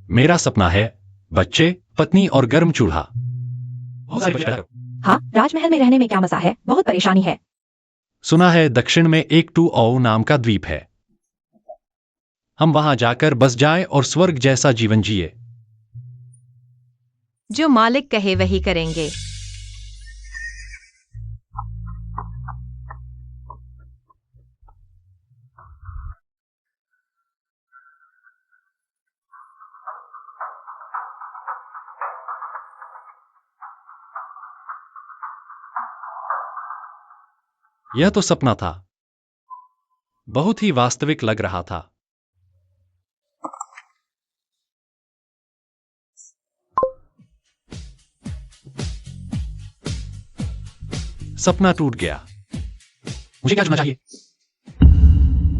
मेरा सपना है बच्चे, पत्नी और गर्म चूल्हा। बहुत सारे बच्चे पैदा करो। हाँ, राजमहल में रहने में क्या मजा है? बहुत परेशानी है। सुना है दक्षिण में एक टू औ नाम का द्वीप है। हम वहां जाकर बस जाएं और स्वर्ग जैसा जीवन जिए। जो मालिक कहे वही करेंगे। यह तो सपना था, बहुत ही वास्तविक लग रहा था। सपना टूट गया। मुझे क्या चुनना चाहिए?